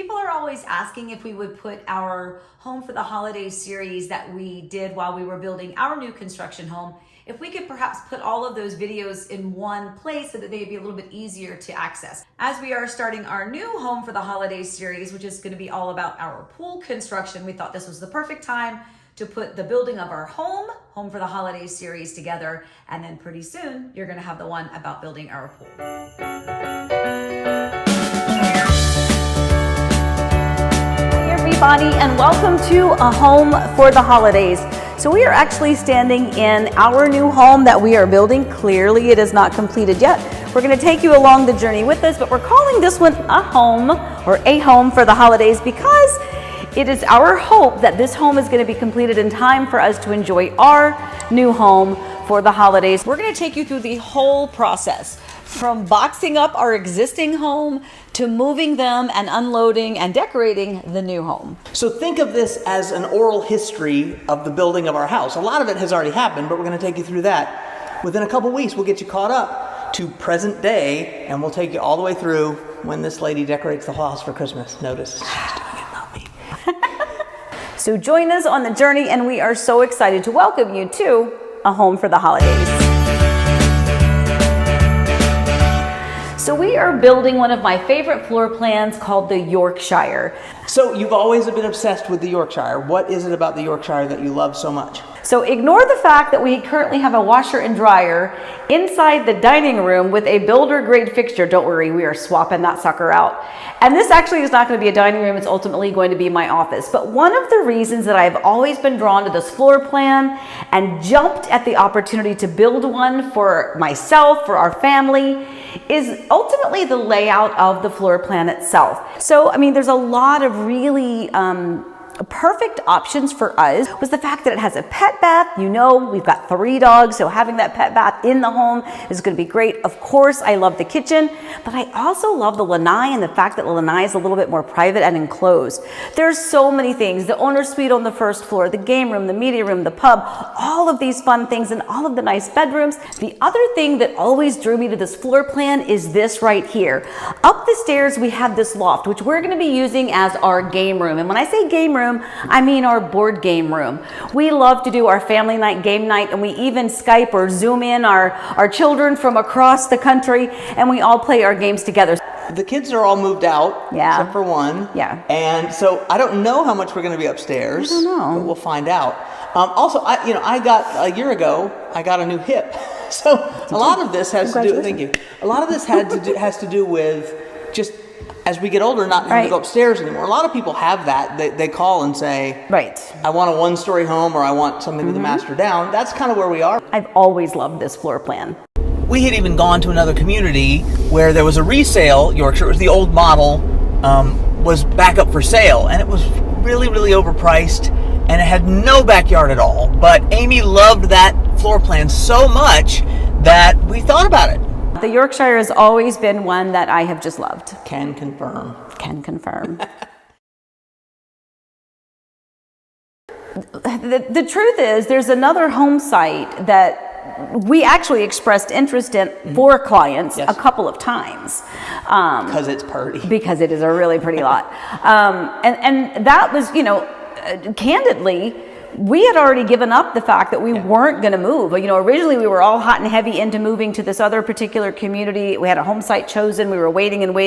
People are always asking if we would put our Home for the Holidays series that we did while we were building our new construction home, if we could perhaps put all of those videos in one place so that they'd be a little bit easier to access. As we are starting our new Home for the Holidays series, which is going to be all about our pool construction, we thought this was the perfect time to put the building of our Home for the Holidays series together, and then pretty soon you're going to have the one about building our pool. Everybody, and welcome to A Home for the Holidays. So we are actually standing in our new home that we are building. Clearly it is not completed yet. We're going to take you along the journey with us, but we're calling this one a home for the holidays because it is our hope that this home is going to be completed in time for us to enjoy our new home for the holidays. We're going to take you through the whole process, from boxing up our existing home to moving them and unloading and decorating the new home. So think of this as an oral history of the building of our house. A lot of it has already happened, but we're going to take you through that. Within a couple weeks, we'll get you caught up to present day, and we'll take you all the way through when this lady decorates the house for Christmas. Notice, she's doing it, not me. So join us on the journey, and we are so excited to welcome you to A Home for the Holidays. So we are building one of my favorite floor plans called the Yorkshire. So you've always been obsessed with the Yorkshire. What is it about the Yorkshire that you love so much? So ignore the fact that we currently have a washer and dryer inside the dining room with a builder grade fixture. Don't worry, we are swapping that sucker out. And this actually is not going to be a dining room, it's ultimately going to be my office. But one of the reasons that I've always been drawn to this floor plan and jumped at the opportunity to build one for myself, for our family, is ultimately the layout of the floor plan itself. So, I mean, there's a lot of really perfect options for us was the fact that it has a pet bath. You know, we've got 3 dogs, so having that pet bath in the home is going to be great. Of course, I love the kitchen, but I also love the lanai and the fact that the lanai is a little bit more private and enclosed. There's so many things. The owner's suite on the first floor, the game room, the media room, the pub, all of these fun things and all of the nice bedrooms. The other thing that always drew me to this floor plan is this right here. Up the stairs, we have this loft, which we're going to be using as our game room. And when I say game room, I mean our board game room. We love to do our family night, game night, and we even Skype or Zoom in our children from across the country, and we all play our games together. The kids are all moved out, except for one. Yeah. And so I don't know how much we're going to be upstairs. I don't know. But we'll find out. Also, I got a year ago, I got a new hip. So a lot of this has to do. Thank you. A lot of this has to do with just as we get older, not having to go upstairs anymore. A lot of people have that. They call and say, I want a 1-story home, or I want something with the master down. That's kind of where we are. I've always loved this floor plan. We had even gone to another community where there was a resale Yorkshire. It was the old model, was back up for sale, and it was really, really overpriced, and it had no backyard at all. But Amy loved that floor plan so much that we thought about it. The Yorkshire has always been one that I have just loved. Can confirm. Can confirm. The truth is, there's another home site that we actually expressed interest in for clients a couple of times. Because it's pretty. Because it is a really pretty lot. And that was, candidly, we had already given up the fact that we weren't going to move. Originally we were all hot and heavy into moving to this other particular community. We had a home site chosen. We were waiting, and it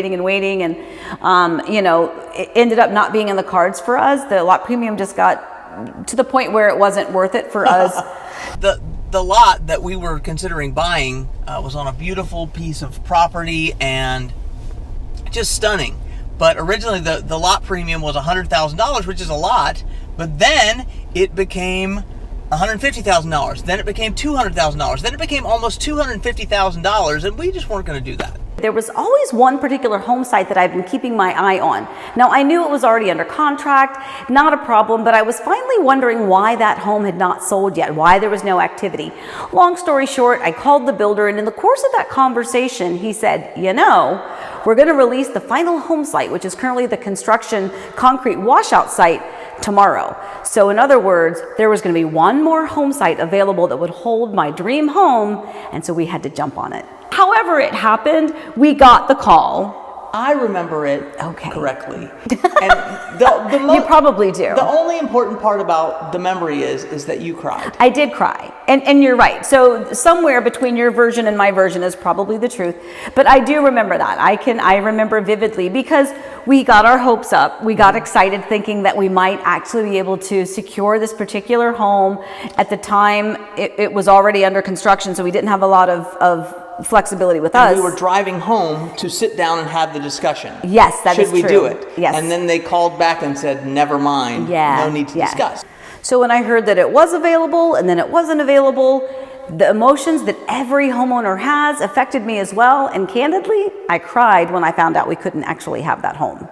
ended up not being in the cards for us. The lot premium just got to the point where it wasn't worth it for us. The lot that we were considering buying was on a beautiful piece of property and just stunning. But originally the lot premium was $100,000, which is a lot. But then it became $150,000. Then it became $200,000. Then it became almost $250,000, and we just weren't going to do that. There was always one particular home site that I've been keeping my eye on. Now, I knew it was already under contract, not a problem, but I was finally wondering why that home had not sold yet, why there was no activity. Long story short, I called the builder, and in the course of that conversation, he said, we're going to release the final home site, which is currently the construction concrete washout site, tomorrow. So in other words, there was going to be one more home site available that would hold my dream home, and so we had to jump on it. However it happened, we got the call I remember it Okay. correctly. And You probably do. The only important part about the memory is that you cried. I did cry, and you're right. So somewhere between your version and my version is probably the truth. But I do remember that. I remember vividly because we got our hopes up. We got excited thinking that we might actually be able to secure this particular home. At the time, it was already under construction, so we didn't have a lot of flexibility with us. We were driving home to sit down and have the discussion. Yes, that is true. Should we do it? Yes. And then they called back and said, never mind. Yeah. No need to discuss. So when I heard that it was available and then it wasn't available, the emotions that every homeowner has affected me as well. And candidly, I cried when I found out we couldn't actually have that home.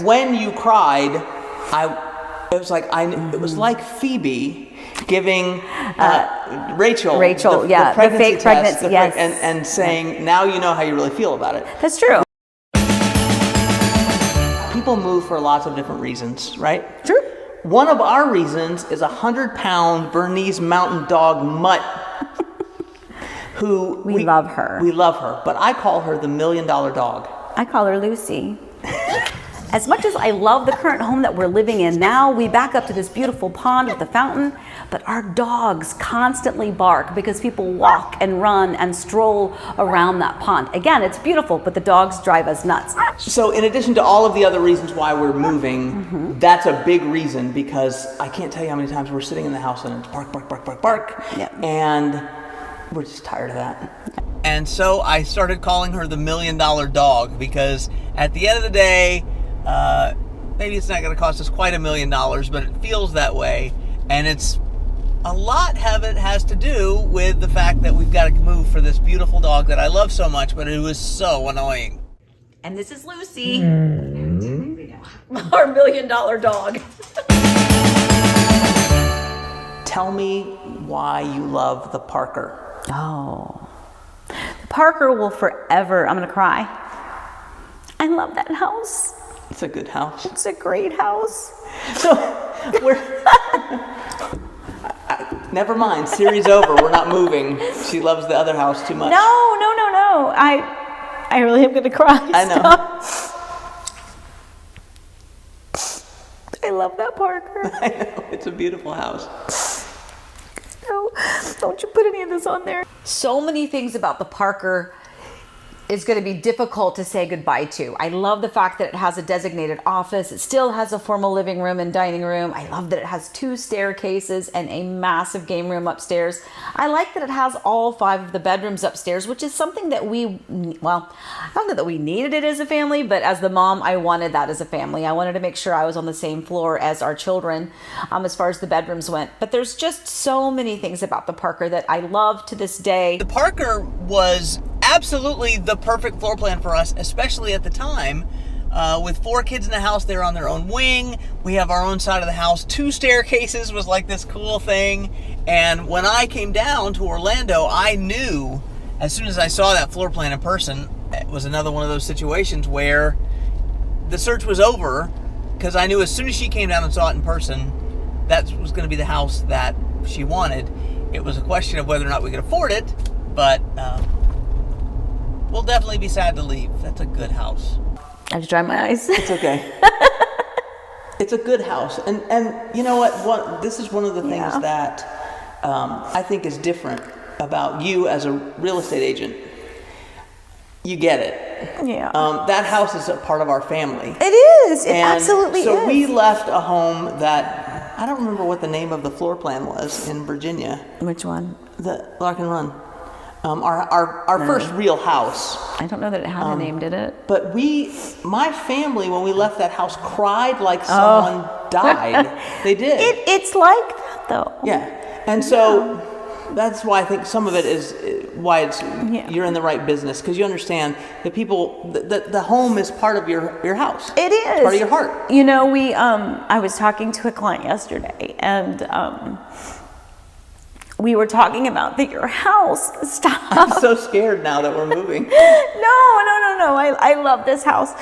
When you cried, it was like Phoebe giving Rachel, the fake pregnancy, yes. and saying, now you know how you really feel about it. That's true. People move for lots of different reasons, right? True. One of our reasons is 100-pound Bernese mountain dog mutt who we love her. We love her, but I call her the $1 million dog. I call her Lucy. As much as I love the current home that we're living in now, we back up to this beautiful pond with the fountain, but our dogs constantly bark because people walk and run and stroll around that pond. Again, it's beautiful, but the dogs drive us nuts. So in addition to all of the other reasons why we're moving, that's a big reason, because I can't tell you how many times we're sitting in the house and it's bark, bark, bark, bark, bark, and we're just tired of that. And so I started calling her the $1 million dog, because at the end of the day, maybe it's not going to cost us quite $1 million, but it feels that way. And it's a lot of it has to do with the fact that we've got to move for this beautiful dog that I love so much, but who is so annoying. And this is Lucy, our $1 million dog. Tell me why you love the Parker. Oh, the Parker will forever, I'm going to cry. I love that house. It's a good house. It's a great house. So never mind. Series over. We're not moving. She loves the other house too much. No. I really am going to cry. I know. I love that Parker. I know. It's a beautiful house. No, don't you put any of this on there. So many things about the Parker is going to be difficult to say goodbye to. I love the fact that it has a designated office. It still has a formal living room and dining room. I love that it has 2 staircases and a massive game room upstairs. I like that it has all 5 of the bedrooms upstairs, which is something that I don't know that we needed it as a family, but as the mom, I wanted that as a family. I wanted to make sure I was on the same floor as our children as far as the bedrooms went. But there's just so many things about the Parker that I love to this day. The Parker was absolutely the perfect floor plan for us, especially at the time. With 4 kids in the house, they're on their own wing. We have our own side of the house. 2 staircases was like this cool thing. And when I came down to Orlando, I knew as soon as I saw that floor plan in person, it was another one of those situations where the search was over, because I knew as soon as she came down and saw it in person, that was going to be the house that she wanted. It was a question of whether or not we could afford it, but we'll definitely be sad to leave. That's a good house. I have to dry my eyes. It's okay. It's a good house. And you know what? This is one of the things that I think is different about you as a real estate agent. You get it. Yeah. That house is a part of our family. It is. It absolutely is. So we left a home that, I don't remember what the name of the floor plan was in Virginia. Which one? The Larkin Run. Our first real house. I don't know that it had a name, did it? But my family, when we left that house, cried like someone died. They did. It's like that, though. Yeah. And so that's why I think some of it is why you're in the right business, because you understand that the home is part of your house. It is. It's part of your heart. You know, I was talking to a client yesterday, and we were talking about that your house, stop. I'm so scared now that we're moving. No. I love this house.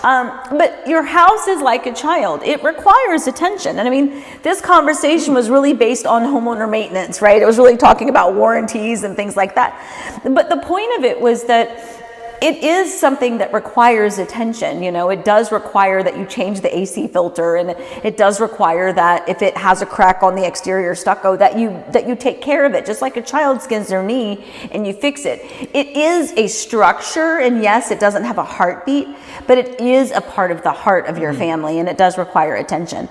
But your house is like a child. It requires attention. And I mean, this conversation was really based on homeowner maintenance, right? It was really talking about warranties and things like that. But the point of it was that it is something that requires attention. You know, it does require that you change the AC filter, and it does require that if it has a crack on the exterior stucco, that you take care of it, just like a child skins their knee and you fix it. It is a structure, and yes, it doesn't have a heartbeat, but it is a part of the heart of your family, and it does require attention.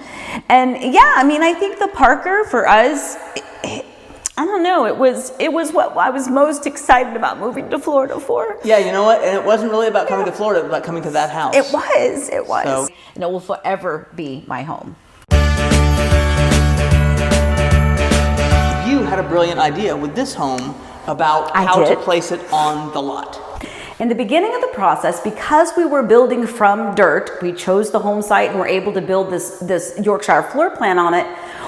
And yeah, I mean, I think the Parker for us, I don't know, it was what I was most excited about moving to Florida for. Yeah, you know what? And it wasn't really about coming to Florida, it was about coming to that house. It was. So, and it will forever be my home. you had a brilliant idea with this home about how to place it on the lot. In the beginning of the process, because we were building from dirt, we chose the home site and were able to build this Yorkshire floor plan on it.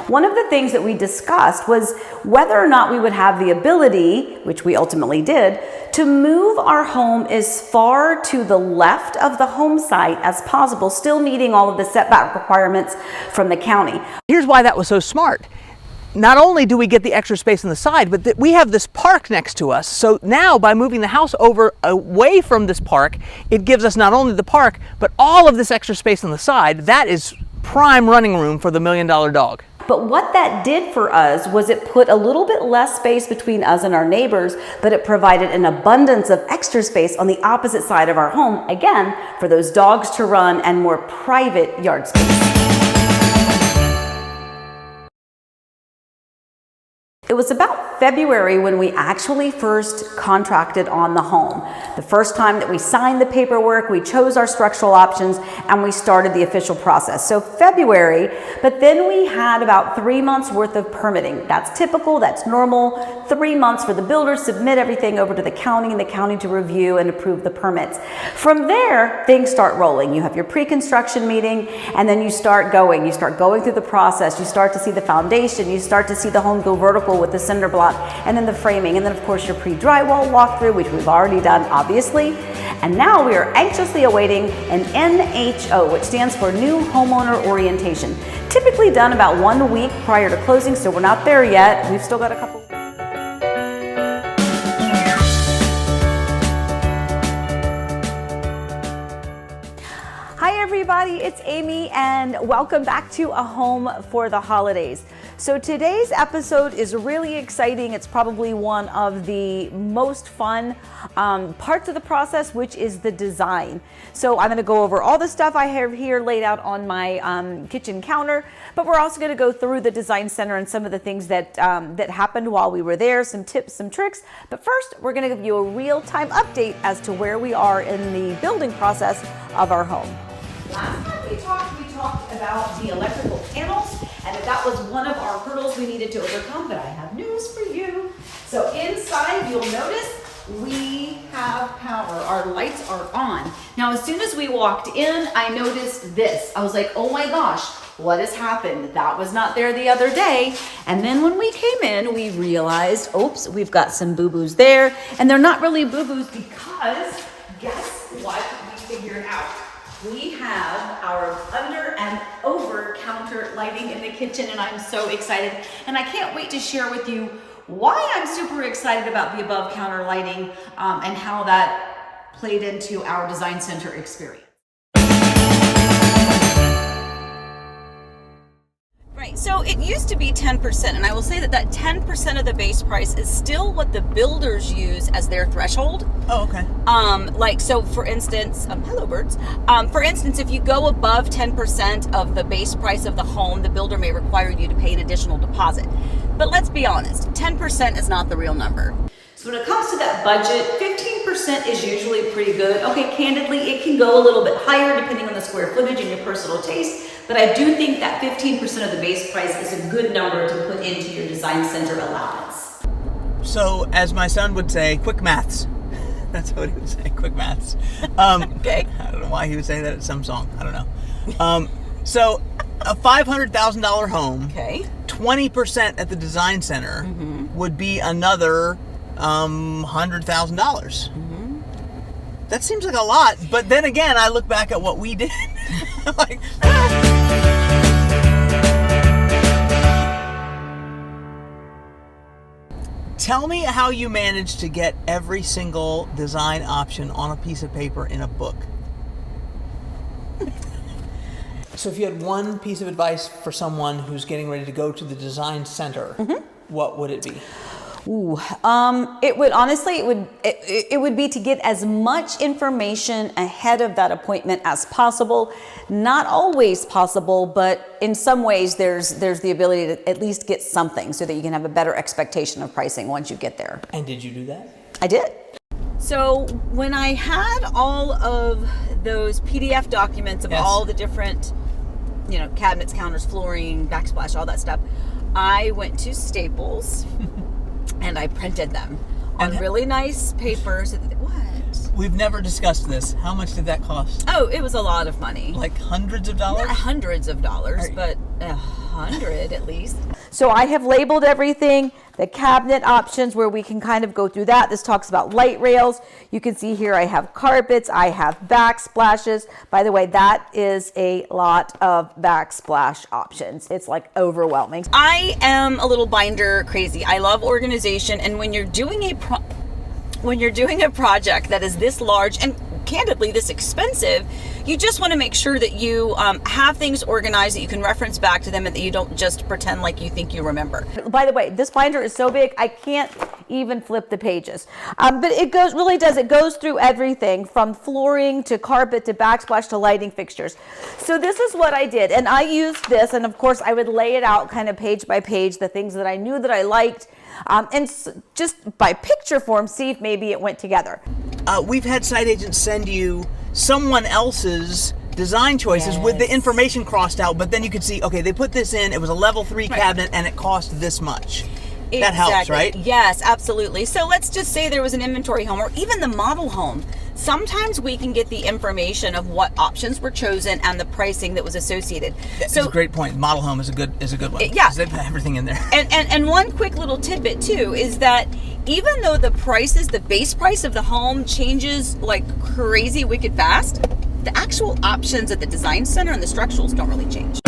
One of the things that we discussed was whether or not we would have the ability, which we ultimately did, to move our home as far to the left of the home site as possible, still meeting all of the setback requirements from the county. Here's why that was so smart. Not only do we get the extra space on the side, but we have this park next to us. So now by moving the house over away from this park, it gives us not only the park, but all of this extra space on the side. That is prime running room for the $1 Million Dog. But what that did for us was it put a little bit less space between us and our neighbors, but it provided an abundance of extra space on the opposite side of our home, again, for those dogs to run and more private yard space. It was about February when we actually first contracted on the home. The first time that we signed the paperwork, we chose our structural options, and we started the official process. So February, but then we had about 3 months worth of permitting. That's typical, that's normal. 3 months for the builder to submit everything over to the county and the county to review and approve the permits. From there, things start rolling. You have your pre-construction meeting, and then you start going. You start going through the process. You start to see the foundation. You start to see the home go vertical with the cinder block, and then the framing, and then of course your pre-drywall walkthrough, which we've already done, obviously. And now we are anxiously awaiting an NHO, which stands for New Homeowner Orientation. Typically done about 1 week prior to closing, so we're not there yet. We've still got a couple. Hi everybody, it's Amy, and welcome back to A Home for the Holidays. So today's episode is really exciting. It's probably one of the most fun parts of the process, which is the design. So I'm gonna go over all the stuff I have here laid out on my kitchen counter, but we're also gonna go through the design center and some of the things that happened while we were there, some tips, some tricks. But first, we're gonna give you a real-time update as to where we are in the building process of our home. Last time we talked about the electrical panels, and that was one of our hurdles we needed to overcome, but I have news for you. So inside, you'll notice we have power. Our lights are on. Now, as soon as we walked in, I noticed this. I was like, oh my gosh, what has happened? That was not there the other day. And then when we came in, we realized, oops, we've got some boo-boos there. And they're not really boo-boos because guess what we figured out? We have our under and over counter lighting in the kitchen, and I'm so excited. And I can't wait to share with you why I'm super excited about the above counter lighting and how that played into our design center experience. Right, so it used to be 10%, and I will say that 10% of the base price is still what the builders use as their threshold. Oh, okay. So for instance, hello birds. For instance, if you go above 10% of the base price of the home, the builder may require you to pay an additional deposit. But let's be honest, 10% is not the real number. So when it comes to that budget, 15% is usually pretty good. Okay, candidly, it can go a little bit higher depending on the square footage and your personal taste. But I do think that 15% of the base price is a good number to put into your design center allowance. So, as my son would say, quick maths. That's what he would say, quick maths. Okay. I don't know why he would say that at some song. I don't know. So, a $500,000 home, okay, 20% at the design center, would be another $100,000. That seems like a lot, but then again, I look back at what we did. Like, tell me how you managed to get every single design option on a piece of paper in a book. So if you had one piece of advice for someone who's getting ready to go to the design center, what would it be? Ooh, it would be to get as much information ahead of that appointment as possible. Not always possible, but in some ways there's the ability to at least get something so that you can have a better expectation of pricing once you get there. And did you do that? I did. So when I had all of those PDF documents of all the different, cabinets, counters, flooring, backsplash, all that stuff, I went to Staples and I printed them on really nice papers. What? We've never discussed this. How much did that cost? Oh, it was a lot of money. Like hundreds of dollars? Not hundreds of dollars, but 100 at least. So I have labeled everything, the cabinet options where we can kind of go through that. This talks about light rails. You can see here I have carpets, I have backsplashes. By the way, that is a lot of backsplash options. It's like overwhelming. I am a little binder crazy. I love organization, and when you're doing a project that is this large and candidly this expensive, you just want to make sure that you have things organized, that you can reference back to them, and that you don't just pretend like you think you remember. By the way, this binder is so big I can't even flip the pages, but it goes through everything from flooring to carpet to backsplash to lighting fixtures. So this is what I did, and I used this, and of course I would lay it out kind of page by page, the things that I knew that I liked, and just by picture form, see if maybe it went together. We've had site agents send you someone else's design choices with the information crossed out, but then you could see, okay, they put this in, it was a level 3 cabinet, and it cost this much. Exactly. That helps, right? Yes, absolutely. So let's just say there was an inventory home or even the model home. Sometimes we can get the information of what options were chosen and the pricing that was associated. That's a great point. Model home is a good one. Yeah. They put everything in there. And one quick little tidbit too is that even though the base price of the home changes like crazy wicked fast, the actual options at the design center and the structurals don't really change.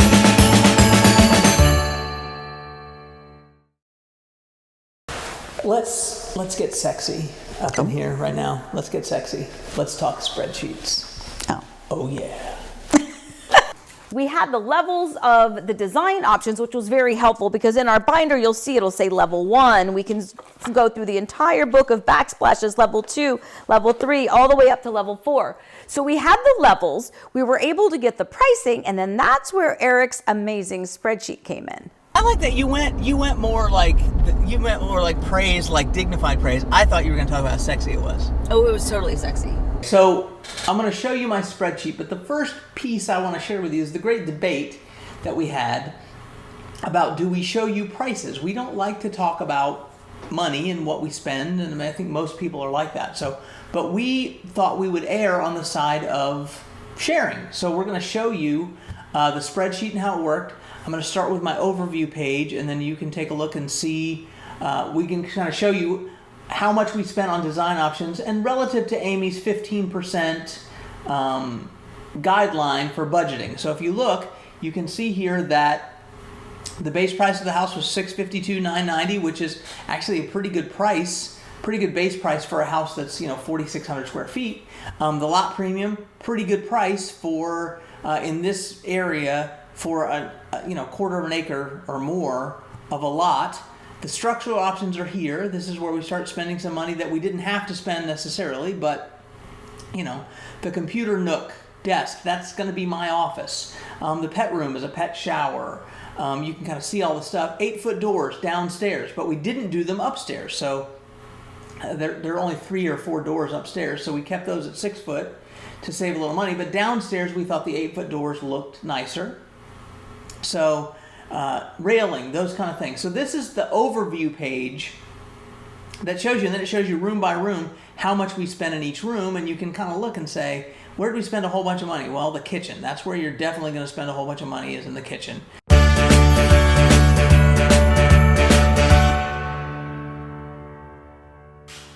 Let's get sexy up in here right now. Let's get sexy. Let's talk spreadsheets. Oh yeah. We had the levels of the design options, which was very helpful because in our binder, you'll see it'll say level 1. We can go through the entire book of backsplashes, level 2, level 3, all the way up to level 4. So we had the levels, we were able to get the pricing, and then that's where Eric's amazing spreadsheet came in. I like that you went more like praise, like dignified praise. I thought you were going to talk about how sexy it was. Oh, it was totally sexy. So I'm going to show you my spreadsheet, but the first piece I want to share with you is the great debate that we had about, do we show you prices? We don't like to talk about money and what we spend, and I think most people are like that. But we thought we would err on the side of sharing. So we're going to show you the spreadsheet and how it worked. I'm going to start with my overview page, and then you can take a look and see. We can kind of show you how much we spent on design options and relative to Amy's 15% guideline for budgeting. So if you look, you can see here that the base price of the house was $652,990, which is actually a pretty good price, pretty good base price for a house that's 4,600 square feet. The lot premium, pretty good price for in this area for a quarter of an acre or more of a lot. The structural options are here. This is where we start spending some money that we didn't have to spend necessarily, but the computer nook desk, that's going to be my office. The pet room is a pet shower. You can kind of see all the stuff. 8-foot doors downstairs, but we didn't do them upstairs. So there are only 3 or 4 doors upstairs, so we kept those at 6 foot to save a little money. But downstairs, we thought the 8-foot doors looked nicer. So railing, those kind of things. So this is the overview page that shows you, and then it shows you room by room how much we spent in each room, and you can kind of look and say, where did we spend a whole bunch of money? Well, the kitchen. That's where you're definitely going to spend a whole bunch of money, is in the kitchen.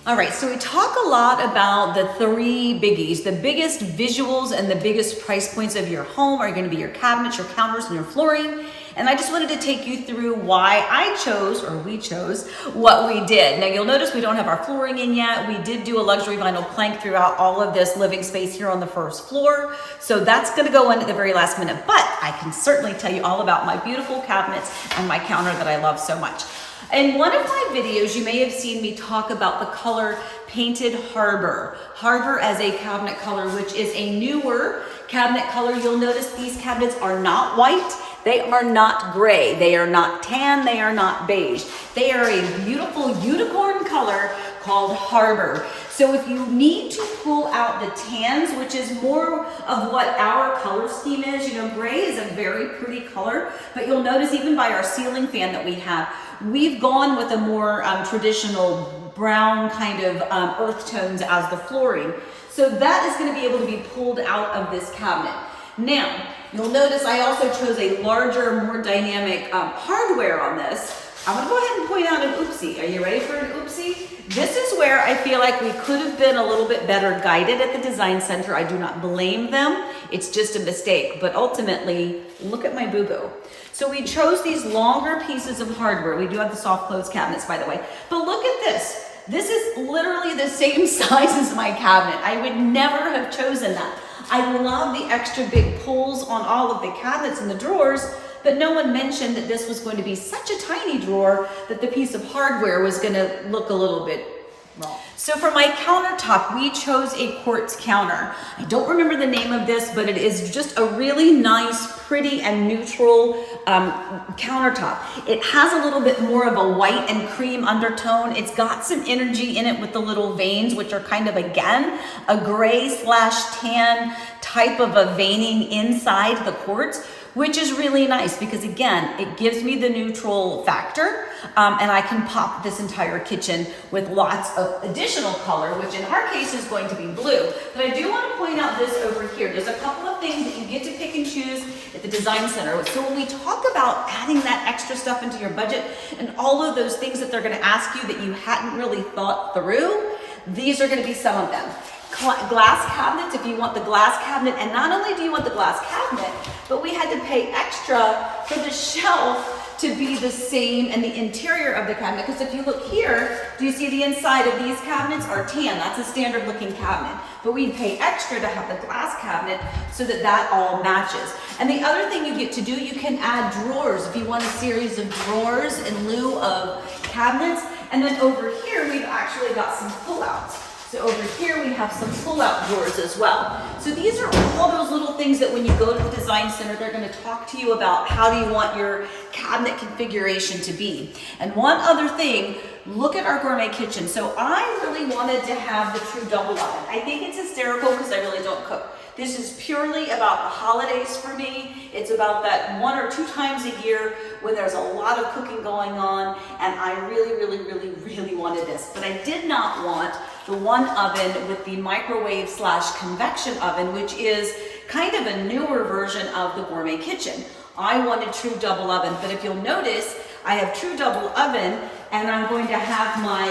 All right, so we talk a lot about the three biggies. The biggest visuals and the biggest price points of your home are going to be your cabinets, your counters, and your flooring. And I just wanted to take you through why I chose, or we chose, what we did. Now you'll notice we don't have our flooring in yet. We did do a luxury vinyl plank throughout all of this living space here on the first floor. So that's gonna go in at the very last minute. But I can certainly tell you all about my beautiful cabinets and my counter that I love so much. In one of my videos, you may have seen me talk about the color Painted Harbor. Harbor as a cabinet color, which is a newer cabinet color. You'll notice these cabinets are not white. They are not gray. They are not tan. They are not beige. They are a beautiful unicorn color called Harbor. So if you need to pull out the tans, which is more of what our color scheme is, you know, gray is a very pretty color, but you'll notice even by our ceiling fan that we have, we've gone with a more traditional brown kind of earth tones as the flooring. So that is going to be able to be pulled out of this cabinet. Now, you'll notice I also chose a larger, more dynamic hardware on this. I'm gonna go ahead and point out an oopsie. Are you ready for an oopsie? This is where I feel like we could have been a little bit better guided at the design center. I do not blame them. It's just a mistake, but ultimately, look at my boo-boo. So we chose these longer pieces of hardware. We do have the soft close cabinets, by the way, but look at this. This is literally the same size as my cabinet. I would never have chosen that. I love the extra big pulls on all of the cabinets and the drawers, but no one mentioned that this was going to be such a tiny drawer that the piece of hardware was going to look a little bit wrong. So for my countertop, we chose a quartz counter. I don't remember the name of this, but it is just a really nice, pretty, and neutral countertop. It has a little bit more of a white and cream undertone. It's got some energy in it with the little veins, which are kind of, again, a gray/tan type of a veining inside the quartz, which is really nice because, again, it gives me the neutral factor, and I can pop this entire kitchen with lots of additional color, which in our case is going to be blue. But I do want to point out this over here. There's a couple of things that you get to pick and choose at the design center. So when we talk about adding that extra stuff into your budget and all of those things that they're going to ask you that you hadn't really thought through, these are going to be some of them. Glass cabinets, if you want the glass cabinet, and not only do you want the glass cabinet, but we had to pay extra for the shelf to be the same in the interior of the cabinet, because if you look here, do you see the inside of these cabinets are tan? That's a standard looking cabinet, but we pay extra to have the glass cabinet so that that all matches. And the other thing you get to do, you can add drawers if you want a series of drawers in lieu of cabinets. And then over here, we've actually got some pullouts. So over here we have some pull-out drawers as well. So these are all those little things that when you go to the design center, they're going to talk to you about how do you want your cabinet configuration to be. And one other thing, look at our gourmet kitchen. So I really wanted to have the true double oven. I think it's hysterical because I really don't cook. This is purely about the holidays for me. It's about that 1 or 2 times a year when there's a lot of cooking going on, and I really wanted this. But I did not want the one oven with the microwave/convection oven, which is kind of a newer version of the gourmet kitchen. I wanted true double oven, but if you'll notice, I have true double oven, and I'm going to have my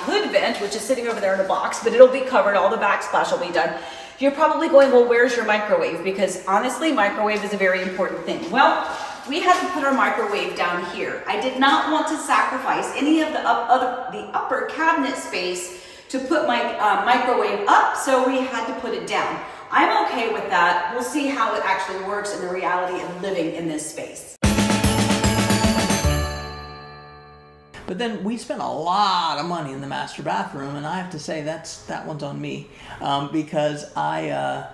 hood vent, which is sitting over there in a box, but it'll be covered, all the backsplash will be done. You're probably going, well, where's your microwave? Because honestly, microwave is a very important thing. Well, we had to put our microwave down here. I did not want to sacrifice any of the upper cabinet space to put my microwave up, so we had to put it down. I'm okay with that. We'll see how it actually works in the reality of living in this space. But then we spent a lot of money in the master bathroom, and I have to say that one's on me, because I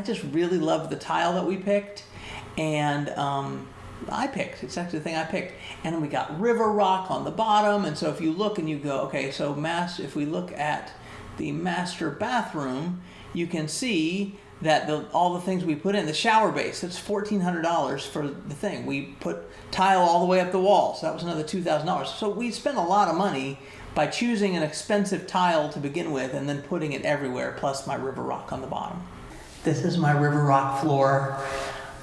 just really loved the tile that we picked, and it's actually the thing I picked, and we got river rock on the bottom. And so if you look and you go, okay, so if we look at the master bathroom, you can see that all the things we put in, the shower base, it's $1,400 for the thing. We put tile all the way up the wall, so that was another $2,000. So we spent a lot of money by choosing an expensive tile to begin with and then putting it everywhere, plus my river rock on the bottom. This is my river rock floor.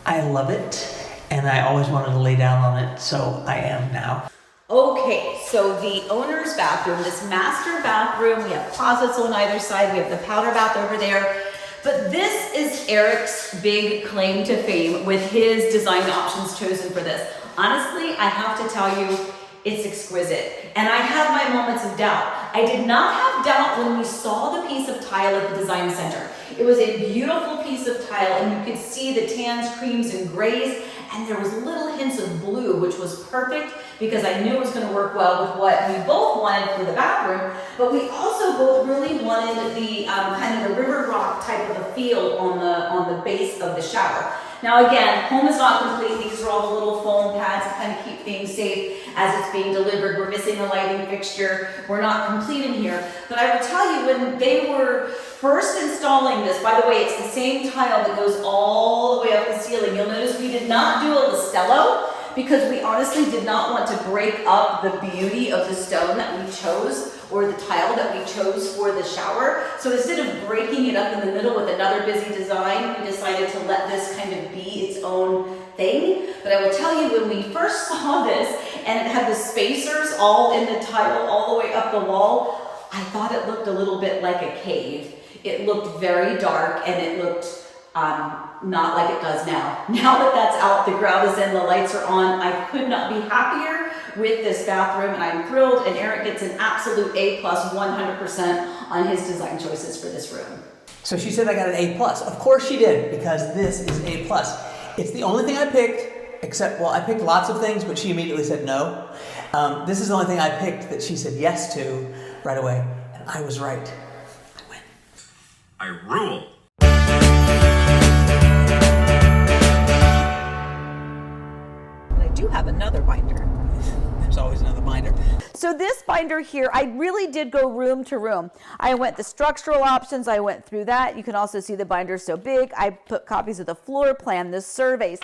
I love it, and I always wanted to lay down on it, so I am now. Okay, so the owner's bathroom, this master bathroom, we have closets on either side, we have the powder bath over there. But this is Eric's big claim to fame with his design options chosen for this. Honestly, I have to tell you, it's exquisite. And I had my moments of doubt. I did not have doubt when we saw the piece of tile at the design center. It was a beautiful piece of tile, and you could see the tans, creams, and grays, and there was little hints of blue, which was perfect because I knew it was going to work well with what we both wanted for the bathroom, but we also both really wanted the kind of the river rock type of a feel on the base of the shower. Now again, home is not complete. These are all the little foam pads to kind of keep things safe as it's being delivered. We're missing a lighting fixture. We're not complete in here. But I will tell you, when they were first installing this, by the way, it's the same tile that goes all the way up the ceiling. You'll notice we did not do a Listello because we honestly did not want to break up the beauty of the stone that we chose or the tile that we chose for the shower. So instead of breaking it up in the middle with another busy design, we decided to let this kind of be its own thing. But I will tell you, when we first saw this and it had the spacers all in the tile all the way up the wall, I thought it looked a little bit like a cave. It looked very dark and it looked not like it does now. Now that that's out, the grout is in, the lights are on, I could not be happier with this bathroom, and I'm thrilled, and Eric gets an absolute A+, 100% on his design choices for this room. So she said I got an A+. Of course she did, because this is A+. It's the only thing I picked, except, well, I picked lots of things, but she immediately said no. This is the only thing I picked that she said yes to right away, and I was right. I win. I rule. But I do have another binder. There's always another binder. So this binder here, I really did go room to room. I went the structural options, I went through that. You can also see the binder so big. I put copies of the floor plan, the surveys.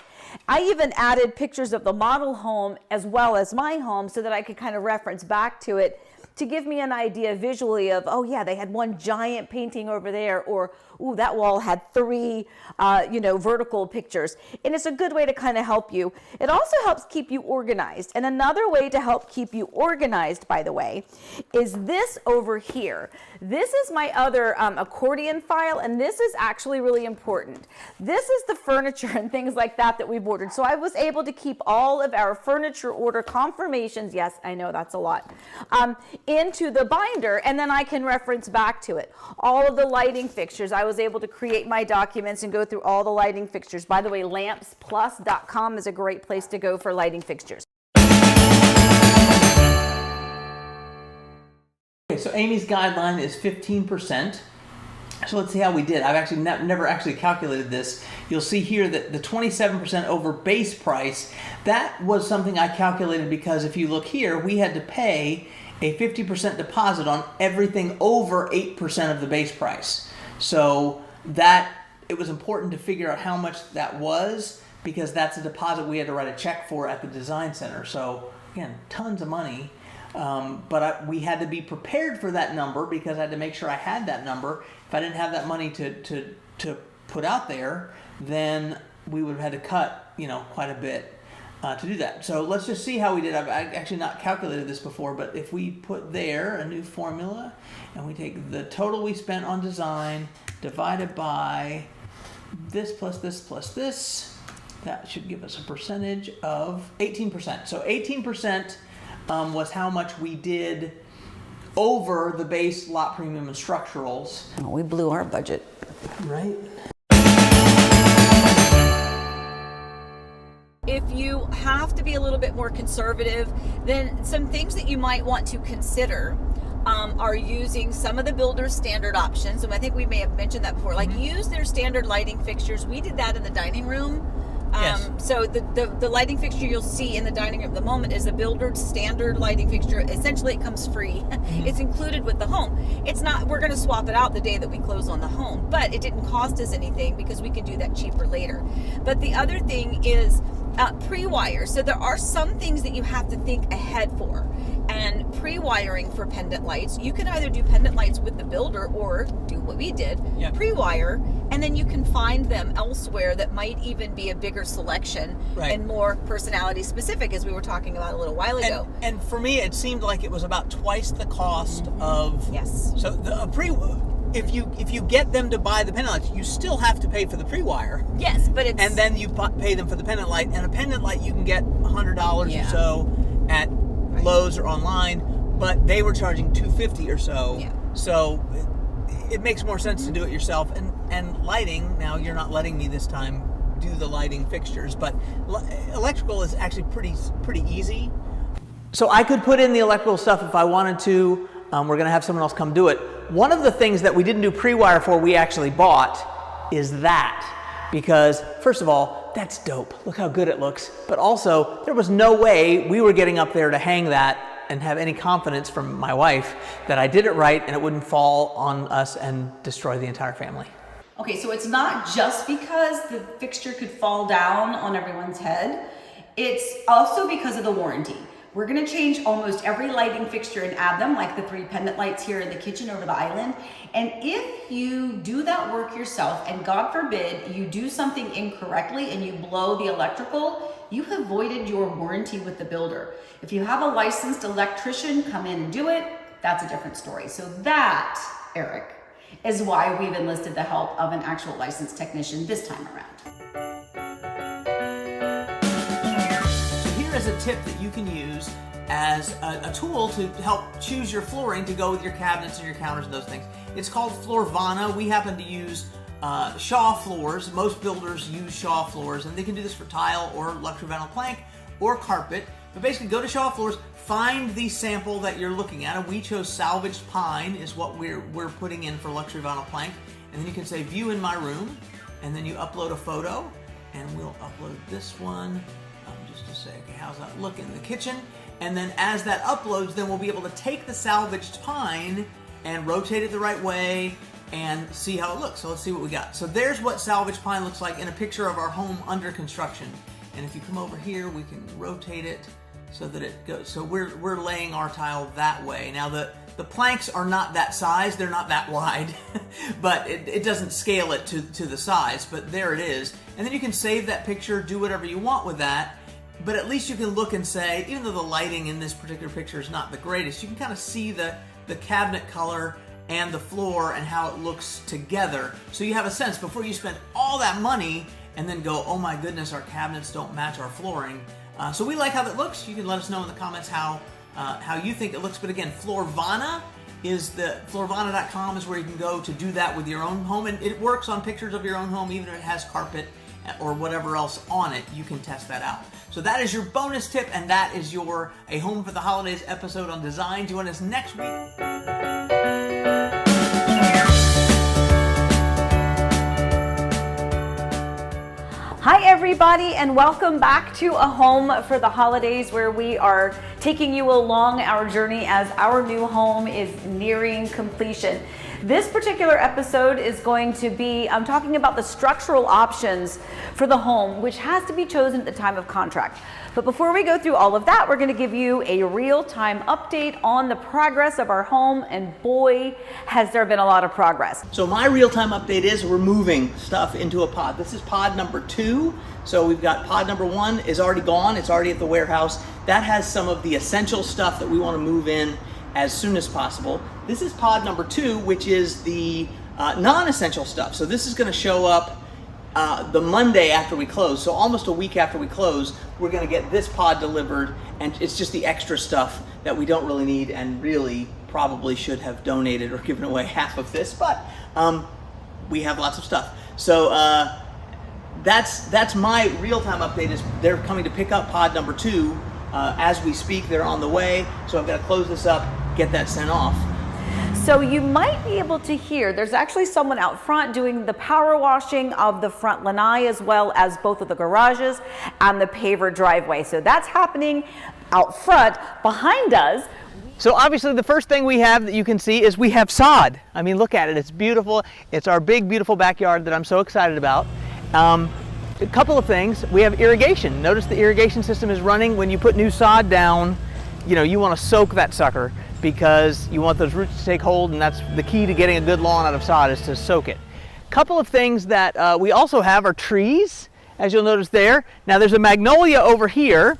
I even added pictures of the model home as well as my home so that I could kind of reference back to it to give me an idea visually of, oh yeah, they had one giant painting over there, or ooh, that wall had three, vertical pictures. And it's a good way to kind of help you. It also helps keep you organized. And another way to help keep you organized, by the way, is this over here. This is my other accordion file, and this is actually really important. This is the furniture and things like that we've ordered. So I was able to keep all of our furniture order confirmations, yes, I know that's a lot, into the binder, and then I can reference back to it. All of the lighting fixtures, I was able to create my documents and go through all the lighting fixtures. By the way, lampsplus.com is a great place to go for lighting fixtures. Okay, so Amy's guideline is 15%. So let's see how we did. I've actually never actually calculated this. You'll see here that the 27% over base price, that was something I calculated because if you look here, we had to pay a 50% deposit on everything over 8% of the base price. So that it was important to figure out how much that was because that's a deposit we had to write a check for at the design center. So again, tons of money. But we had to be prepared for that number because I had to make sure I had that number. If I didn't have that money to put out there, then we would have had to cut, quite a bit to do that. So let's just see how we did. I've actually not calculated this before, but if we put there a new formula and we take the total we spent on design divided by this plus this plus this, that should give us a percentage of 18%. So 18% was how much we did over the base lot premium and structurals. Oh, we blew our budget. Right. If you have to be a little bit more conservative, then some things that you might want to consider are using some of the builder's standard options. And I think we may have mentioned that before. Like use their standard lighting fixtures. We did that in the dining room. Yes. So the lighting fixture you'll see in the dining room at the moment is a builder's standard lighting fixture. Essentially, it comes free. It's included with the home. It's not, we're going to swap it out the day that we close on the home, but it didn't cost us anything because we can do that cheaper later. But the other thing is pre-wire. So there are some things that you have to think ahead for. and pre-wiring for pendant lights. You can either do pendant lights with the builder or do what we did, pre-wire, and then you can find them elsewhere that might even be a bigger selection and more personality specific, as we were talking about a little while ago. And for me, it seemed like it was about twice the cost of... So if you get them to buy the pendant lights, you still have to pay for the pre-wire. Yes, but it's... And then you pay them for the pendant light. And a pendant light you can get $100 or so at Lowe's or online, but they were charging $250 or so. So it makes more sense to do it yourself. And lighting, now you're not letting me this time do the lighting fixtures, but electrical is actually pretty easy. So I could put in the electrical stuff if I wanted to. We're going to have someone else come do it. One of the things that we didn't do pre-wire for, we actually bought, is that. Because, first of all, that's dope. Look how good it looks. But also, there was no way we were getting up there to hang that and have any confidence from my wife that I did it right and it wouldn't fall on us and destroy the entire family. Okay, so it's not just because the fixture could fall down on everyone's head. It's also because of the warranty. We're gonna change almost every lighting fixture and add them, like the 3 pendant lights here in the kitchen over the island. And if you do that work yourself, and God forbid you do something incorrectly and you blow the electrical, you have voided your warranty with the builder. If you have a licensed electrician come in and do it, that's a different story. So that, Eric, is why we've enlisted the help of an actual licensed technician this time around. As a tip that you can use as a tool to help choose your flooring to go with your cabinets and your counters and those things. It's called Floorvana. We happen to use Shaw floors. Most builders use Shaw floors, and they can do this for tile or luxury vinyl plank or carpet. But basically, go to Shaw floors, find the sample that you're looking at, and we chose salvaged pine is what we're putting in for luxury vinyl plank. And then you can say view in my room, and then you upload a photo, and we'll upload this one. Just to say, okay, how's that look in the kitchen? And then as that uploads, then we'll be able to take the salvaged pine and rotate it the right way and see how it looks. So let's see what we got. So there's what salvaged pine looks like in a picture of our home under construction. And if you come over here, we can rotate it so that it goes. So we're laying our tile that way. Now the planks are not that size, they're not that wide, but it doesn't scale it to the size, but there it is. And then you can save that picture, do whatever you want with that. But at least you can look and say, even though the lighting in this particular picture is not the greatest, you can kind of see the cabinet color and the floor and how it looks together. So you have a sense before you spend all that money and then go, oh my goodness, our cabinets don't match our flooring. So we like how that looks. You can let us know in the comments how you think it looks. But again, Floorvana is Floorvana.com is where you can go to do that with your own home. And it works on pictures of your own home, even if it has carpet or whatever else on it. You can test that out. So that is your bonus tip, and that is your A Home for the Holidays episode on design. Join us next week. Hi everybody, and welcome back to A Home for the Holidays, where we are taking you along our journey as our new home is nearing completion. This particular episode is going to be, I'm talking about the structural options for the home, which has to be chosen at the time of contract. But before we go through all of that, we're going to give you a real-time update on the progress of our home, and boy, has there been a lot of progress. So my real-time update is we're moving stuff into a pod. This is pod number 2. So we've got pod number 1 is already gone. It's already at the warehouse. That has some of the essential stuff that we want to move in as soon as possible. This is pod number 2, which is the non-essential stuff. So this is going to show up the Monday after we close. So almost a week after we close, we're going to get this pod delivered, and it's just the extra stuff that we don't really need and really probably should have donated or given away half of this, but we have lots of stuff. So that's my real-time update. Is they're coming to pick up pod number 2 as we speak. They're on the way, so I've got to close this up, get that sent off. So you might be able to hear, there's actually someone out front doing the power washing of the front lanai, as well as both of the garages and the paver driveway. So that's happening out front. Behind us, so obviously the first thing we have that you can see is we have sod. I mean, look at it, it's beautiful. It's our big, beautiful backyard that I'm so excited about. A couple of things, we have irrigation. Notice the irrigation system is running. When you put new sod down, you want to soak that sucker because you want those roots to take hold, and that's the key to getting a good lawn out of sod, is to soak it. Couple of things that we also have are trees, as you'll notice there. Now there's a magnolia over here,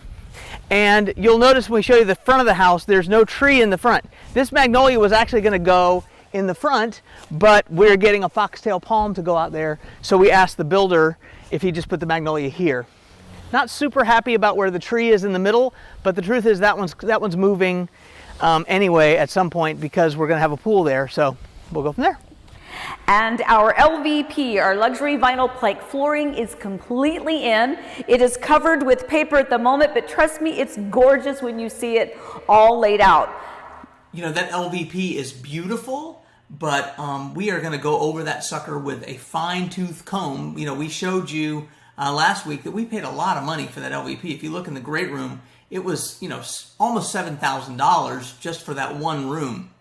and you'll notice when we show you the front of the house, there's no tree in the front. This magnolia was actually going to go in the front, but we're getting a foxtail palm to go out there, so we asked the builder if he just put the magnolia here. Not super happy about where the tree is in the middle, but the truth is that one's moving anyway at some point, because we're going to have a pool there, so we'll go from there. And our LVP, our luxury vinyl plank flooring, is completely in. It is covered with paper at the moment, but trust me, it's gorgeous when you see it all laid out. That LVP is beautiful, but we are going to go over that sucker with a fine-tooth comb. We showed you last week that we paid a lot of money for that LVP. If you look in the great room, it was almost $7,000 just for that one room.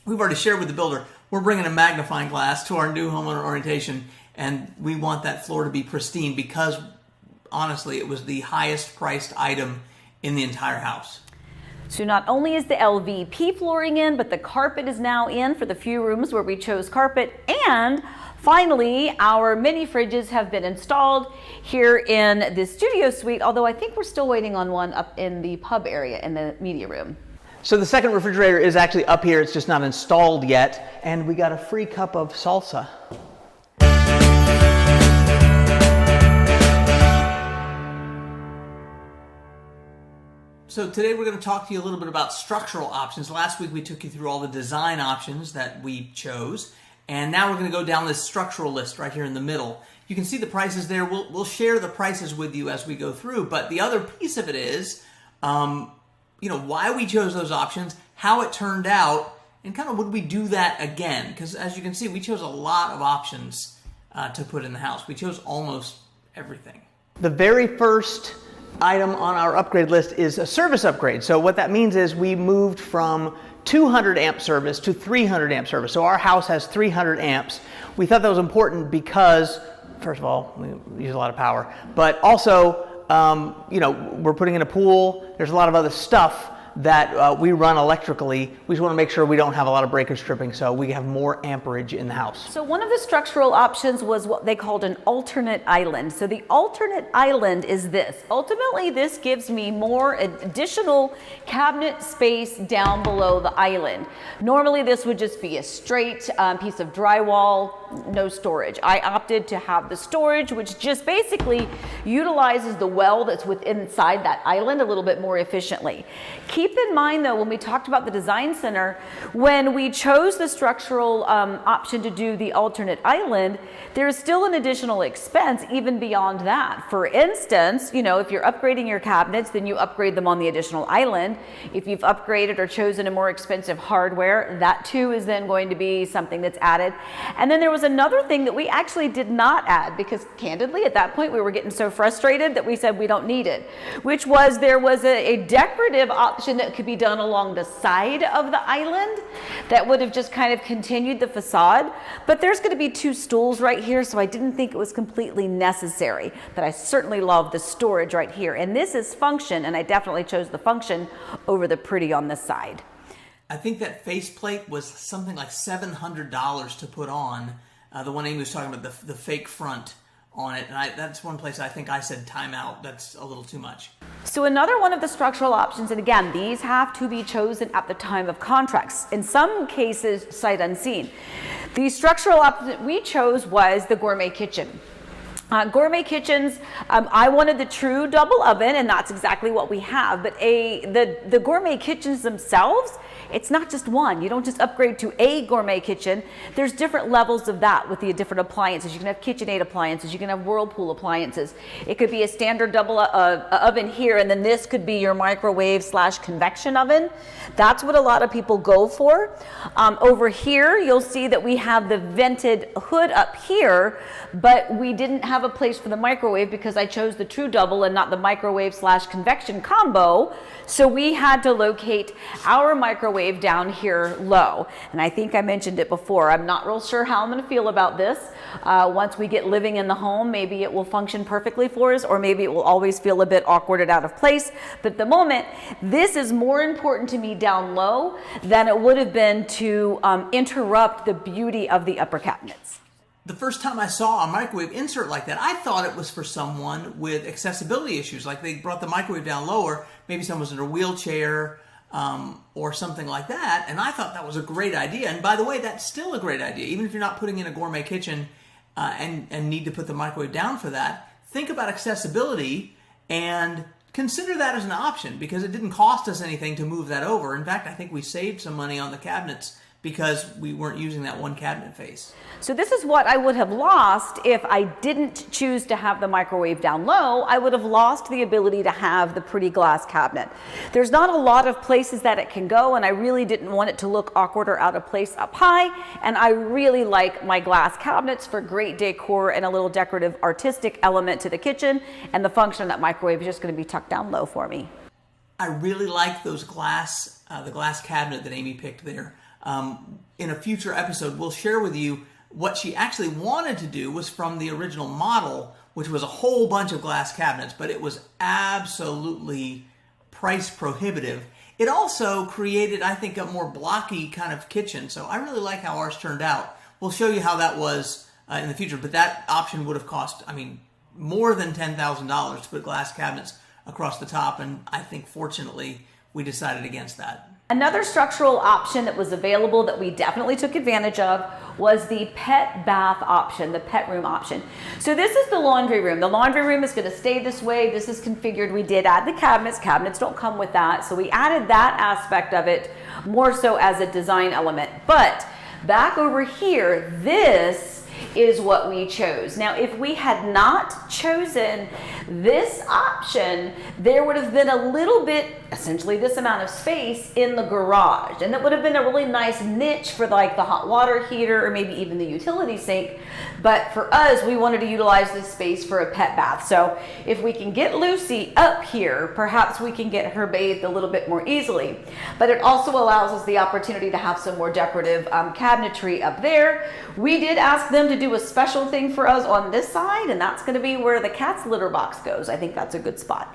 We've already shared with the builder, we're bringing a magnifying glass to our new homeowner orientation, and we want that floor to be pristine because, honestly, it was the highest priced item in the entire house. So not only is the LVP flooring in, but the carpet is now in for the few rooms where we chose carpet. And finally, our mini fridges have been installed here in the studio suite, although I think we're still waiting on one up in the pub area in the media room. So the second refrigerator is actually up here. It's just not installed yet. And we got a free cup of salsa. So today we're going to talk to you a little bit about structural options. Last week we took you through all the design options that we chose. And now we're going to go down this structural list right here in the middle. You can see the prices there. We'll share the prices with you as we go through. But the other piece of it is, why we chose those options, how it turned out, and kind of would we do that again? Because as you can see, we chose a lot of options to put in the house. We chose almost everything. The very first item on our upgrade list is a service upgrade. So what that means is we moved from 200 amp service to 300 amp service. So our house has 300 amps. We thought that was important because, first of all, we use a lot of power, but also we're putting in a pool. There's a lot of other stuff that we run electrically. We just want to make sure we don't have a lot of breakers tripping, so we have more amperage in the house. So one of the structural options was what they called an alternate island. So the alternate island is this. Ultimately, this gives me more additional cabinet space down below the island. Normally, this would just be a straight piece of drywall, no storage. I opted to have the storage, which just basically utilizes the well that's within inside that island a little bit more efficiently. Keep in mind though, when we talked about the design center, when we chose the structural option to do the alternate island, there's still an additional expense even beyond that. For instance, if you're upgrading your cabinets, then you upgrade them on the additional island. If you've upgraded or chosen a more expensive hardware, that too is then going to be something that's added. And then there was another thing that we actually did not add because candidly at that point we were getting so frustrated that we said we don't need it, which was there was a decorative option that could be done along the side of the island that would have just kind of continued the facade. But there's going to be two stools right here, so I didn't think it was completely necessary. But I certainly love the storage right here. And this is function, and I definitely chose the function over the pretty on this side. I think that faceplate was something like $700 to put on. The one Amy was talking about, the fake front on it, and that's one place I think I said time out. That's a little too much. So another one of the structural options, and again, these have to be chosen at the time of contracts. In some cases, sight unseen. The structural option we chose was the gourmet kitchen. Gourmet kitchens, I wanted the true double oven, and that's exactly what we have. But the gourmet kitchens themselves, it's not just one. You don't just upgrade to a gourmet kitchen. There's different levels of that with the different appliances. You can have KitchenAid appliances. You can have Whirlpool appliances. It could be a standard double oven here, and then this could be your microwave / convection oven. That's what a lot of people go for. Over here, you'll see that we have the vented hood up here, but we didn't have have a place for the microwave because I chose the true double and not the microwave / convection combo. So we had to locate our microwave down here low. And I think I mentioned it before. I'm not real sure how I'm going to feel about this. Once we get living in the home, maybe it will function perfectly for us, or maybe it will always feel a bit awkward and out of place. But at the moment, this is more important to me down low than it would have been to interrupt the beauty of the upper cabinets. The first time I saw a microwave insert like that, I thought it was for someone with accessibility issues. Like they brought the microwave down lower, maybe someone was in a wheelchair or something like that. And I thought that was a great idea. And by the way, that's still a great idea. Even if you're not putting in a gourmet kitchen and need to put the microwave down for that, think about accessibility and consider that as an option, because it didn't cost us anything to move that over. In fact, I think we saved some money on the cabinets because we weren't using that one cabinet face. So this is what I would have lost if I didn't choose to have the microwave down low. I would have lost the ability to have the pretty glass cabinet. There's not a lot of places that it can go, and I really didn't want it to look awkward or out of place up high. And I really like my glass cabinets for great decor and a little decorative artistic element to the kitchen. And the function of that microwave is just going to be tucked down low for me. I really like those glass, the glass cabinet that Amy picked there. In a future episode, we'll share with you what she actually wanted to do was from the original model, which was a whole bunch of glass cabinets, but it was absolutely price prohibitive. It also created, I think, a more blocky kind of kitchen. So I really like how ours turned out. We'll show you how that was in the future, but that option would have cost, more than $10,000 to put glass cabinets across the top, and I think fortunately we decided against that. Another structural option that was available that we definitely took advantage of was the pet bath option, the pet room option. So this is the laundry room. The laundry room is going to stay this way. This is configured. We did add the cabinets. Cabinets don't come with that. So we added that aspect of it more so as a design element. But back over here, this is what we chose. Now, if we had not chosen this option, there would have been a little bit, essentially this amount of space in the garage. And that would have been a really nice niche for like the hot water heater or maybe even the utility sink. But for us, we wanted to utilize this space for a pet bath. So if we can get Lucy up here, perhaps we can get her bathed a little bit more easily. But it also allows us the opportunity to have some more decorative cabinetry up there. We did ask them to do a special thing for us on this side, and that's going to be where the cat's litter box goes. I think that's a good spot.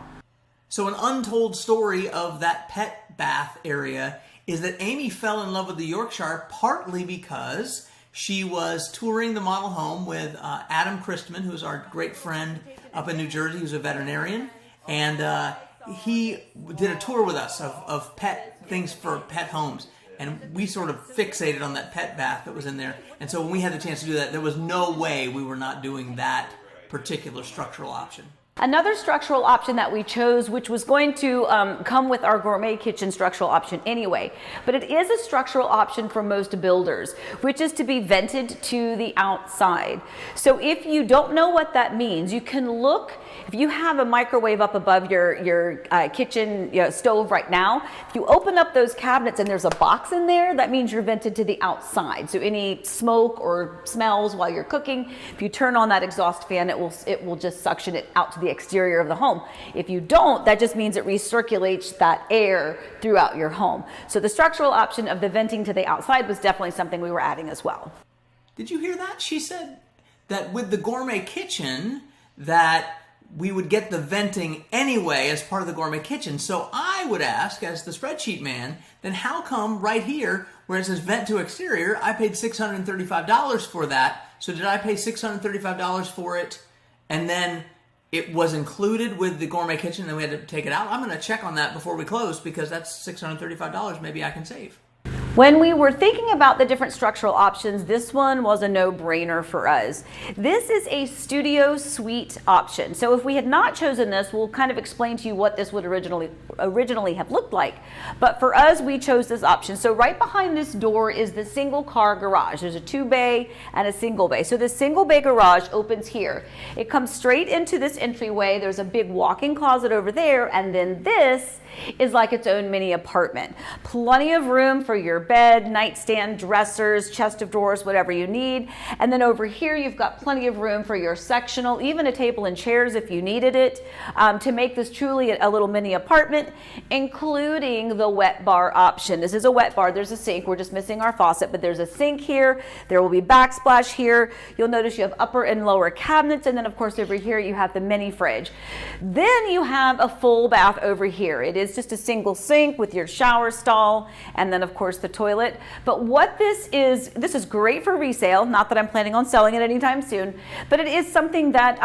So an untold story of that pet bath area is that Amy fell in love with the Yorkshire partly because she was touring the model home with Adam Christman, who's our great friend up in New Jersey, who's a veterinarian, and he did a tour with us of pet things for pet homes. And we sort of fixated on that pet bath that was in there. And so when we had the chance to do that, there was no way we were not doing that particular structural option. Another structural option that we chose, which was going to come with our gourmet kitchen structural option anyway, but it is a structural option for most builders, which is to be vented to the outside. So if you don't know what that means, you can look, if you have a microwave up above your kitchen stove right now, if you open up those cabinets and there's a box in there, that means you're vented to the outside. So any smoke or smells while you're cooking, if you turn on that exhaust fan, it will just suction it out to the exterior of the home. If you don't, that just means it recirculates that air throughout your home. So the structural option of the venting to the outside was definitely something we were adding as well. Did you hear that? She said that with the gourmet kitchen that we would get the venting anyway as part of the gourmet kitchen. So I would ask, as the spreadsheet man, then how come right here where it says vent to exterior, I paid $635 for that. So did I pay $635 for it and then it was included with the gourmet kitchen and then we had to take it out? I'm going to check on that before we close because that's $635 maybe I can save. When we were thinking about the different structural options, this one was a no-brainer for us. This is a studio suite option. So if we had not chosen this, we'll kind of explain to you what this would originally have looked like. But for us, we chose this option. So right behind this door is the single car garage. There's a 2-bay and a single bay. So the single bay garage opens here. It comes straight into this entryway. There's a big walk-in closet over there, and then this is like its own mini apartment. Plenty of room for your bed, nightstand, dressers, chest of drawers, whatever you need. And then over here, you've got plenty of room for your sectional, even a table and chairs if you needed it, to make this truly a little mini apartment, including the wet bar option. This is a wet bar. There's a sink. We're just missing our faucet, but there's a sink here. There will be backsplash here. You'll notice you have upper and lower cabinets, and then of course over here you have the mini fridge. Then you have a full bath over here. It is just a single sink with your shower stall, and then of course the toilet. But what this is great for resale. Not that I'm planning on selling it anytime soon, but it is something that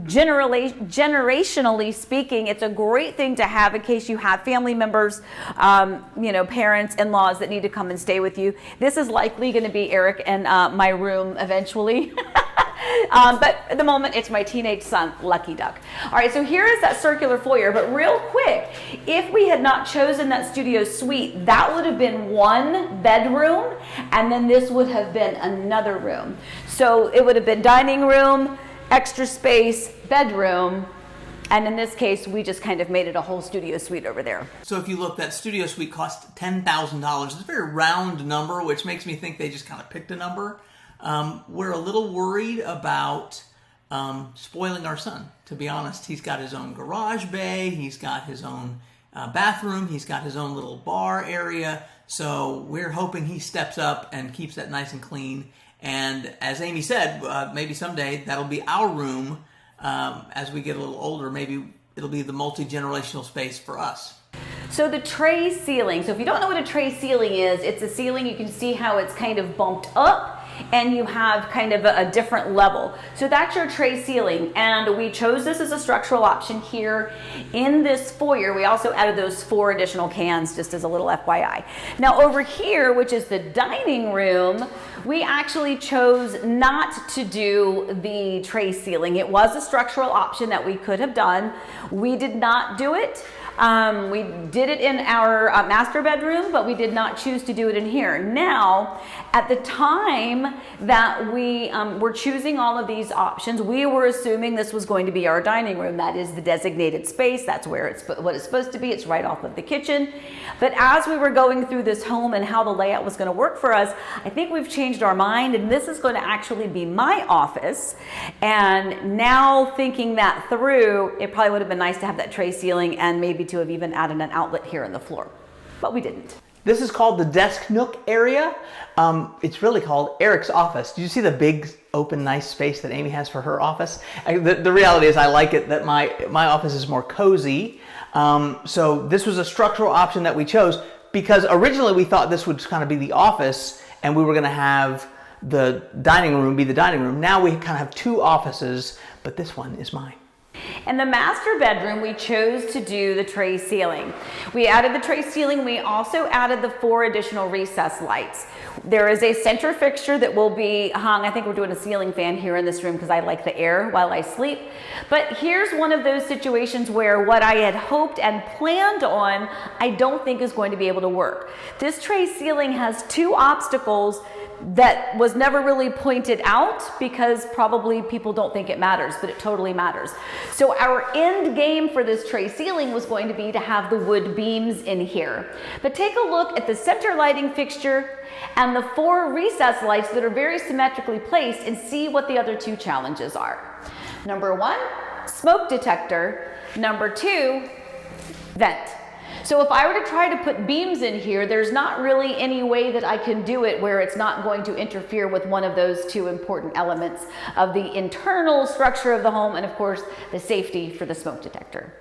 generationally speaking, it's a great thing to have in case you have family members, parents, in-laws that need to come and stay with you. This is likely going to be Eric and my room eventually. But at the moment, it's my teenage son, Lucky Duck. All right, so here is that circular foyer. But real quick, if we had not chosen that studio suite, that would have been one bedroom, and then this would have been another room. So it would have been dining room, extra space, bedroom, and in this case, we just kind of made it a whole studio suite over there. So if you look, that studio suite cost $10,000. It's a very round number, which makes me think they just kind of picked a number. We're a little worried about spoiling our son, to be honest. He's got his own garage bay, he's got his own bathroom, he's got his own little bar area, so we're hoping he steps up and keeps that nice and clean. And as Amy said, maybe someday that'll be our room. As we get a little older, maybe it'll be the multi-generational space for us. So the tray ceiling, so if you don't know what a tray ceiling is, it's a ceiling, you can see how it's kind of bumped up and you have kind of a different level. So that's your tray ceiling, and we chose this as a structural option here in this foyer. We also added those 4 additional cans just as a little FYI. Now over here, which is the dining room, we actually chose not to do the tray ceiling. It was a structural option that we could have done. We did not do it. We did it in our master bedroom, but we did not choose to do it in here. Now, at the time that we were choosing all of these options, we were assuming this was going to be our dining room. That is the designated space. That's where what it's supposed to be. It's right off of the kitchen. But as we were going through this home and how the layout was going to work for us, I think we've changed our mind, and this is going to actually be my office. And now thinking that through, it probably would have been nice to have that tray ceiling and maybe to have even added an outlet here in the floor, but we didn't. This is called the desk nook area. It's really called Eric's office. Do you see the big open nice space that Amy has for her office? The reality is I like it that my office is more cozy. So this was a structural option that we chose because originally we thought this would kind of be the office and we were going to have the dining room be the dining room. Now we kind of have 2 offices, but this one is mine. In the master bedroom, we chose to do the tray ceiling. We added the tray ceiling. We also added the 4 additional recessed lights. There is a center fixture that will be hung. I think we're doing a ceiling fan here in this room because I like the air while I sleep. But here's one of those situations where what I had hoped and planned on, I don't think is going to be able to work. This tray ceiling has 2 obstacles that was never really pointed out because probably people don't think it matters, but it totally matters. So our end game for this tray ceiling was going to be to have the wood beams in here. But take a look at the center lighting fixture and the 4 recessed lights that are very symmetrically placed and see what the other 2 challenges are. Number 1, smoke detector. Number 2, vent. So if I were to try to put beams in here, there's not really any way that I can do it where it's not going to interfere with one of those 2 important elements of the internal structure of the home and of course the safety for the smoke detector.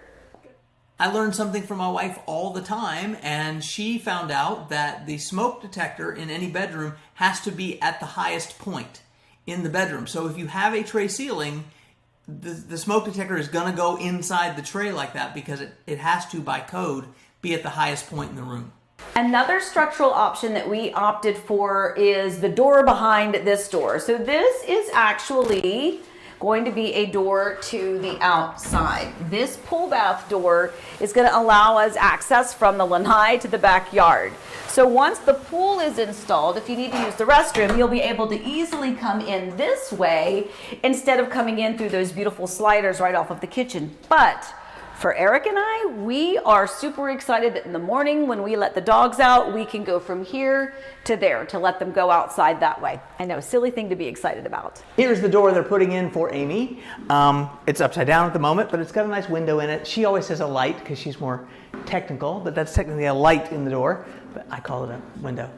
I learned something from my wife all the time, and she found out that the smoke detector in any bedroom has to be at the highest point in the bedroom. So if you have a tray ceiling, the smoke detector is going to go inside the tray like that because it has to, by code, be at the highest point in the room. Another structural option that we opted for is the door behind this door. So this is actually going to be a door to the outside. This pool bath door is going to allow us access from the lanai to the backyard. So once the pool is installed, if you need to use the restroom, you'll be able to easily come in this way instead of coming in through those beautiful sliders right off of the kitchen. But For Eric and I, we are super excited that in the morning when we let the dogs out, we can go from here to there to let them go outside that way. I know, silly thing to be excited about. Here's the door they're putting in for Amy. It's upside down at the moment, but it's got a nice window in it. She always says a light because she's more technical, but that's technically a light in the door, but I call it a window.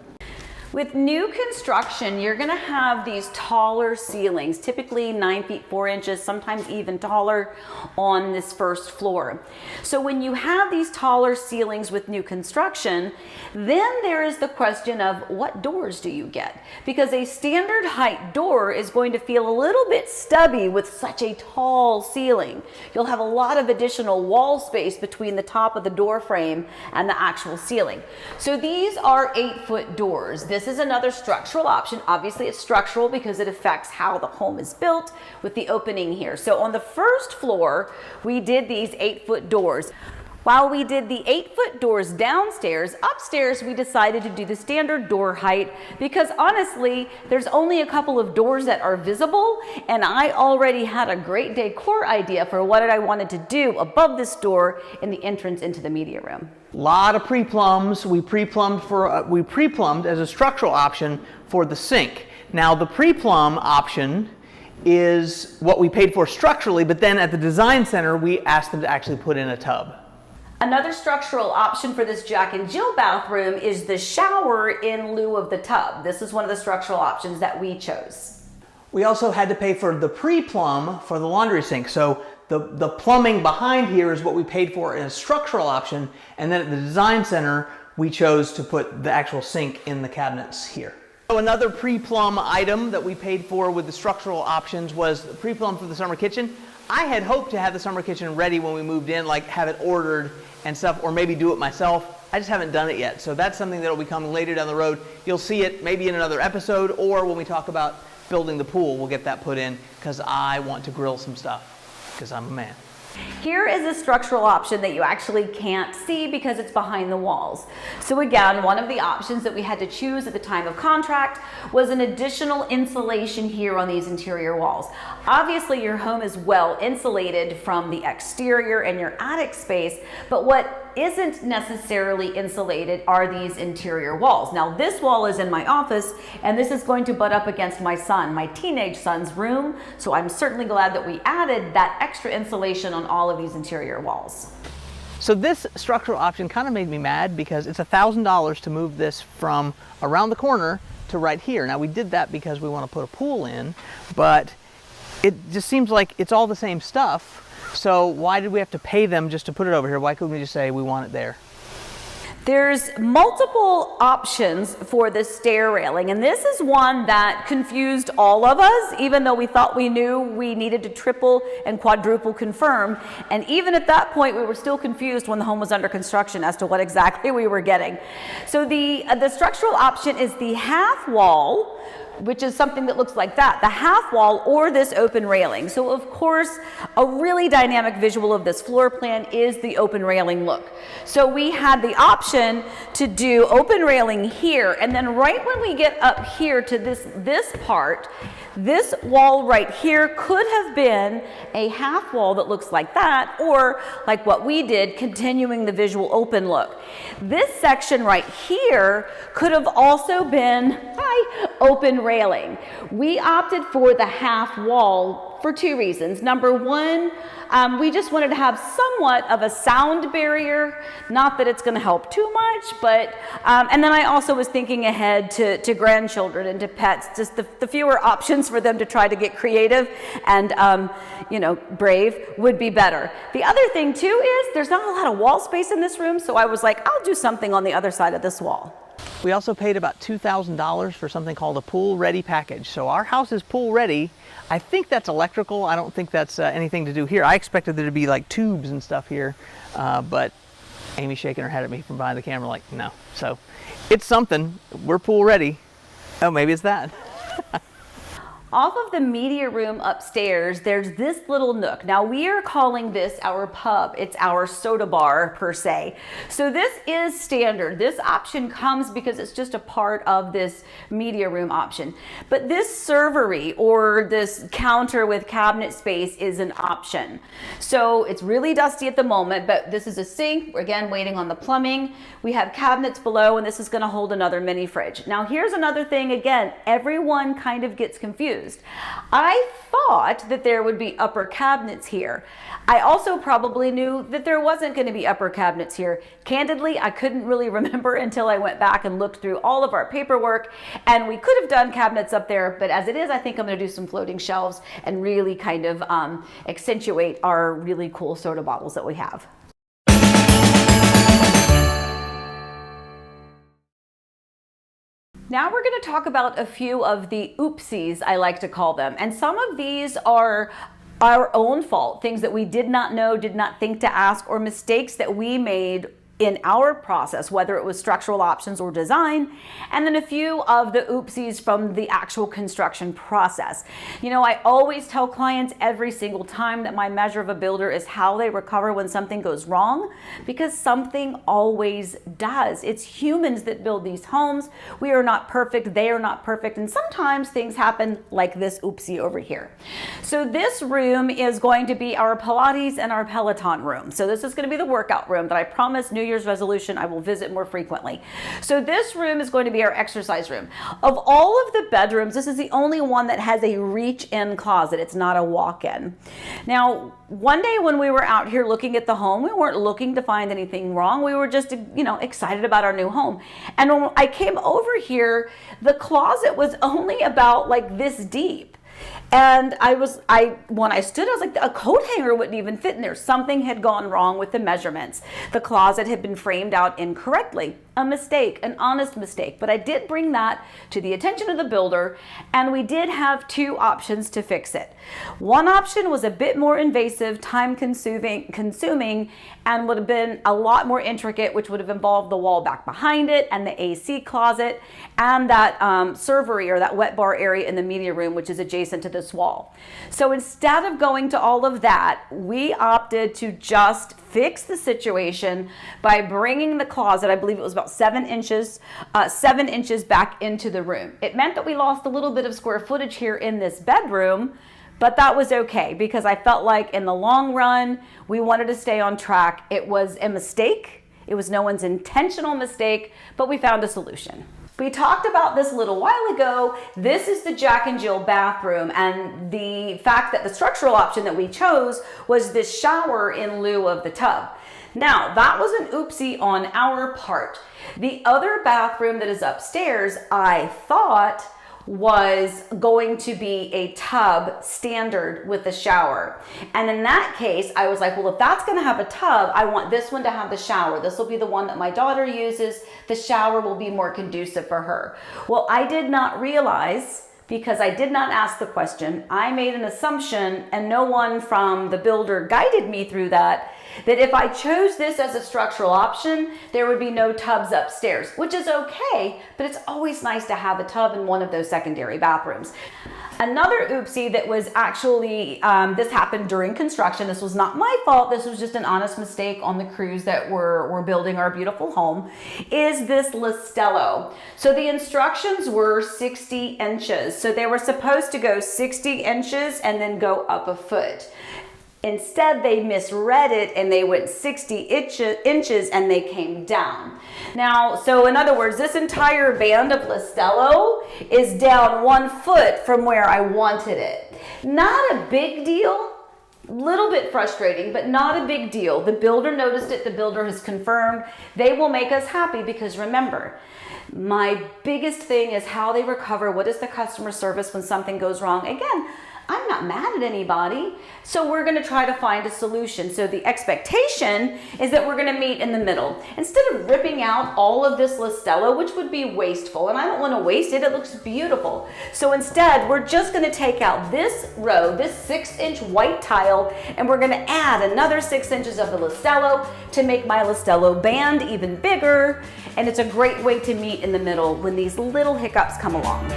With new construction, you're gonna have these taller ceilings, typically 9 feet 4 inches, sometimes even taller on this first floor. So when you have these taller ceilings with new construction, then there is the question of what doors do you get? Because a standard height door is going to feel a little bit stubby with such a tall ceiling. You'll have a lot of additional wall space between the top of the door frame and the actual ceiling. So these are 8-foot doors. This is another structural option. Obviously it's structural because it affects how the home is built with the opening here. So on the first floor, we did these 8-foot doors. While we did the 8-foot doors downstairs, upstairs we decided to do the standard door height because honestly, there's only a couple of doors that are visible and I already had a great decor idea for what I wanted to do above this door in the entrance into the media room. Lot of pre-plums. We pre-plumbed as a structural option for the sink. Now the pre-plumb option is what we paid for structurally, but then at the design center we asked them to actually put in a tub. Another structural option for this Jack and Jill bathroom is the shower in lieu of the tub. This is one of the structural options that we chose. We also had to pay for the pre-plumb for the laundry sink. So the plumbing behind here is what we paid for in a structural option. And then at the design center, we chose to put the actual sink in the cabinets here. So another pre-plumb item that we paid for with the structural options was the pre-plumb for the summer kitchen. I had hoped to have the summer kitchen ready when we moved in, like have it ordered and stuff, or maybe do it myself. I just haven't done it yet. So that's something that will be coming later down the road. You'll see it maybe in another episode, or when we talk about building the pool, we'll get that put in because I want to grill some stuff because I'm a man. Here is a structural option that you actually can't see because it's behind the walls. So again, one of the options that we had to choose at the time of contract was an additional insulation here on these interior walls. Obviously your home is well insulated from the exterior and your attic space, but what isn't necessarily insulated are these interior walls. Now this wall is in my office and this is going to butt up against my son, my teenage son's room. So I'm certainly glad that we added that extra insulation on all of these interior walls. So this structural option kind of made me mad because it's $1,000 to move this from around the corner to right here. Now we did that because we want to put a pool in, but it just seems like it's all the same stuff. So why did we have to pay them just to put it over here? Why couldn't we just say we want it there? There's multiple options for the stair railing, and this is one that confused all of us, even though we thought we knew we needed to triple and quadruple confirm. And even at that point, we were still confused when the home was under construction as to what exactly we were getting. So the structural option is the half wall, which is something that looks like that, the half wall or this open railing. So of course, a really dynamic visual of this floor plan is the open railing look. So we had the option to do open railing here, and then right when we get up here to this part, this wall right here could have been a half wall that looks like that, or like what we did, continuing the visual open look. This section right here could have also been open railing. We opted for the half wall for two reasons. Number one, we just wanted to have somewhat of a sound barrier. Not that it's going to help too much, but and then I also was thinking ahead to grandchildren and to pets, just the fewer options for them to try to get creative and brave would be better. The other thing too is there's not a lot of wall space in this room, so I was like, I'll do something on the other side of this wall. We also paid about $2,000 for something called a pool ready package. So our house is pool ready. I think that's electrical. I don't think that's anything to do here. I expected there to be like tubes and stuff here, but Amy's shaking her head at me from behind the camera like, no. So it's something. We're pool ready. Oh, maybe it's that. Off of the media room upstairs, there's this little nook. Now we are calling this our pub. It's our soda bar per se. So this is standard. This option comes because it's just a part of this media room option. But this servery or this counter with cabinet space is an option. So it's really dusty at the moment, but this is a sink. We're again waiting on the plumbing. We have cabinets below, and this is going to hold another mini fridge. Now here's another thing. Again, everyone kind of gets confused. I thought that there would be upper cabinets here. I also probably knew that there wasn't going to be upper cabinets here. Candidly, I couldn't really remember until I went back and looked through all of our paperwork, and we could have done cabinets up there, but as it is, I think I'm going to do some floating shelves and really kind of accentuate our really cool soda bottles that we have. Now we're going to talk about a few of the oopsies, I like to call them. And some of these are our own fault, things that we did not know, did not think to ask, or mistakes that we made in our process, whether it was structural options or design, and then a few of the oopsies from the actual construction process. You know, I always tell clients every single time that my measure of a builder is how they recover when something goes wrong, because something always does. It's humans that build these homes. We are not perfect, they are not perfect, and sometimes things happen like this oopsie over here. So this room is going to be our Pilates and our Peloton room. So this is going to be the workout room that I promised New Year's resolution I will visit more frequently. So this room is going to be our exercise room. Of all of the bedrooms, this is the only one that has a reach-in closet. It's not a walk-in. Now, one day when we were out here looking at the home, we weren't looking to find anything wrong. We were just, excited about our new home. And when I came over here, the closet was only about like this deep. And when I stood, I was like, a coat hanger wouldn't even fit in there. Something had gone wrong with the measurements. The closet had been framed out incorrectly. A mistake, an honest mistake. But I did bring that to the attention of the builder, and we did have two options to fix it. One option was a bit more invasive, time consuming, and would have been a lot more intricate, which would have involved the wall back behind it and the AC closet and that servery or that wet bar area in the media room, which is adjacent to this wall. So instead of going to all of that, we opted to just fix the situation by bringing the closet, I believe it was about 7 inches back into the room. It meant that we lost a little bit of square footage here in this bedroom, but that was okay because I felt like in the long run, we wanted to stay on track. It was a mistake. It was no one's intentional mistake, but we found a solution. We talked about this a little while ago. This is the Jack and Jill bathroom, and the fact that the structural option that we chose was this shower in lieu of the tub. Now, that was an oopsie on our part. The other bathroom that is upstairs, I thought was going to be a tub standard with the shower. And in that case, I was like, well, if that's gonna have a tub, I want this one to have the shower. This will be the one that my daughter uses. The shower will be more conducive for her. Well, I did not realize, because I did not ask the question, I made an assumption, and no one from the builder guided me through that if I chose this as a structural option, there would be no tubs upstairs, which is okay, but it's always nice to have a tub in one of those secondary bathrooms. Another oopsie that was actually, this happened during construction. This was not my fault. This was just an honest mistake on the crews that were building our beautiful home, is this listello. So the instructions were 60 inches. So they were supposed to go 60 inches and then go up a foot. Instead, they misread it and they went 60 inches and they came down. Now, so in other words, this entire band of listello is down 1 foot from where I wanted it. Not a big deal. Little bit frustrating, but not a big deal. The builder noticed it. The builder has confirmed. They will make us happy because remember, my biggest thing is how they recover. What is the customer service when something goes wrong? Again, I'm not mad at anybody, so we're gonna try to find a solution. So the expectation is that we're gonna meet in the middle. Instead of ripping out all of this listello, which would be wasteful, and I don't wanna waste it, it looks beautiful. So instead, we're just gonna take out this row, this 6-inch white tile, and we're gonna add another 6 inches of the listello to make my listello band even bigger. And it's a great way to meet in the middle when these little hiccups come along.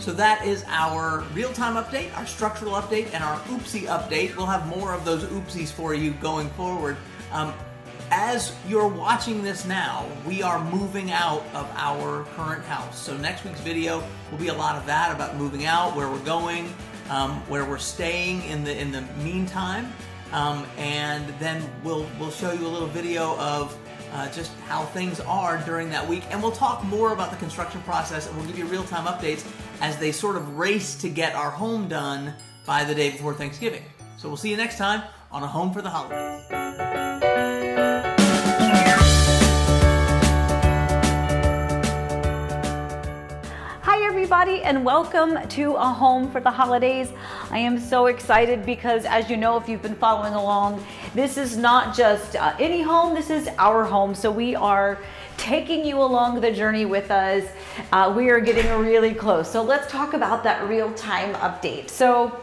So that is our real-time update, our structural update, and our oopsie update. We'll have more of those oopsies for you going forward. As you're watching this now, we are moving out of our current house. So next week's video will be a lot of that, about moving out, where we're going, where we're staying in the meantime, and then we'll show you a little video of just how things are during that week, and we'll talk more about the construction process, and we'll give you real-time updates as they sort of race to get our home done by the day before Thanksgiving. So we'll see you next time on A Home for the Holidays. Hi everybody, and welcome to A Home for the Holidays. I am so excited because, as you know, if you've been following along, this is not just any home, this is our home. So we are taking you along the journey with us. We are getting really close. So let's talk about that real-time update. So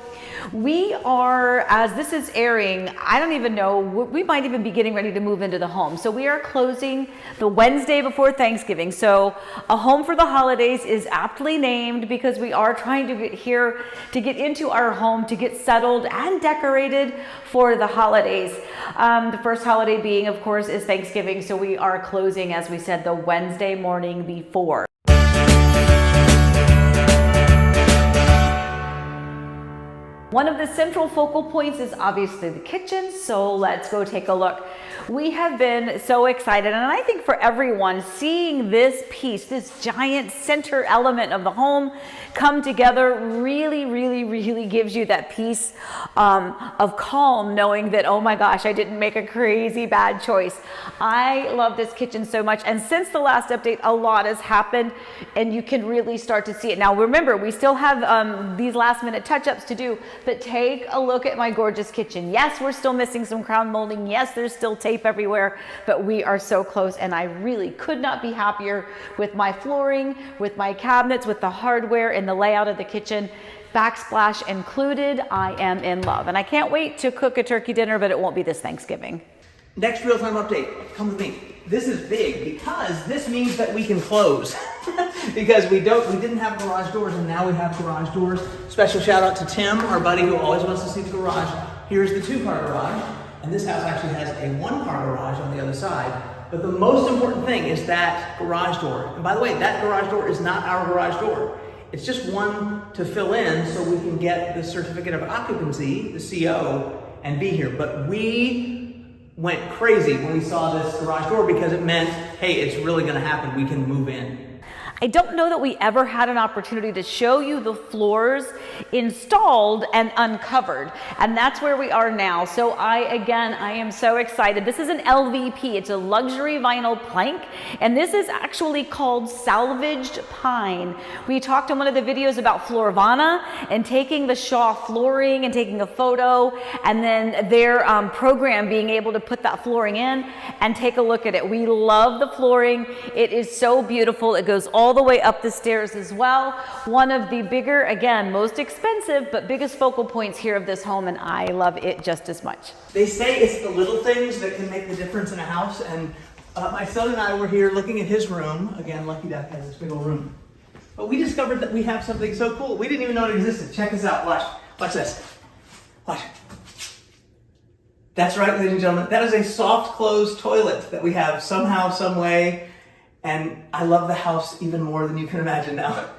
we are, as this is airing, I don't even know, we might even be getting ready to move into the home. So we are closing the Wednesday before Thanksgiving. So A Home for the Holidays is aptly named because we are trying to get here, to get into our home, to get settled and decorated for the holidays. The first holiday being, of course, is Thanksgiving. So we are closing, as we said, the Wednesday morning before. One of the central focal points is obviously the kitchen, so let's go take a look. We have been so excited, and I think for everyone, seeing this piece, this giant center element of the home come together really gives you that peace of calm, knowing that, oh my gosh, I didn't make a crazy bad choice. I love this kitchen so much, and since the last update, a lot has happened, and you can really start to see it. Now remember, we still have these last minute touch-ups to do, but take a look at my gorgeous kitchen. Yes, we're still missing some crown molding. Yes, there's still tape everywhere, but we are so close, and I really could not be happier with my flooring, with my cabinets, with the hardware, and the layout of the kitchen. Backsplash included. I am in love, and I can't wait to cook a turkey dinner, but it won't be this Thanksgiving. Next real-time update, come with me. This is big because this means that we can close. Because we didn't have garage doors, and now we have garage doors. Special shout out to Tim, our buddy who always wants to see the garage. Here's the 2-car garage, and this house actually has a 1-car garage on the other side. But the most important thing is that garage door. And by the way, that garage door is not our garage door. It's just one to fill in so we can get the certificate of occupancy, the CO, and be here. But we went crazy when we saw this garage door because it meant, hey, it's really gonna happen. We can move in. I don't know that we ever had an opportunity to show you the floors installed and uncovered, and that's where we are now. So I am so excited. This is an LVP, it's a luxury vinyl plank, and this is actually called salvaged pine. We talked in one of the videos about Floravana and taking the Shaw flooring and taking a photo, and then their program being able to put that flooring in and take a look at it. We love the flooring. It is so beautiful. It goes all the way up the stairs as well. One of the bigger, again, most expensive, but biggest focal points here of this home, and I love it just as much. They say it's the little things that can make the difference in a house, and my son and I were here looking at his room. Again, Lucky Duck has this big old room. But we discovered that we have something so cool. We didn't even know it existed. Check this out, watch. Watch this. Watch. That's right, ladies and gentlemen. That is a soft close toilet that we have somehow, some way. And I love the house even more than you can imagine now.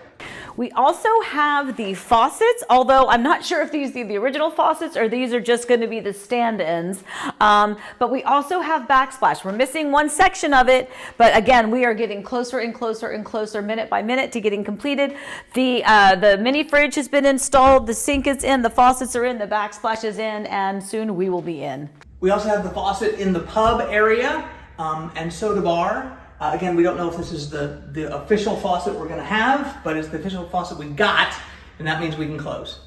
We also have the faucets, although I'm not sure if these are the original faucets or these are just going to be the stand-ins. But we also have backsplash. We're missing one section of it, but again, we are getting closer and closer and closer minute by minute to getting completed. The mini fridge has been installed, the sink is in, the faucets are in, the backsplash is in, and soon we will be in. We also have the faucet in the pub area and soda bar. Again, we don't know if this is the official faucet we're gonna have, but it's the official faucet we got, and that means we can close.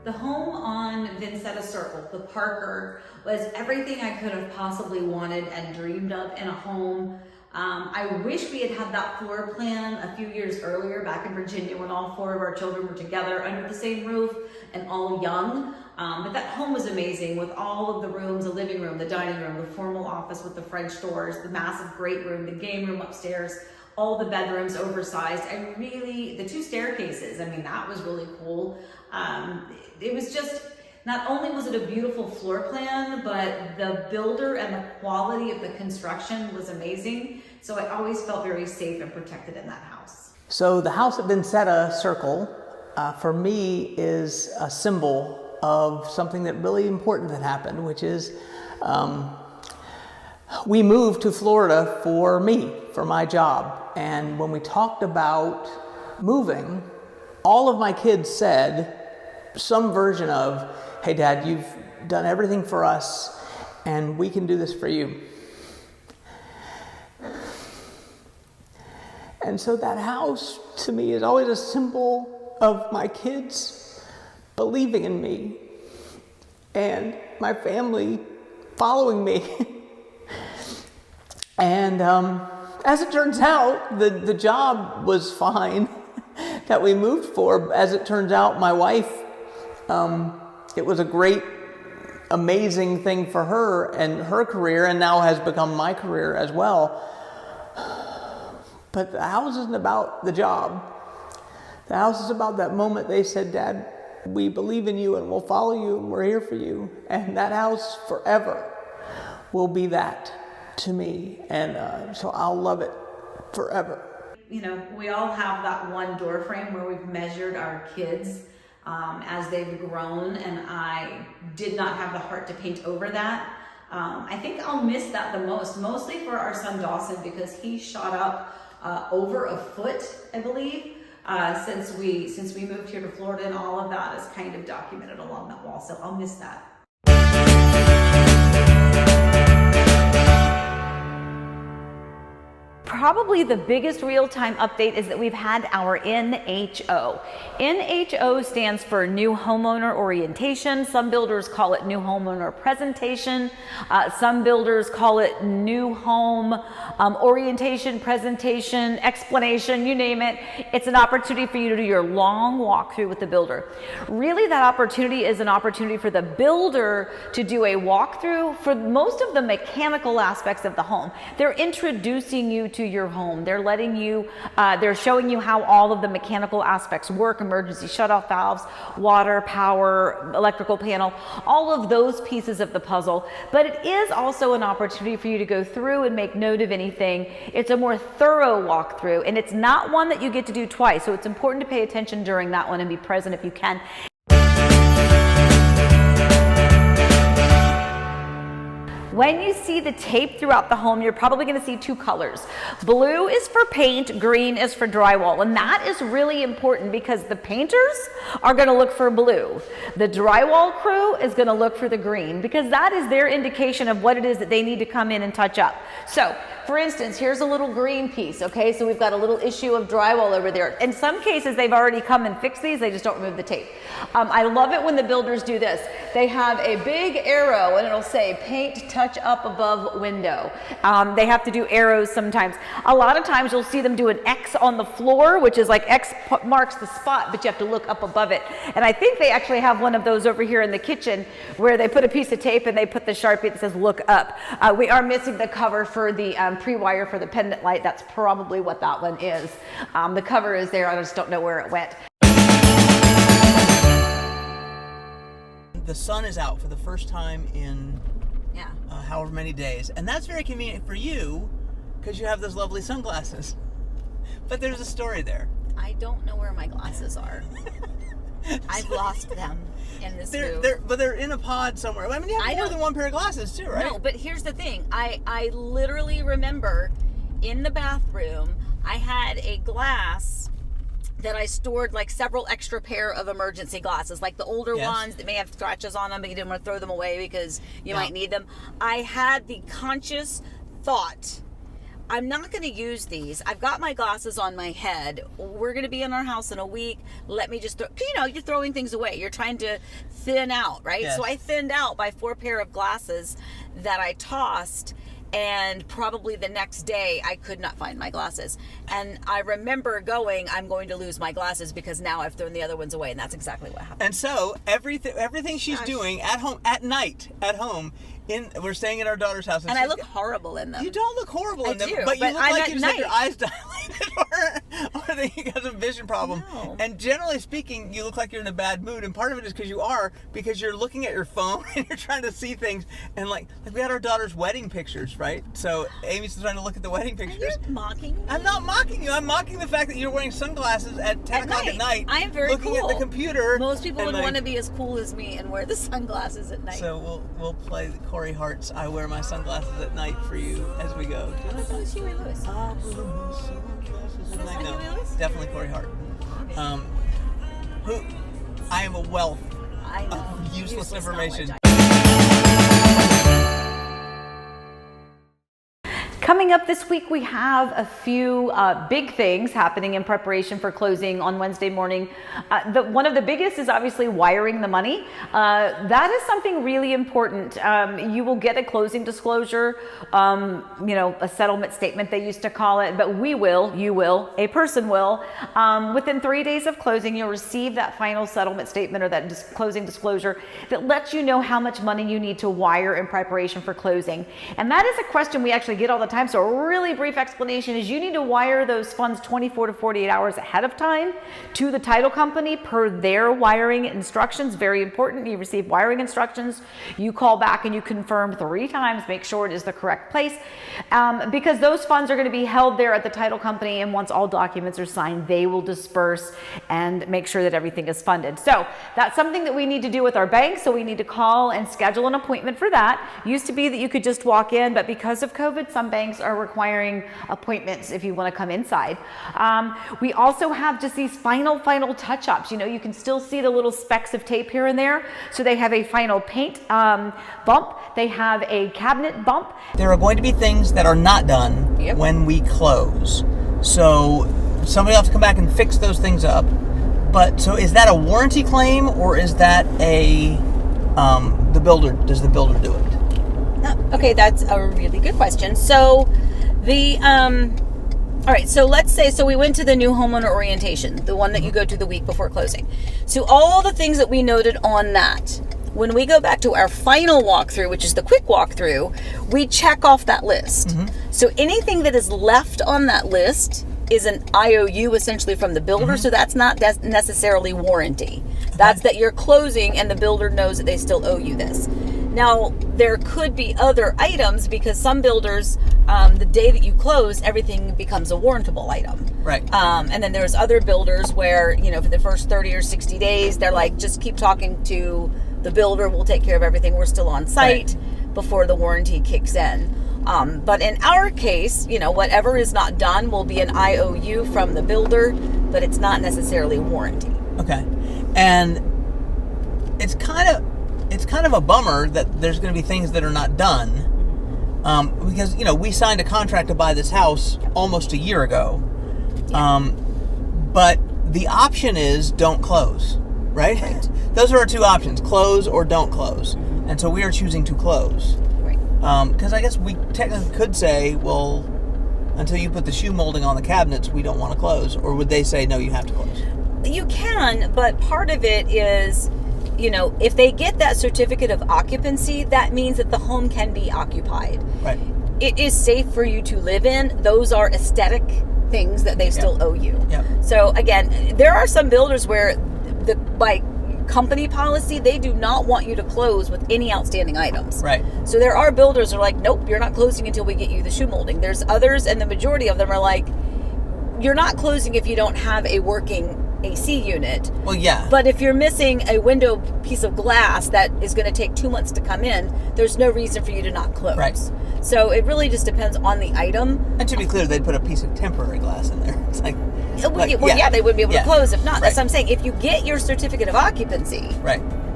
The home on Vincetta Circle, the Parker, was everything I could have possibly wanted and dreamed of in a home. I wish we had had that floor plan a few years earlier back in Virginia when all 4 of our children were together under the same roof and all young. But that home was amazing with all of the rooms, the living room, the dining room, the formal office with the French doors, the massive great room, the game room upstairs, all the bedrooms oversized, and really the 2 staircases. I mean, that was really cool. It was just, not only was it a beautiful floor plan, but the builder and the quality of the construction was amazing. So I always felt very safe and protected in that house. So the house at Vincetta Circle, for me, is a symbol of something that really important that happened, which is we moved to Florida for me, for my job. And when we talked about moving, all of my kids said some version of, "Hey Dad, you've done everything for us and we can do this for you." And so that house to me is always a symbol of my kids believing in me and my family following me. And as it turns out, the job was fine that we moved for. As it turns out, my wife, it was a great, amazing thing for her and her career, and now has become my career as well. But the house isn't about the job. The house is about that moment they said, "Dad, we believe in you and we'll follow you and we're here for you." And that house forever will be that to me. And so I'll love it forever. You know, we all have that one door frame where we've measured our kids as they've grown, and I did not have the heart to paint over that. I think I'll miss that the most, mostly for our son Dawson, because he shot up over a foot, I believe, since we moved here to Florida, and all of that is kind of documented along that wall. So I'll miss that. Probably the biggest real-time update is that we've had our NHO. NHO stands for New Homeowner Orientation. Some builders call it New Homeowner Presentation. Some builders call it New Home Orientation, Presentation, Explanation, you name it. It's an opportunity for you to do your long walkthrough with the builder. Really, that opportunity is an opportunity for the builder to do a walkthrough for most of the mechanical aspects of the home. They're introducing you to your home. They're letting you, they're showing you how all of the mechanical aspects work, emergency shutoff valves, water, power, electrical panel, all of those pieces of the puzzle. But it is also an opportunity for you to go through and make note of anything. It's a more thorough walkthrough, and it's not one that you get to do twice. So it's important to pay attention during that one and be present if you can. When you see the tape throughout the home, you're probably going to see 2 colors. Blue is for paint, green is for drywall. And that is really important because the painters are going to look for blue. The drywall crew is going to look for the green because that is their indication of what it is that they need to come in and touch up. So, for instance, here's a little green piece, okay? So we've got a little issue of drywall over there. In some cases, they've already come and fixed these, they just don't remove the tape. I love it when the builders do this. They have a big arrow and it'll say paint touch up above window. They have to do arrows sometimes. A lot of times you'll see them do an X on the floor, which is like X marks the spot, but you have to look up above it. And I think they actually have one of those over here in the kitchen where they put a piece of tape and they put the Sharpie that says look up. We are missing the cover for the pre-wire for the pendant light. That's probably what that one is. The cover is there, I just don't know where it went. The sun is out for the first time in however many days, and that's very convenient for you because you have those lovely sunglasses. But there's a story there. I don't know where my glasses are. I've lost them in this move. But they're in a pod somewhere. I mean, you have more than one pair of glasses too, right? No, but here's the thing. I literally remember in the bathroom, I had a glass that I stored like several extra pair of emergency glasses, like the older ones that may have scratches on them, but you didn't want to throw them away because you might need them. I had the conscious thought, I'm not going to use these. I've got my glasses on my head. We're going to be in our house in a week. Let me just throw, you're throwing things away. You're trying to thin out, right? Yes. So I thinned out by 4 pair of glasses that I tossed. And probably the next day, I could not find my glasses. And I remember going, I'm going to lose my glasses because now I've thrown the other ones away. And that's exactly what happened. And so everything she's doing at home, at night, at home, we're staying at our daughter's house. And I look horrible in them. You don't look horrible in them, do, but you but look I'm like at you just have your night. eyes dilated or that you got some vision problem. No. And generally speaking, you look like you're in a bad mood. And part of it is because you're looking at your phone and you're trying to see things. And like we had our daughter's wedding pictures, right? So Amy's trying to look at the wedding pictures. Are you mocking me? I'm not mocking you. I'm mocking the fact that you're wearing sunglasses at 10 o'clock at night. I am very looking cool. at the computer. Most people and would want to be as cool as me and wear the sunglasses at night. So we'll play Corey Hart's "I Wear My Sunglasses at Night" for you as we go. Who's Huey Lewis? I wear my sunglasses at night. No, Huey Lewis? definitely Corey Hart. Who? I am a wealth I know. of useless information. knowledge. Coming up this week, we have a few big things happening in preparation for closing on Wednesday morning. One of the biggest is obviously wiring the money. That is something really important. You will get a closing disclosure, a settlement statement they used to call it, but a person will. Within 3 days of closing, you'll receive that final settlement statement or that closing disclosure that lets you know how much money you need to wire in preparation for closing. And that is a question we actually get all the time. So a really brief explanation is you need to wire those funds 24 to 48 hours ahead of time to the title company per their wiring instructions. Very important. You receive wiring instructions. You call back and you confirm 3 times, make sure it is the correct place, because those funds are going to be held there at the title company. And once all documents are signed, they will disperse and make sure that everything is funded. So that's something that we need to do with our bank. So we need to call and schedule an appointment for that. Used to be that you could just walk in, but because of COVID, some banks are requiring appointments if you want to come inside. We also have just these final touch-ups. You can still see the little specks of tape here and there. So they have a final paint bump. They have a cabinet bump. There are going to be things that are not done when we close. So somebody will have to come back and fix those things up. But so is that a warranty claim or is that does the builder do it? Okay, that's a really good question. So all right, so let's say, we went to the new homeowner orientation, the one that you go to the week before closing. So all the things that we noted on that, when we go back to our final walkthrough, which is the quick walkthrough, we check off that list. Mm-hmm. So anything that is left on that list is an IOU essentially from the builder. Mm-hmm. So that's not necessarily warranty. Okay. That's that you're closing and the builder knows that they still owe you this. Now, there could be other items because some builders, the day that you close, everything becomes a warrantable item. Right. And then there's other builders where, for the first 30 or 60 days, they're like, just keep talking to the builder. We'll take care of everything. We're still on site before the warranty kicks in. But in our case, whatever is not done will be an IOU from the builder, but it's not necessarily warranty. Okay. And it's kind of a bummer that there's going to be things that are not done because, we signed a contract to buy this house almost a year ago. Yeah. But the option is don't close, right? Those are our 2 options, close or don't close. And so we are choosing to close. Right. Because I guess we technically could say, well, until you put the shoe molding on the cabinets, we don't want to close. Or would they say, no, you have to close? You can, but part of it is, if they get that certificate of occupancy, that means that the home can be occupied. Right. It is safe for you to live in. Those are aesthetic things that they still owe you. Yep. So again, there are some builders where by company policy, they do not want you to close with any outstanding items. Right. So there are builders who are like, nope, you're not closing until we get you the shoe molding. There's others, and the majority of them are like, you're not closing if you don't have a working AC unit. Well, yeah. But if you're missing a window piece of glass that is going to take 2 months to come in, there's no reason for you to not close. Right. So it really just depends on the item. And to be clear, they'd put a piece of temporary glass in there. It's like, they wouldn't be able to close if not. That's what I'm saying. If you get your certificate of occupancy,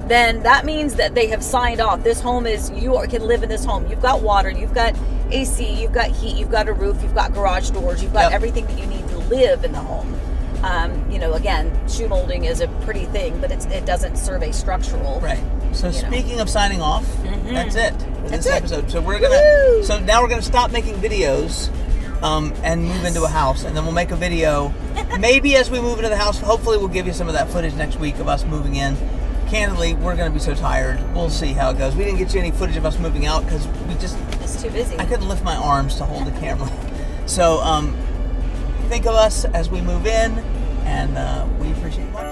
then that means that they have signed off. This home can live in this home. You've got water, you've got AC, you've got heat, you've got a roof, you've got garage doors, you've got everything that you need to live in the home. Again, shoe molding is a pretty thing, but it doesn't serve a structural. Right. So speaking of signing off, That's it for this episode. So now we're gonna stop making videos and move into a house, and then we'll make a video. Maybe as we move into the house, hopefully we'll give you some of that footage next week of us moving in. Candidly, we're gonna be so tired. We'll see how it goes. We didn't get you any footage of us moving out because It's too busy. I couldn't lift my arms to hold the camera. So think of us as we move in, and we appreciate watching.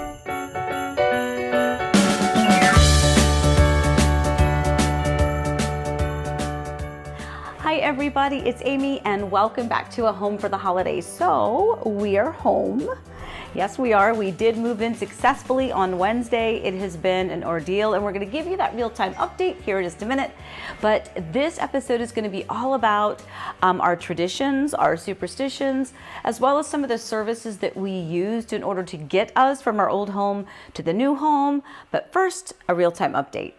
Hi everybody, it's Amy and welcome back to A Home for the Holidays. So we are home. Yes, we are. We did move in successfully on Wednesday. It has been an ordeal and we're going to give you that real-time update here in just a minute. But this episode is going to be all about our traditions, our superstitions, as well as some of the services that we used in order to get us from our old home to the new home. But first, a real-time update.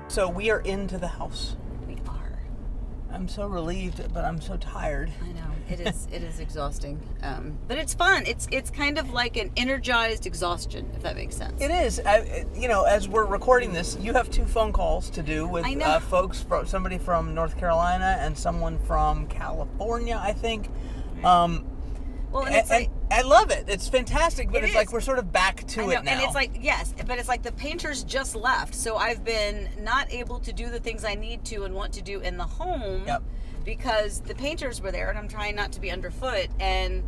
So we are into the house. We are. I'm so relieved, but I'm so tired. I know it is exhausting, but it's fun. It's kind of like an energized exhaustion, if that makes sense. It is. As we're recording this, you have 2 phone calls to do with folks, somebody from North Carolina and someone from California, I think. Well, and I love it. It's fantastic, but it's like we're sort of back to it now. And it's like, yes, but it's like the painters just left, so I've been not able to do the things I need to and want to do in the home because the painters were there, and I'm trying not to be underfoot, and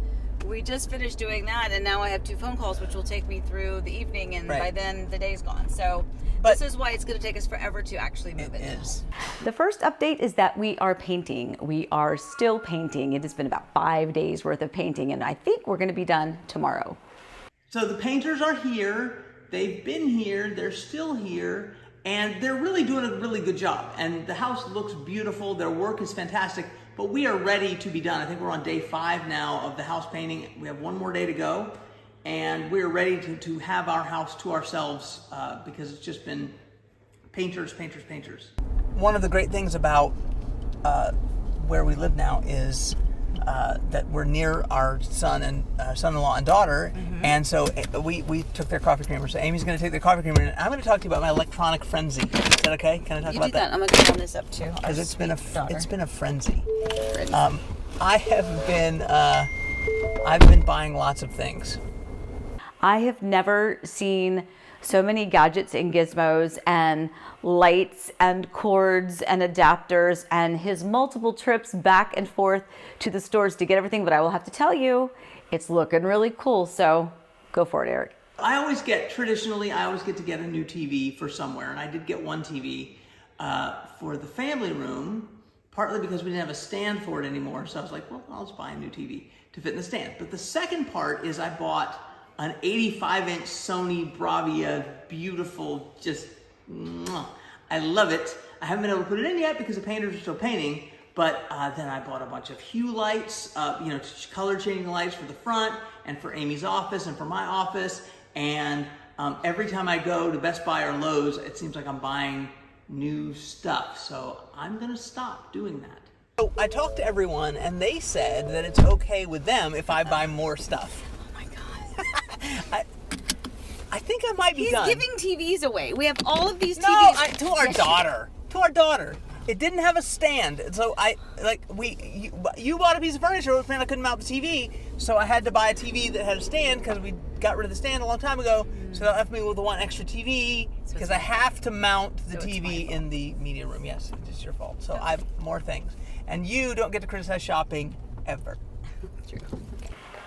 we just finished doing that, and now I have 2 phone calls, which will take me through the evening, and by then the day's gone. So this is why it's going to take us forever to actually move in. It is. The first update is that we are painting. We are still painting. It has been about 5 days worth of painting, and I think we're going to be done tomorrow. So the painters are here. They've been here. They're still here, and they're really doing a really good job. And the house looks beautiful. Their work is fantastic, but we are ready to be done. I think we're on day 5 now of the house painting. We have 1 more day to go. And we're ready to have our house to ourselves because it's just been painters. One of the great things about where we live now is that we're near our son and son-in-law and daughter, and so we took their coffee creamer. So Amy's going to take their coffee creamer, and I'm going to talk to you about my electronic frenzy. Is that okay? Can I talk about that? I'm going to turn this up too. Because it's been a frenzy. I've been buying lots of things. I have never seen so many gadgets and gizmos and lights and cords and adapters and his multiple trips back and forth to the stores to get everything. But I will have to tell you, it's looking really cool. So go for it, Eric. I always get to get a new TV for somewhere. And I did get one TV for the family room, partly because we didn't have a stand for it anymore. So I was like, well, I'll just buy a new TV to fit in the stand. But the second part is I bought an 85-inch Sony Bravia, beautiful, just, I love it. I haven't been able to put it in yet because the painters are still painting, but then I bought a bunch of hue lights, color changing lights for the front and for Amy's office and for my office, and every time I go to Best Buy or Lowe's, it seems like I'm buying new stuff, so I'm gonna stop doing that. So I talked to everyone and they said that it's okay with them if I buy more stuff. I think I might be done. He's giving TVs away. We have all of these TVs. No, to our daughter. To our daughter. It didn't have a stand, so you bought a piece of furniture, which meant I couldn't mount the TV, so I had to buy a TV that had a stand because we got rid of the stand a long time ago. So that left me with the one extra TV because I have to mount the TV in the media room. Yes, it's your fault. So I have more things, and you don't get to criticize shopping ever. True.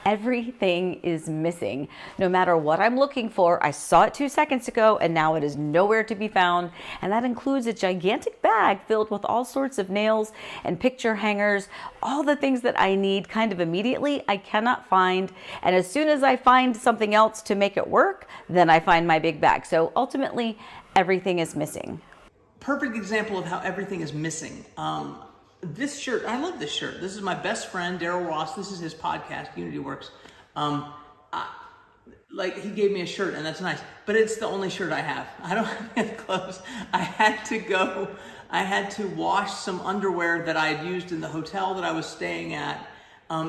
Everything is missing. No matter what I'm looking for, I saw it 2 seconds ago and now it is nowhere to be found. And that includes a gigantic bag filled with all sorts of nails and picture hangers, all the things that I need kind of immediately, I cannot find. And as soon as I find something else to make it work, then I find my big bag. So ultimately, everything is missing. Perfect example of how everything is missing. This shirt, I love this shirt. This is my best friend, Daryl Ross. This is his podcast, Unity Works. He gave me a shirt, and that's nice. But it's the only shirt I have. I don't have any clothes. I had to wash some underwear that I had used in the hotel that I was staying at.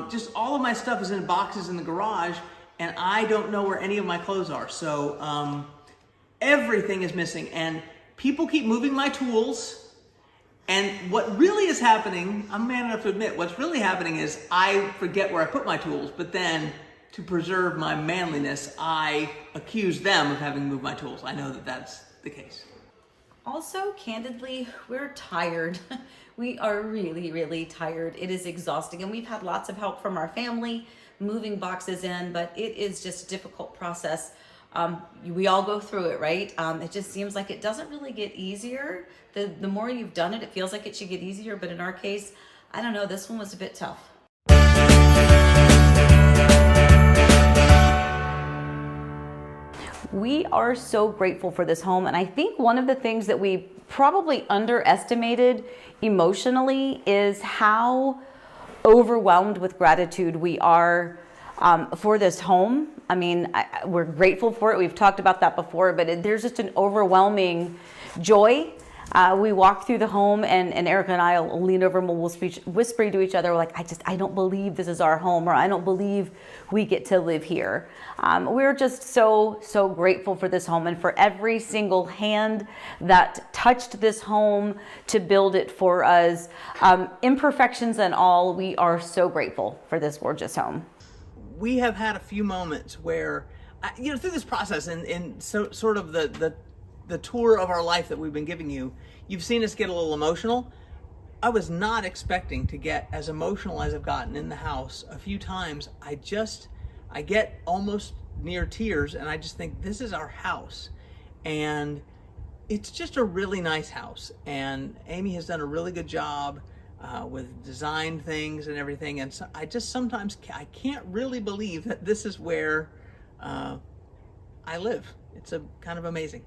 Just all of my stuff is in boxes in the garage, and I don't know where any of my clothes are. So everything is missing, and people keep moving my tools. And what really is happening, I'm man enough to admit, what's really happening is I forget where I put my tools, but then to preserve my manliness, I accuse them of having moved my tools. I know that that's the case. Also, candidly, we're tired. We are really, really tired. It is exhausting, and we've had lots of help from our family moving boxes in, but it is just a difficult process. We all go through it, right? It just seems like it doesn't really get easier. The more you've done it, it feels like it should get easier, but in our case, I don't know, this one was a bit tough. We are so grateful for this home, and I think one of the things that we probably underestimated emotionally is how overwhelmed with gratitude we are for this home. I mean, we're grateful for it. We've talked about that before, but there's just an overwhelming joy. We walk through the home, and Erica and I will lean over and we'll whispering to each other, like, I don't believe this is our home, or I don't believe we get to live here. We're just so grateful for this home and for every single hand that touched this home to build it for us. Imperfections and all, we are so grateful for this gorgeous home. We have had a few moments where, through this process and so sort of the tour of our life that we've been giving you, you've seen us get a little emotional. I was not expecting to get as emotional as I've gotten in the house a few times. I get almost near tears, and I just think this is our house. And it's just a really nice house. And Amy has done a really good job with design things and everything. And so I just sometimes, I can't really believe that this is where I live. It's kind of amazing.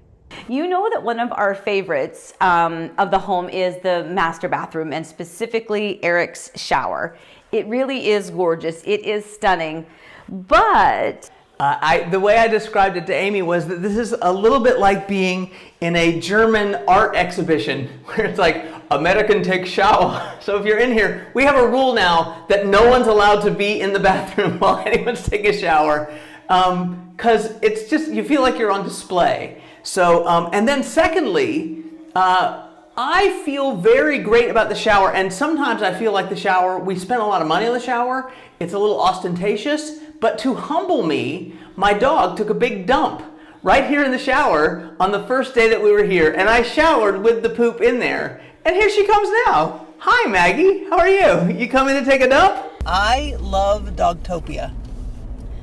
You know that one of our favorites of the home is the master bathroom, and specifically Eric's shower. It really is gorgeous. It is stunning, but the way I described it to Amy was that this is a little bit like being in a German art exhibition where it's like, American take shower. So if you're in here, we have a rule now that no one's allowed to be in the bathroom while anyone's taking a shower, because it's just, you feel like you're on display. So, and then secondly, I feel very great about the shower, and sometimes I feel like the shower, we spent a lot of money on the shower, it's a little ostentatious, but to humble me, my dog took a big dump right here in the shower on the first day that we were here, and I showered with the poop in there, and here she comes now. Hi Maggie, how are you? You coming to take a dump? I love Dogtopia.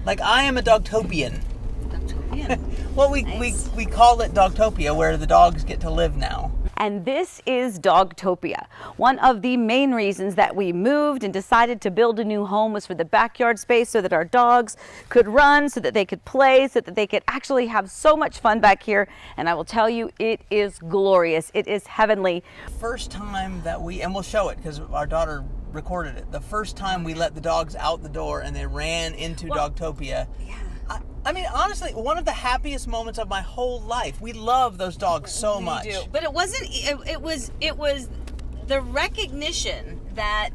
Like, I am a Dogtopian. Well, we call it Dogtopia, where the dogs get to live now. And this is Dogtopia. One of the main reasons that we moved and decided to build a new home was for the backyard space, so that our dogs could run, so that they could play, so that they could actually have so much fun back here. And I will tell you, it is glorious. It is heavenly. First time that and we'll show it because our daughter recorded it. The first time we let the dogs out the door and they ran into Dogtopia. Yeah. I mean, honestly, one of the happiest moments of my whole life. We love those dogs so much. We do. But it wasn't. It was the recognition that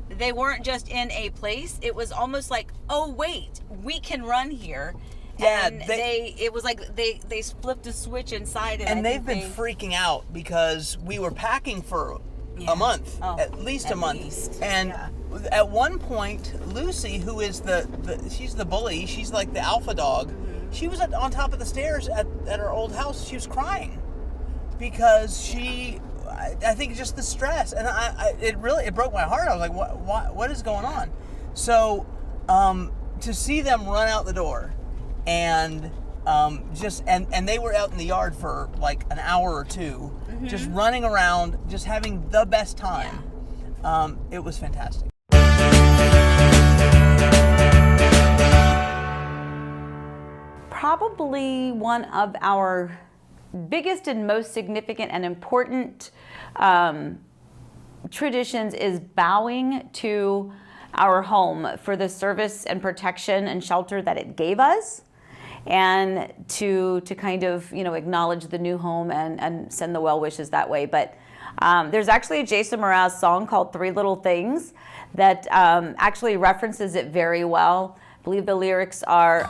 they weren't just in a place. It was almost like, oh wait, we can run here. Yeah, and it was like they flipped a switch inside, and they've been freaking out because we were packing for a month, at least a month, and. At one point, Lucy, who is she's the bully, she's like the alpha dog, she was on top of the stairs at her old house. She was crying because I think just the stress, and it broke my heart. I was like, what is going on? So to see them run out the door and and they were out in the yard for like an hour or two, just running around, just having the best time. It was fantastic. Probably one of our biggest and most significant and important traditions is bowing to our home for the service and protection and shelter that it gave us, and to kind of, acknowledge the new home and send the well wishes that way. But there's actually a Jason Mraz song called 3 Little Things that actually references it very well. I believe the lyrics are,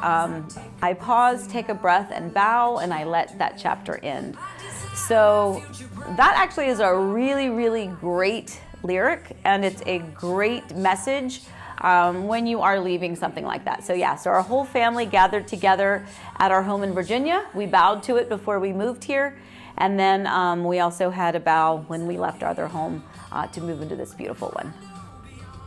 I pause, take a breath, and bow, and I let that chapter end. So that actually is a really, really great lyric, and it's a great message when you are leaving something like that. So yeah, so our whole family gathered together at our home in Virginia. We bowed to it before we moved here, and then we also had a bow when we left our other home to move into this beautiful one.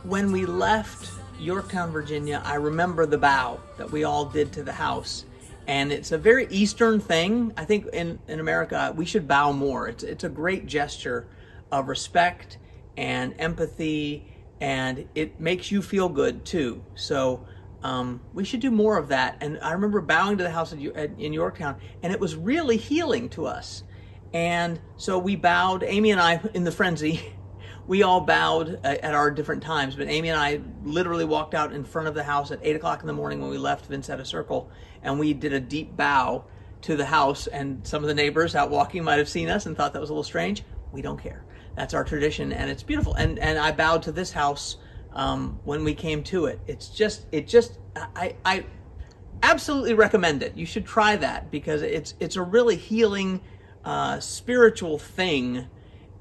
When we left Yorktown, Virginia, I remember the bow that we all did to the house. And it's a very Eastern thing. I think in America, we should bow more. It's a great gesture of respect and empathy, and it makes you feel good too. So we should do more of that. And I remember bowing to the house in Yorktown, and it was really healing to us. And so we bowed, Amy and I, in the frenzy, we all bowed at our different times, but Amy and I literally walked out in front of the house at 8 o'clock in the morning when we left Vincetta Circle, and we did a deep bow to the house, and some of the neighbors out walking might have seen us and thought that was a little strange. We don't care. That's our tradition, and it's beautiful. And I bowed to this house when we came to it. I absolutely recommend it. You should try that, because it's a really healing, spiritual thing,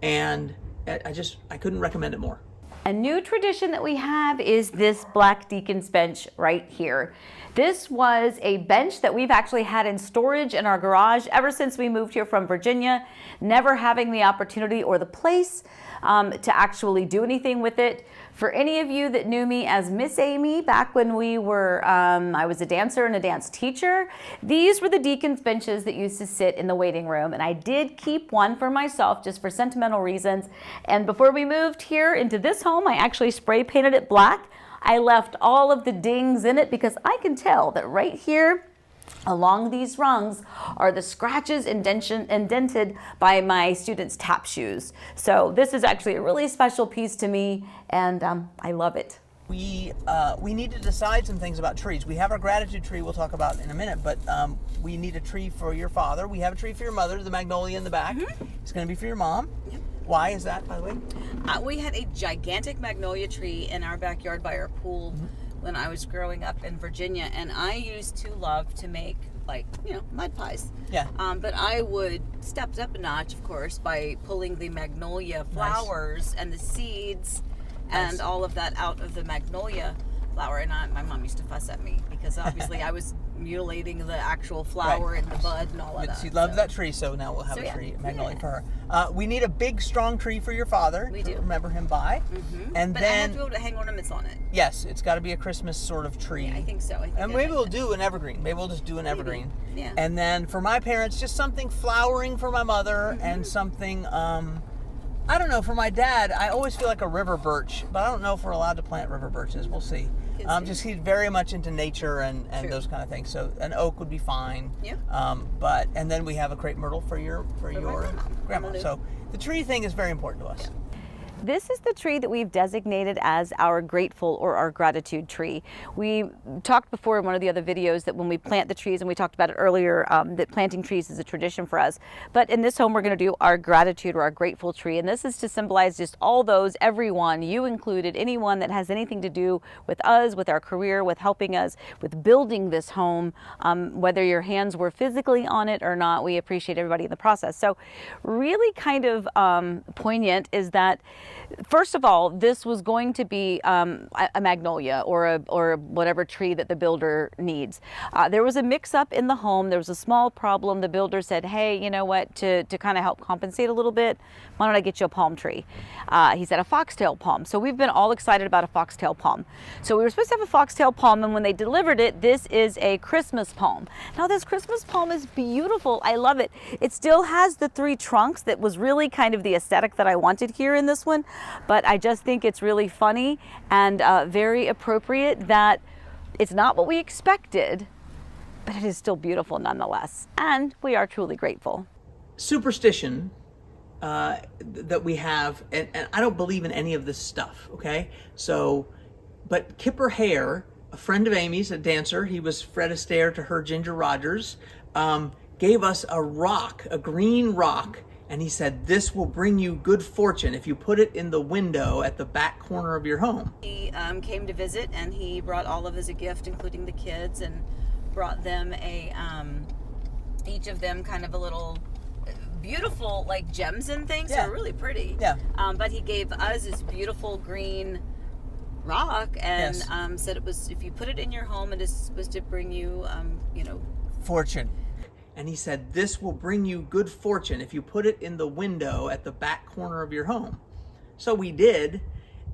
and I couldn't recommend it more. A new tradition that we have is this Black Deacon's bench right here. This was a bench that we've actually had in storage in our garage ever since we moved here from Virginia, never having the opportunity or the place to actually do anything with it. For any of you that knew me as Miss Amy back when we were, I was a dancer and a dance teacher, these were the deacon's benches that used to sit in the waiting room, and I did keep one for myself just for sentimental reasons. And before we moved here into this home, I actually spray painted it black. I left all of the dings in it because I can tell that right here along these rungs are the scratches indented by my students' tap shoes. So this is actually a really special piece to me, and I love it. We need to decide some things about trees. We have our gratitude tree we'll talk about in a minute, but we need a tree for your father. We have a tree for your mother, the magnolia in the back. Mm-hmm. It's going to be for your mom. Yep. Why is that, by the way? We had a gigantic magnolia tree in our backyard by our pool. Mm-hmm. When I was growing up in Virginia, and I used to love to make, like, mud pies. Yeah. But I would step up a notch, of course, by pulling the magnolia flowers and the seeds and all of that out of the magnolia flower. And my mom used to fuss at me because obviously I was mutilating the actual flower and the bud and all of that. She loved that tree, so now we'll have a tree, magnolia for her. We need a big, strong tree for your father. We do. Remember him by. Mm-hmm. And but then, I have to be able to hang ornaments on it. Yes, it's got to be a Christmas sort of tree. Yeah, I think so. And maybe we'll do an evergreen. Maybe we'll just do an evergreen. Yeah. And then for my parents, just something flowering for my mother, and something, I don't know, for my dad, I always feel like a river birch, but I don't know if we're allowed to plant river birches. We'll see. Just he's very much into nature and those kind of things. So an oak would be fine. Yeah. And then we have a crepe myrtle for your grandma. So the tree thing is very important to us. Yeah. This is the tree that we've designated as our grateful or our gratitude tree. We talked before in one of the other videos that when we plant the trees, and we talked about it earlier, that planting trees is a tradition for us. But in this home, we're going to do our gratitude or our grateful tree. And this is to symbolize just all those, everyone, you included, anyone that has anything to do with us, with our career, with helping us, with building this home, whether your hands were physically on it or not. We appreciate everybody in the process. So really kind of poignant is that, first of all, this was going to be a magnolia or whatever tree that the builder needs. There was a mix-up in the home. There was a small problem. The builder said, hey, you know what, to kind of help compensate a little bit, why don't I get you a palm tree? He said a foxtail palm. So we've been all excited about a foxtail palm. So we were supposed to have a foxtail palm, and when they delivered it, this is a Christmas palm. Now this Christmas palm is beautiful. I love it. It still has the 3 trunks that was really kind of the aesthetic that I wanted here in this one. But I just think it's really funny and very appropriate that it's not what we expected, but it is still beautiful nonetheless. And we are truly grateful. Superstition that we have, and I don't believe in any of this stuff, okay? So, but Kipper Hare, a friend of Amy's, a dancer, he was Fred Astaire to her Ginger Rogers, gave us a rock, a green rock, And he said, this will bring you good fortune if you put it in the window at the back corner of your home. He came to visit, and he brought all of us a gift, including the kids, and brought them each of them kind of a little beautiful, like, gems and things. Yeah. They're really pretty. Yeah. But he gave us this beautiful green rock, and Yes. said it was, if you put it in your home, it is supposed to bring you, Fortune. And he said, this will bring you good fortune if you put it in the window at the back corner of your home. So we did.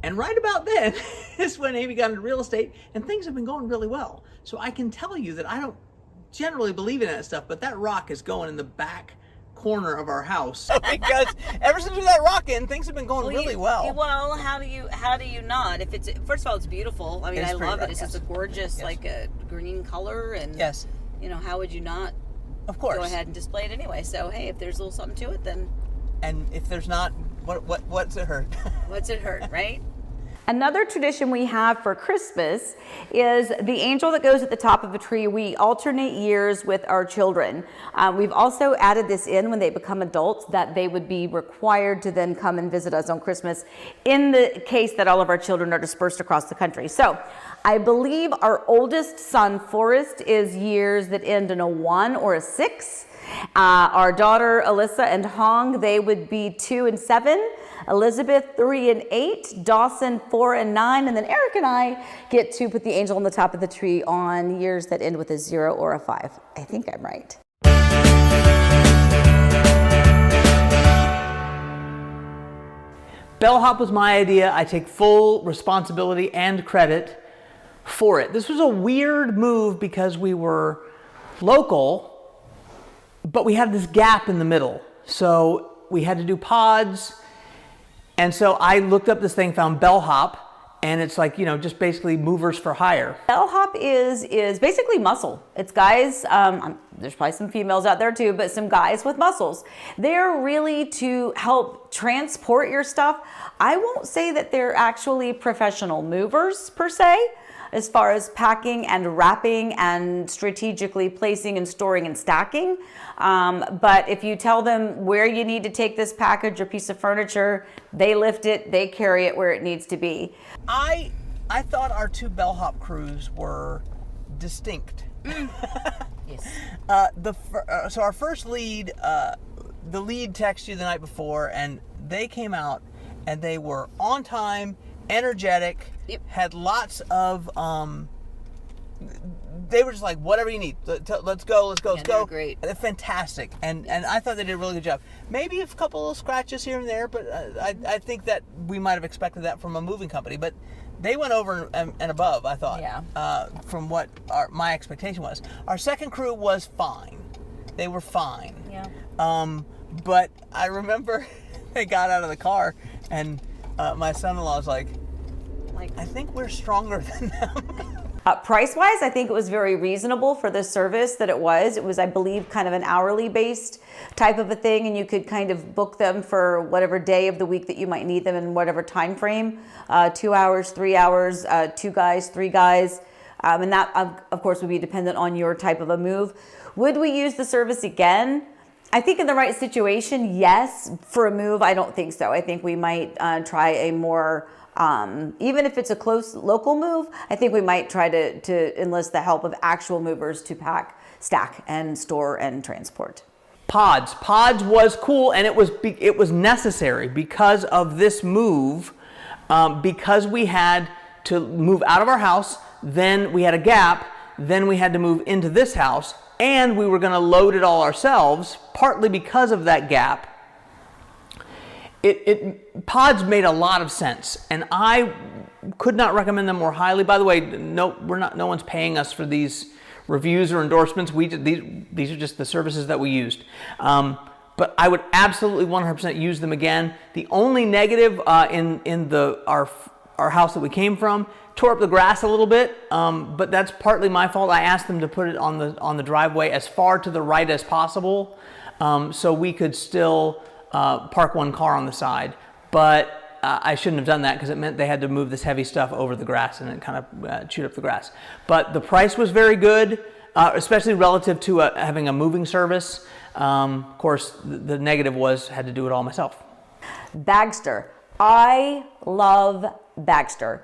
And right about then is when Amy got into real estate, and things have been going really well. So I can tell you that I don't generally believe in that stuff, but that rock is going in the back corner of our house. Because ever since we let rock in, things have been going really well. Well, how do you not? If it's, first of all, it's beautiful. I mean, It's I pretty love it. bright, It's just a yes. gorgeous, Yes. like a green color, and Yes. how would you not Of course. go ahead and display it anyway? So hey, if there's a little something to it, then And if there's not, what's it hurt? what's it hurt, right? Another tradition we have for Christmas is the angel that goes at the top of a tree. We alternate years with our children. We've also added this in when they become adults, that they would be required to then come and visit us on Christmas in the case that all of our children are dispersed across the country. So I believe our oldest son, Forrest, is years that end in a 1 or a 6. Our daughter, Alyssa and Hong, they would be 2 and 7. Elizabeth, 3 and 8. Dawson, 4 and 9. And then Eric and I get to put the angel on the top of the tree on years that end with a 0 or a 5. I think I'm right. Bellhop was my idea. I take full responsibility and credit for it. This was a weird move because we were local, but we had this gap in the middle. So we had to do pods. And so I looked up this thing, found Bellhop, and it's like, just basically movers for hire. Bellhop is basically muscle. It's guys, there's probably some females out there too, but some guys with muscles. They're really to help transport your stuff. I won't say that they're actually professional movers per se, as far as packing and wrapping and strategically placing and storing and stacking. But if you tell them where you need to take this package or piece of furniture, they lift it, they carry it where it needs to be. I thought our 2 Bellhop crews were distinct. Yes. So our first lead, the lead texted you the night before, and they came out, and they were on time, energetic, Yep. had lots of, they were just like, whatever you need, let's go. Yeah, they're great. They're fantastic, and I thought they did a really good job. Maybe a couple of scratches here and there, but I think that we might have expected that from a moving company, but they went over and above, I thought, from what my expectation was. Our second crew was fine. They were fine. Yeah. But I remember they got out of the car, and my son-in-law was like, I think we're stronger than them. Price-wise, I think it was very reasonable for the service that it was. It was, I believe, kind of an hourly-based type of a thing, and you could kind of book them for whatever day of the week that you might need them in whatever time frame, 2 hours, 3 hours, 2 guys, 3 guys, and that, of course, would be dependent on your type of a move. Would we use the service again? I think in the right situation, yes. For a move, I don't think so. I think we might try a more, even if it's a close local move, I think we might try to enlist the help of actual movers to pack, stack, and store and transport. Pods was cool, and it was necessary because of this move, because we had to move out of our house, then we had a gap, then we had to move into this house, and we were going to load it all ourselves, partly because of that gap. Pods made a lot of sense, and I could not recommend them more highly. By the way, no one's paying us for these reviews or endorsements. These are just the services that we used. But I would absolutely 100% use them again. The only negative in our house that we came from, tore up the grass a little bit, but that's partly my fault. I asked them to put it on the driveway as far to the right as possible, so we could still park one car on the side. But I shouldn't have done that because it meant they had to move this heavy stuff over the grass, and it kind of chewed up the grass. But the price was very good. especially relative to having a moving service. Of course, the negative was had to do it all myself. Bagster. I love Bagster.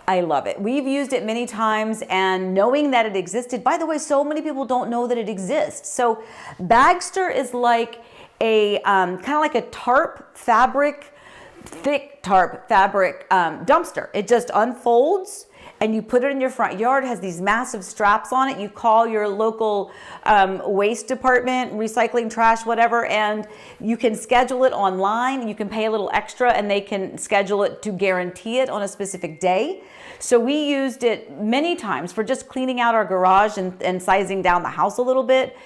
I love it. We've used it many times, and knowing that it existed, by the way, so many people don't know that it exists. So Bagster is like a kind of like a tarp fabric, thick tarp fabric dumpster. It just unfolds and you put it in your front yard. It has these massive straps on it. You call your local waste department, recycling, trash, whatever, and you can schedule it online. You can pay a little extra and they can schedule it to guarantee it on a specific day. So we used it many times for just cleaning out our garage and sizing down the house a little bit,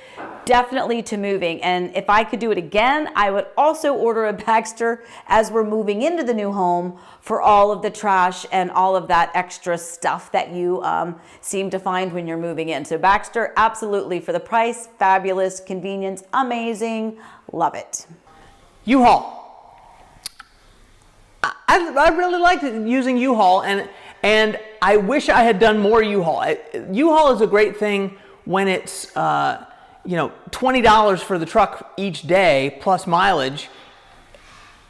definitely to moving. And if I could do it again, I would also order a Bagster as we're moving into the new home for all of the trash and all of that extra stuff that you seem to find when you're moving in. So Bagster, absolutely, for the price, fabulous, convenience, amazing, love it. U-Haul. I really liked using U-Haul, and I wish I had done more U-Haul. U-Haul is a great thing when it's $20 for the truck each day plus mileage.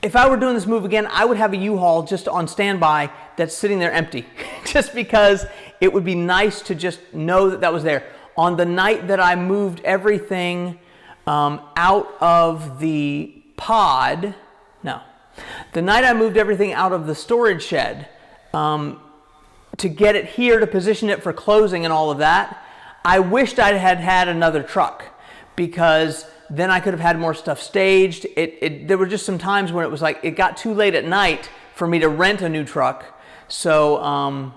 If I were doing this move again, I would have a U-Haul just on standby that's sitting there empty, just because it would be nice to just know that that was there. On the night that I moved everything out of the pod, the night I moved everything out of the storage shed, to get it here to position it for closing and all of that, I wished I had had another truck, because then I could have had more stuff staged. There were just some times when it was like it got too late at night for me to rent a new truck, so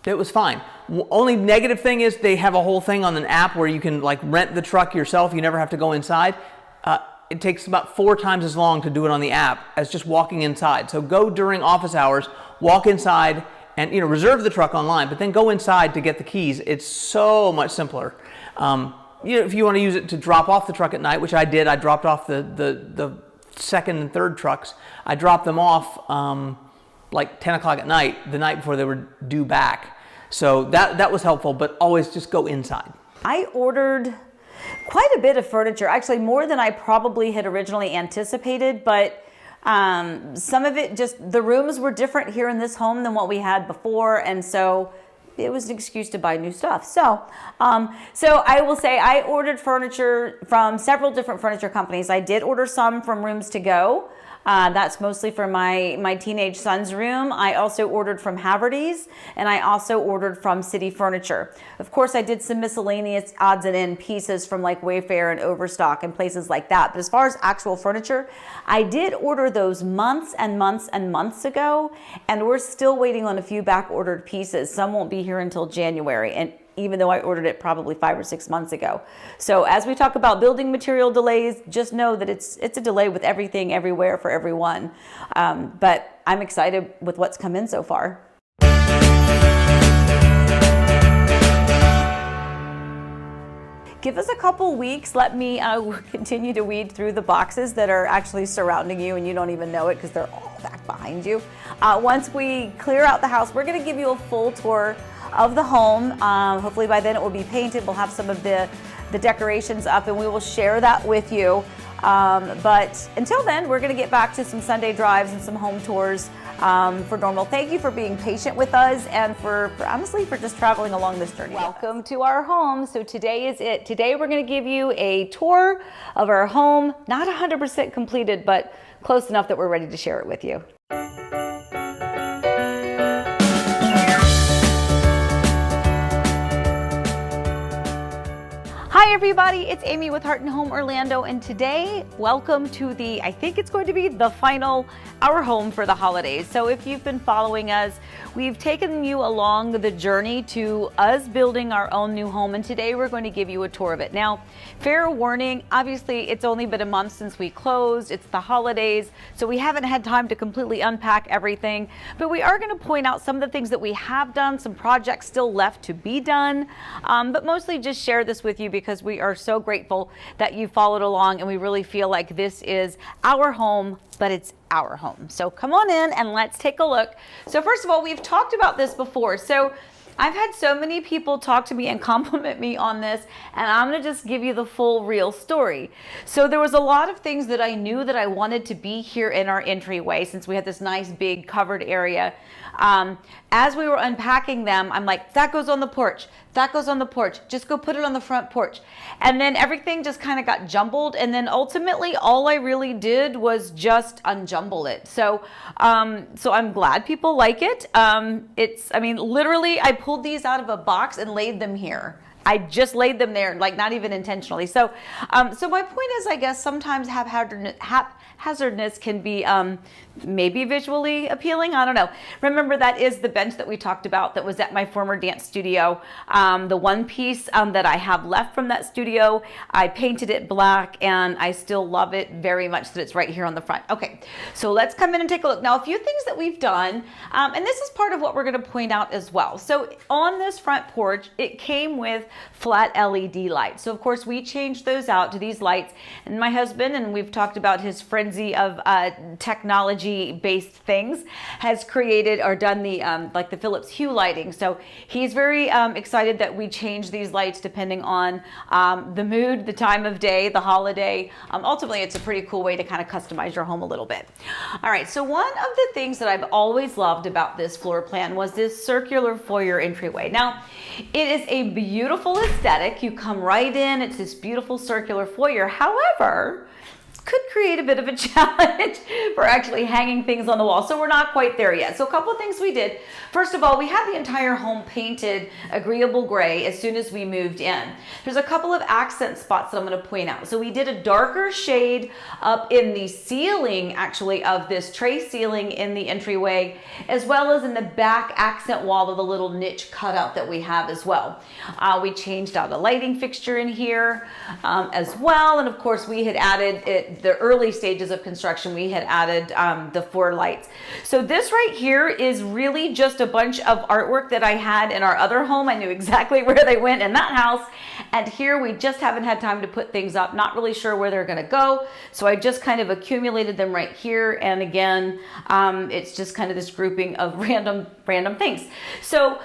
it was fine. Only negative thing is they have a whole thing on an app where you can like rent the truck yourself. You never have to go inside. It takes about 4 times as long to do it on the app as just walking inside. So go during office hours, walk inside, and reserve the truck online, but then go inside to get the keys. It's so much simpler. If you want to use it to drop off the truck at night, which I did, I dropped off the second and third trucks. I dropped them off like 10 o'clock at night, the night before they were due back. So that was helpful, but always just go inside. I ordered quite a bit of furniture, actually more than I probably had originally anticipated, but some of it just, the rooms were different here in this home than what we had before, and so it was an excuse to buy new stuff. So I will say I ordered furniture from several different furniture companies. I did order some from Rooms to Go. That's mostly for my teenage son's room. I also ordered from Haverty's, and I also ordered from City Furniture. Of course, I did some miscellaneous odds and end pieces from like Wayfair and Overstock and places like that. But as far as actual furniture, I did order those months and months and months ago, and we're still waiting on a few back ordered pieces. Some won't be here until January, and even though I ordered it probably 5 or 6 months ago. So as we talk about building material delays, just know that it's a delay with everything, everywhere, for everyone. But I'm excited with what's come in so far. Give us a couple weeks. Let me continue to weed through the boxes that are actually surrounding you and you don't even know it because they're all back behind you. Once we clear out the house, we're going to give you a full tour of the home. Hopefully by then it will be painted. We'll have some of the decorations up and we will share that with you. But until then, we're going to get back to some Sunday drives and some home tours for normal. Thank you for being patient with us and for honestly for just traveling along this journey. Welcome to our home. So today is it. Today we're going to give you a tour of our home. Not 100% completed, but close enough that we're ready to share it with you. Hi everybody, it's Amy with Heart and Home Orlando, and today, welcome to I think it's going to be the final Our Home for the holidays. So if you've been following us, we've taken you along the journey to us building our own new home, and today we're going to give you a tour of it. Now, fair warning, obviously it's only been a month since we closed, it's the holidays, so we haven't had time to completely unpack everything, but we are going to point out some of the things that we have done, some projects still left to be done, but mostly just share this with you because we are so grateful that you followed along and we really feel like this is our home, but it's our home. So come on in and let's take a look. So first of all, we've talked about this before. So I've had so many people talk to me and compliment me on this, and I'm gonna just give you the full real story. So there was a lot of things that I knew that I wanted to be here in our entryway, since we had this nice big covered area. As we were unpacking them, I'm like, that goes on the porch. That goes on the porch. Just go put it on the front porch. And then everything just kind of got jumbled. And then ultimately, all I really did was just unjumble it. So I'm glad people like it. I mean, literally, I pulled these out of a box and laid them here. I just laid them there, like not even intentionally. So my point is, I guess sometimes haphazardness can be maybe visually appealing. I don't know. Remember, that is the bench that we talked about that was at my former dance studio. The one piece that I have left from that studio, I painted it black, and I still love it very much that it's right here on the front. Okay, so let's come in and take a look. Now, a few things that we've done, and this is part of what we're going to point out as well. So on this front porch, it came with flat LED lights. So of course we changed those out to these lights, and my husband, and we've talked about his frenzy of technology based things, has created or done the like the Philips Hue lighting. So he's very excited that we change these lights depending on the mood, the time of day, the holiday. Ultimately, it's a pretty cool way to kind of customize your home a little bit. All right, so one of the things that I've always loved about this floor plan was this circular foyer entryway. Now, it is a beautiful aesthetic. You come right in, it's this beautiful circular foyer. However, could create a bit of a challenge for actually hanging things on the wall. So we're not quite there yet. So a couple of things we did. First of all, we had the entire home painted agreeable gray as soon as we moved in. There's a couple of accent spots that I'm going to point out. So we did a darker shade up in the ceiling, actually, of this tray ceiling in the entryway, as well as in the back accent wall of the little niche cutout that we have as well. We changed out a lighting fixture in here as well. And of course, we had added the early stages of construction, we had added the 4 lights. So this right here is really just a bunch of artwork that I had in our other home. I knew exactly where they went in that house. And here we just haven't had time to put things up, not really sure where they're going to go. So I just kind of accumulated them right here. And again, it's just kind of this grouping of random things. So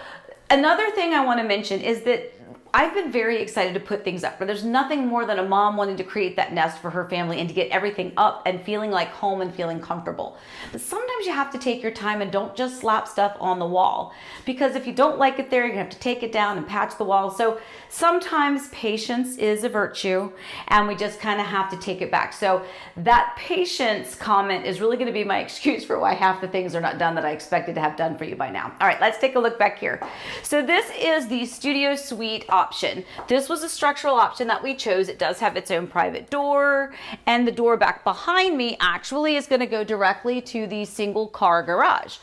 another thing I want to mention is that I've been very excited to put things up, but there's nothing more than a mom wanting to create that nest for her family and to get everything up and feeling like home and feeling comfortable. But sometimes you have to take your time and don't just slap stuff on the wall, because if you don't like it there, you're gonna have to take it down and patch the wall. So sometimes patience is a virtue, and we just kind of have to take it back. So that patience comment is really gonna be my excuse for why half the things are not done that I expected to have done for you by now. All right, let's take a look back here. So this is the studio suite option. This was a structural option that we chose. It does have its own private door, and the door back behind me actually is going to go directly to the single car garage.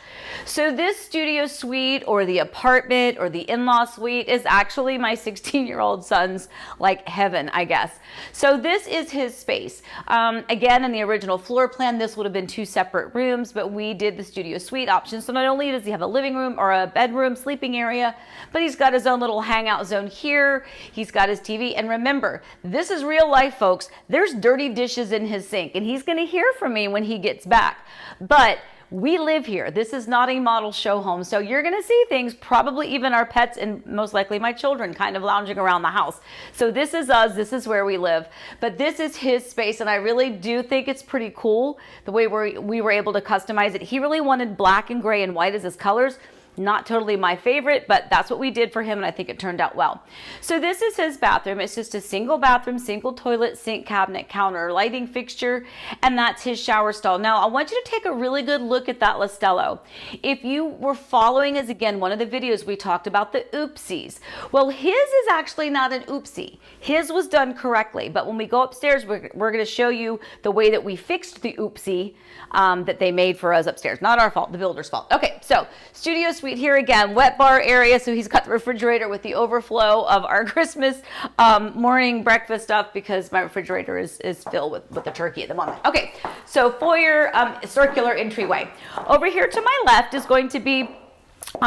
So this studio suite, or the apartment, or the in-law suite, is actually my 16-year-old son's like heaven, I guess. So this is his space. Again, in the original floor plan, this would have been 2 separate rooms, but we did the studio suite option. So not only does he have a living room or a bedroom, sleeping area, but he's got his own little hangout zone here. He's got his TV, and remember, this is real life, folks. There's dirty dishes in his sink, and he's going to hear from me when he gets back. But we live here. This is not a model show home, so you're going to see things, probably even our pets and most likely my children, kind of lounging around the house. So this is us. This is where we live. But this is his space, and I really do think it's pretty cool the way we were able to customize it. He really wanted black and gray and white as his colors. Not totally my favorite, but that's what we did for him, and I think it turned out well. So this is his bathroom. It's just a single bathroom, single toilet, sink, cabinet, counter, lighting fixture, and that's his shower stall. Now, I want you to take a really good look at that Listello. If you were following us, again, one of the videos we talked about the oopsies. Well, his is actually not an oopsie. His was done correctly, but when we go upstairs, we're going to show you the way that we fixed the oopsie that they made for us upstairs. Not our fault, the builder's fault. Okay, so studio suite here again, wet bar area. So he's got the refrigerator with the overflow of our Christmas morning breakfast stuff, because my refrigerator is filled with the turkey at the moment. Okay, so foyer, circular entryway. Over here to my left is going to be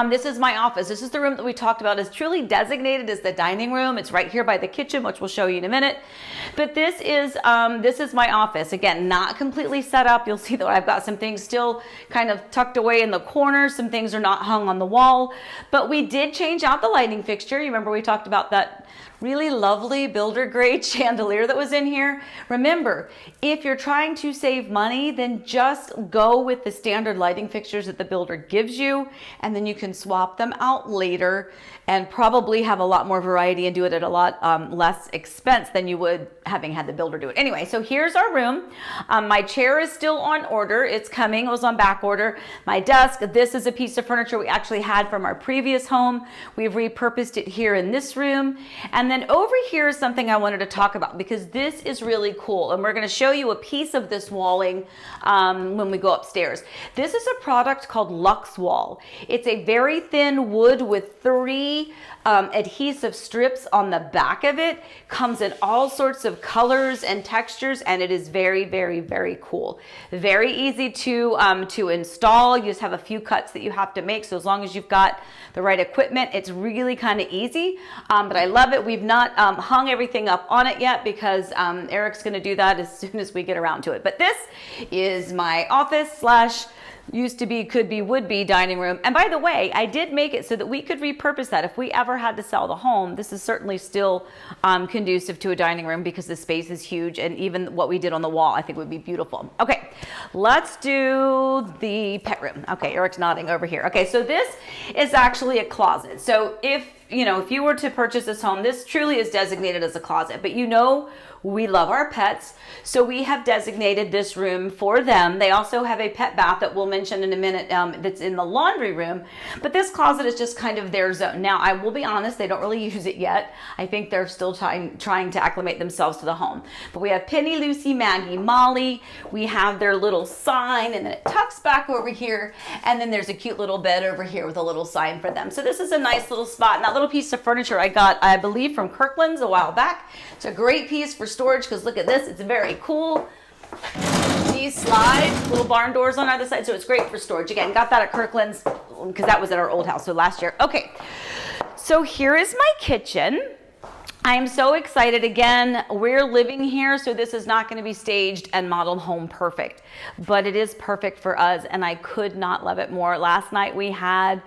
This is my office. This is the room that we talked about is truly designated as the dining room. It's right here by the kitchen, which we'll show you in a minute. But this is my office. Again, not completely set up. You'll see that I've got some things still kind of tucked away in the corners. Some things are not hung on the wall. But we did change out the lighting fixture. You remember we talked about that really lovely builder grade chandelier that was in here. Remember, if you're trying to save money, then just go with the standard lighting fixtures that the builder gives you, and then you can swap them out later and probably have a lot more variety and do it at a lot less expense than you would having had the builder do it. Anyway, so here's our room. My chair is still on order. It's coming. It was on back order. My desk, this is a piece of furniture we actually had from our previous home. We've repurposed it here in this room. And then over here is something I wanted to talk about because this is really cool. And we're going to show you a piece of this walling when we go upstairs. This is a product called Lux Wall. It's a very thin wood with 3 adhesive strips on the back of it. Comes in all sorts of colors and textures, and it is very, very, very cool. Very easy to install. You just have a few cuts that you have to make. So as long as you've got the right equipment, it's really kind of easy. But I love it. We've not hung everything up on it yet because Eric's going to do that as soon as we get around to it. But this is my office slash used to be, could be, would be dining room. And by the way, I did make it so that we could repurpose that. If we ever had to sell the home, this is certainly still conducive to a dining room because the space is huge. And even what we did on the wall, I think would be beautiful. Okay, let's do the pet room. Okay, Eric's nodding over here. Okay, so this is actually a closet. So if you were to purchase this home, this truly is designated as a closet, but we love our pets. So we have designated this room for them. They also have a pet bath that we'll mention in a minute that's in the laundry room, but this closet is just kind of their zone. Now, I will be honest, they don't really use it yet. I think they're still trying to acclimate themselves to the home. But we have Penny, Lucy, Maggie, Molly. We have their little sign, and then it tucks back over here, and then there's a cute little bed over here with a little sign for them. So this is a nice little spot, and that little piece of furniture I got, I believe, from Kirkland's a while back. It's a great piece for storage because look at this, it's very cool. These slides, little barn doors on either side, so it's great for storage. Again, got that at Kirkland's because that was at our old house, so last year. Okay, so here is my kitchen. I am so excited. Again, we're living here, so this is not going to be staged and modeled home perfect, but it is perfect for us, and I could not love it more. Last night we had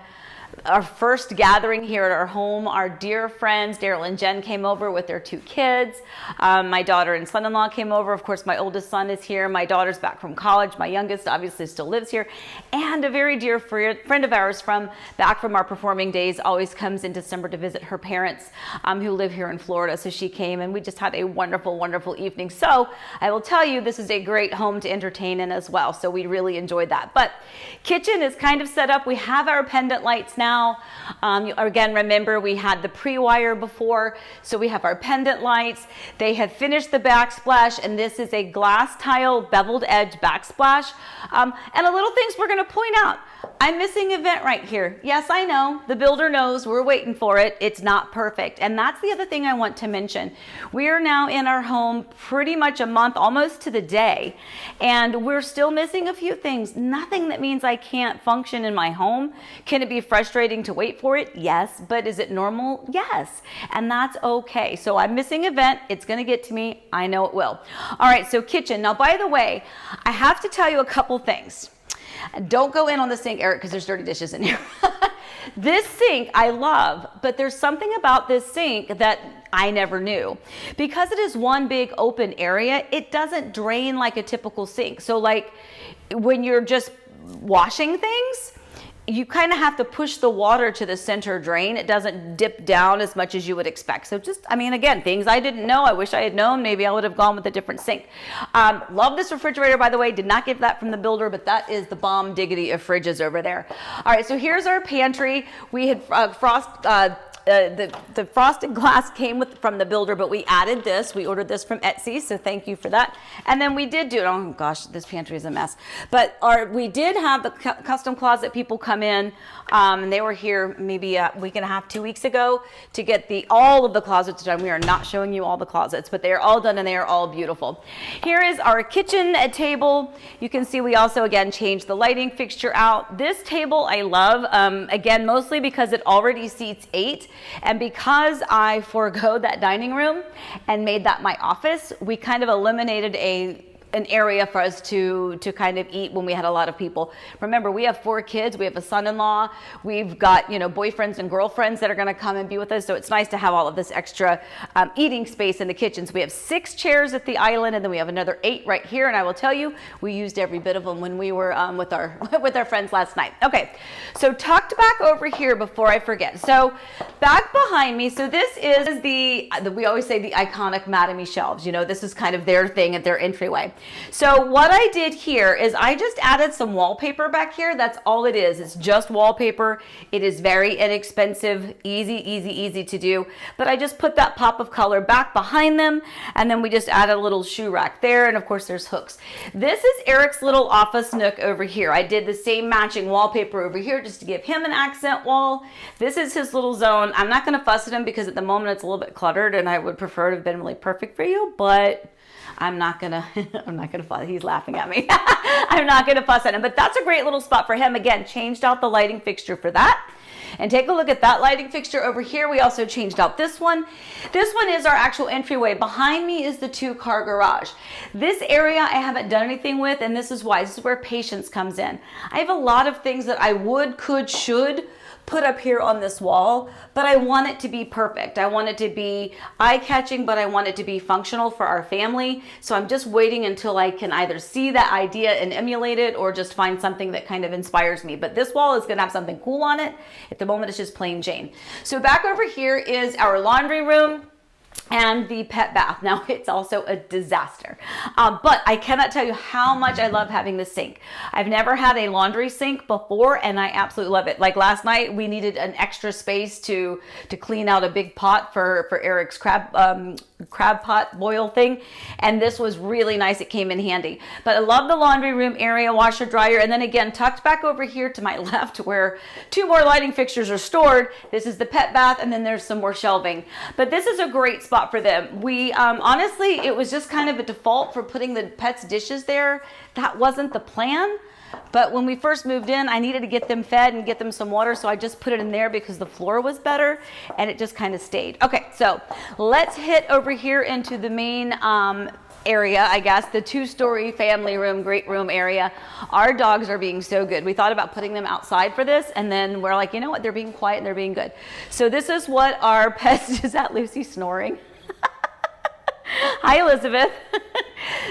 our first gathering here at our home. Our dear friends, Daryl and Jen, came over with their 2 kids. My daughter and son-in-law came over. Of course, my oldest son is here. My daughter's back from college. My youngest obviously still lives here. And a very dear friend of ours back from our performing days always comes in December to visit her parents who live here in Florida. So she came and we just had a wonderful, wonderful evening. So I will tell you, this is a great home to entertain in as well. So we really enjoyed that. But kitchen is kind of set up. We have our pendant lights now. Again, remember we had the pre-wire before, so we have our pendant lights. They have finished the backsplash, and this is a glass tile beveled edge backsplash. And a little things we're going to point out. I'm missing a vent right here. Yes, I know. The builder knows. We're waiting for it. It's not perfect. And that's the other thing I want to mention. We are now in our home pretty much a month, almost to the day, and we're still missing a few things. Nothing that means I can't function in my home. Can it be frustrating to wait for it? Yes. But is it normal? Yes. And that's okay. So I'm missing a vent. It's going to get to me. I know it will. All right. So kitchen. Now, by the way, I have to tell you a couple things. Don't go in on the sink, Eric, because there's dirty dishes in here. This sink I love, but there's something about this sink that I never knew. Because it is one big open area, it doesn't drain like a typical sink. So like when you're just washing things, you kind of have to push the water to the center drain. It doesn't dip down as much as you would expect. So just, again, things I didn't know. I wish I had known. Maybe I would have gone with a different sink. Love this refrigerator, by the way. Did not get that from the builder, but that is the bomb diggity of fridges over there. All right, so here's our pantry. We had the frosted glass came from the builder, but we added this. We ordered this from Etsy, so thank you for that. And then we did do, oh gosh, this pantry is a mess. But we did have the custom closet people come in, and they were here maybe a week and a half, 2 weeks ago to get all of the closets done. We are not showing you all the closets, but they are all done and they are all beautiful. Here is our kitchen table. You can see we also, again, changed the lighting fixture out. This table I love, again, mostly because it already seats 8. And because I forego that dining room and made that my office, we kind of eliminated an area for us to kind of eat when we had a lot of people. Remember, we have 4 kids. We have a son-in-law. We've got, boyfriends and girlfriends that are going to come and be with us. So it's nice to have all of this extra eating space in the kitchen. So we have 6 chairs at the island, and then we have another 8 right here. And I will tell you, we used every bit of them when we were with our friends last night. Okay, so tucked back over here before I forget. So back behind me, so this is we always say the iconic Madame shelves. This is kind of their thing at their entryway. So what I did here is I just added some wallpaper back here. That's all it is. It's just wallpaper. It is very inexpensive, easy to do. But I just put that pop of color back behind them, and then we just added a little shoe rack there, and of course there's hooks. This is Eric's little office nook over here. I did the same matching wallpaper over here just to give him an accent wall. This is his little zone. I'm not going to fuss at him because at the moment it's a little bit cluttered, and I would prefer to have been really perfect for you, but I'm not gonna fuss. He's laughing at me. I'm not gonna fuss at him, but that's a great little spot for him. Again, changed out the lighting fixture for that. And take a look at that lighting fixture over here. We also changed out this one. This one is our actual entryway. Behind me is the 2-car garage. This area I haven't done anything with, and this is why. This is where patience comes in. I have a lot of things that I would, could, should put up here on this wall, but I want it to be perfect. I want it to be eye-catching, but I want it to be functional for our family. So I'm just waiting until I can either see that idea and emulate it or just find something that kind of inspires me. But this wall is gonna have something cool on it. At the moment, it's just plain Jane. So back over here is our laundry room and the pet bath. Now, it's also a disaster, but I cannot tell you how much I love having this sink. I've never had a laundry sink before, and I absolutely love it. Like last night, we needed an extra space to clean out a big pot for Eric's crab pot boil thing, and this was really nice. It came in handy. But I love the laundry room area, washer, dryer, and then again, tucked back over here to my left where 2 more lighting fixtures are stored. This is the pet bath, and then there's some more shelving. But this is a great spot for them. We honestly, it was just kind of a default for putting the pets' dishes there. That wasn't the plan. But when we first moved in, I needed to get them fed and get them some water, so I just put it in there because the floor was better, and it just kind of stayed. Okay, so let's hit over here into the main area, I guess, the 2-story family room, great room area. Our dogs are being so good. We thought about putting them outside for this, and then we're like, you know what, they're being quiet and they're being good. So this is what our pets, is that Lucy snoring? Hi, Elizabeth.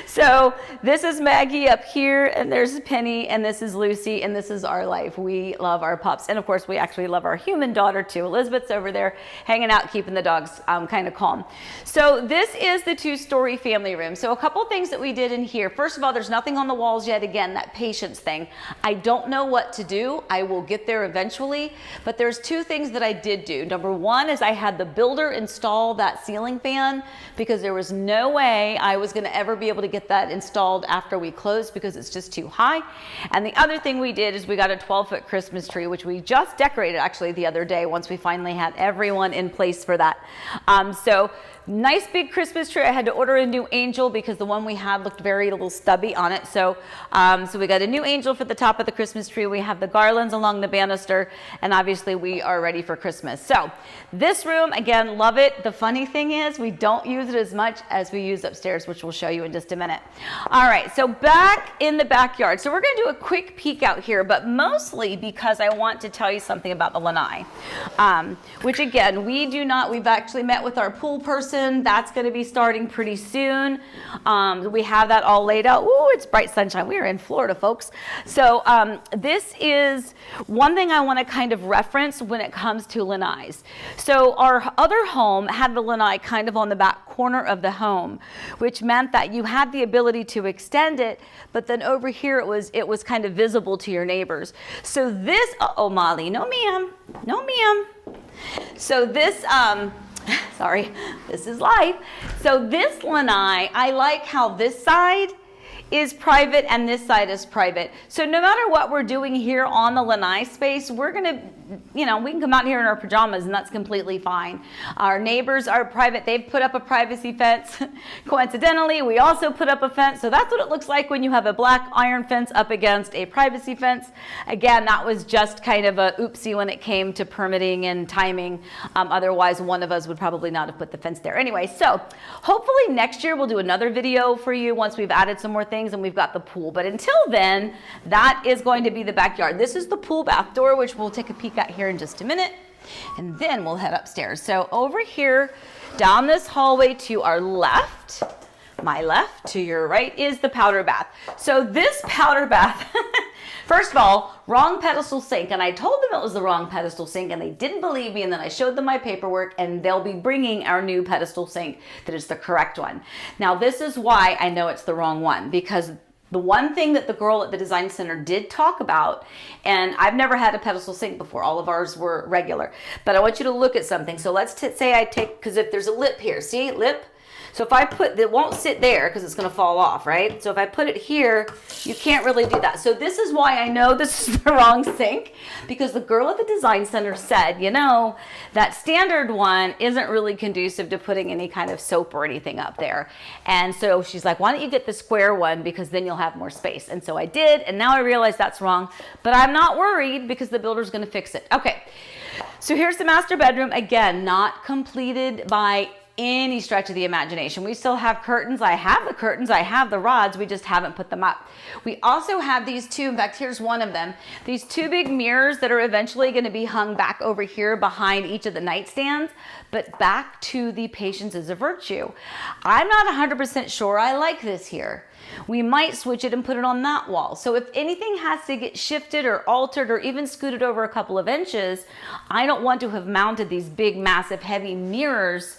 So this is Maggie up here, and there's Penny, and this is Lucy, and this is our life. We love our pups, and of course we actually love our human daughter too. Elizabeth's over there hanging out, keeping the dogs kind of calm. So this is the 2-story family room. So a couple things that we did in here. First of all, there's nothing on the walls yet. Again, that patience thing. I don't know what to do. I will get there eventually, but there's 2 things that I did do. Number 1 is I had the builder install that ceiling fan because there was no way I was going to ever be able to get that installed after we closed because it's just too high. And the other thing we did is we got a 12-foot Christmas tree, which we just decorated actually the other day once we finally had everyone in place for that. So nice big Christmas tree. I had to order a new angel because the one we had looked very little stubby on it. So we got a new angel for the top of the Christmas tree. We have the garlands along the banister, and obviously we are ready for Christmas. So this room, again, love it. The funny thing is we don't use it as much as we use upstairs, which we'll show you in just a minute. All right, so back in the backyard. So we're going to do a quick peek out here, but mostly because I want to tell you something about the lanai, which again, we've actually met with our pool person person. That's going to be starting pretty soon. We have that all laid out. Ooh, it's bright sunshine. We are in Florida, folks. So this is one thing I want to kind of reference when it comes to lanais. So our other home had the lanai kind of on the back corner of the home, which meant that you had the ability to extend it, but then over here it was kind of visible to your neighbors. So this, uh-oh, Molly, no ma'am, no ma'am. So this, sorry, this is live. So this lanai, I like how this side is private and this side is private. So no matter what we're doing here on the lanai space, we're gonna, you know, we can come out here in our pajamas and that's completely fine. Our neighbors are private. They've put up a privacy fence. Coincidentally, we also put up a fence. So that's what it looks like when you have a black iron fence up against a privacy fence. Again, that was just kind of a oopsie when it came to permitting and timing. Otherwise, one of us would probably not have put the fence there. Anyway, so hopefully next year we'll do another video for you once we've added some more things and we've got the pool. But until then, that is going to be the backyard. This is the pool bath door, which we'll take a peek at here in just a minute. And then we'll head upstairs. So over here, down this hallway to our left, my left to your right, is the powder bath. So this powder bath, first of all, wrong pedestal sink. And I told them it was the wrong pedestal sink and they didn't believe me. And then I showed them my paperwork and they'll be bringing our new pedestal sink that is the correct one. Now, this is why I know it's the wrong one, because the one thing that the girl at the design center did talk about, and I've never had a pedestal sink before, all of ours were regular, but I want you to look at something. So let's say I take, because if there's a lip here, see, lip? So if I put, it won't sit there because it's going to fall off, right? So if I put it here, you can't really do that. So this is why I know this is the wrong sink, because the girl at the design center said, you know, that standard one isn't really conducive to putting any kind of soap or anything up there. And so she's like, why don't you get the square one, because then you'll have more space. And so I did, and now I realize that's wrong, but I'm not worried because the builder's going to fix it. Okay, so here's the master bedroom. Again, not completed by any stretch of the imagination. We still have curtains. I have the curtains, I have the rods, we just haven't put them up. We also have these two, in fact, here's one of them, these two big mirrors that are eventually going to be hung back over here behind each of the nightstands. But back to the patience is a virtue. I'm not 100% sure I like this here. We might switch it and put it on that wall. So if anything has to get shifted or altered or even scooted over a couple of inches, I don't want to have mounted these big, massive, heavy mirrors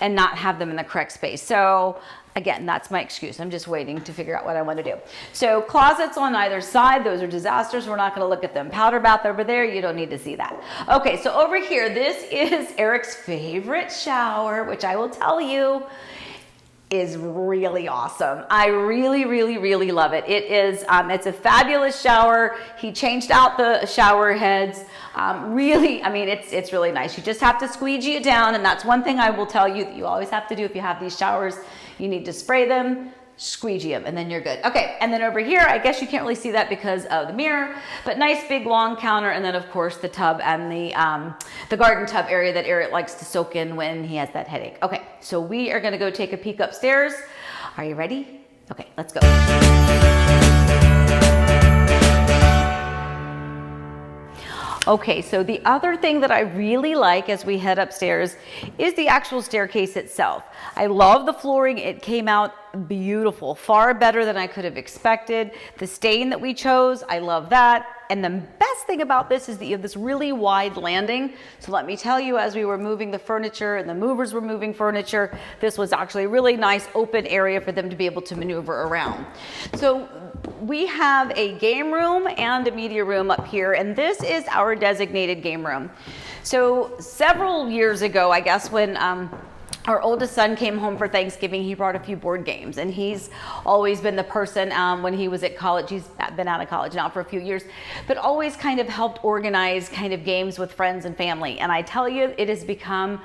and not have them in the correct space. So again, that's my excuse. I'm just waiting to figure out what I want to do. So closets on either side, those are disasters. We're not going to look at them. Powder bath over there, you don't need to see that. Okay, so over here, this is Eric's favorite shower, which I will tell you is really awesome. I really, really, really love it. It is, it's a fabulous shower. He changed out the shower heads. Really, I mean, it's really nice. You just have to squeegee it down, and that's one thing I will tell you that you always have to do if you have these showers. You need to spray them, squeegee them, and then you're good. Okay, and then over here, I guess you can't really see that because of the mirror, but nice big long counter, and then of course the tub and the garden tub area that Eric likes to soak in when he has that headache. Okay, so we are gonna go take a peek upstairs. Are you ready? Okay, let's go. Okay, so the other thing that I really like as we head upstairs is the actual staircase itself. I love the flooring. It came out beautiful, far better than I could have expected. The stain that we chose, I love that. And the best thing about this is that you have this really wide landing. So let me tell you, as we were moving the furniture and the movers were moving furniture, this was actually a really nice open area for them to be able to maneuver around. So we have a game room and a media room up here, and this is our designated game room. So several years ago, I guess, when our oldest son came home for Thanksgiving, he brought a few board games, and he's always been the person when he was at college. He's been out of college now for a few years, but always kind of helped organize kind of games with friends and family. And I tell you, it has become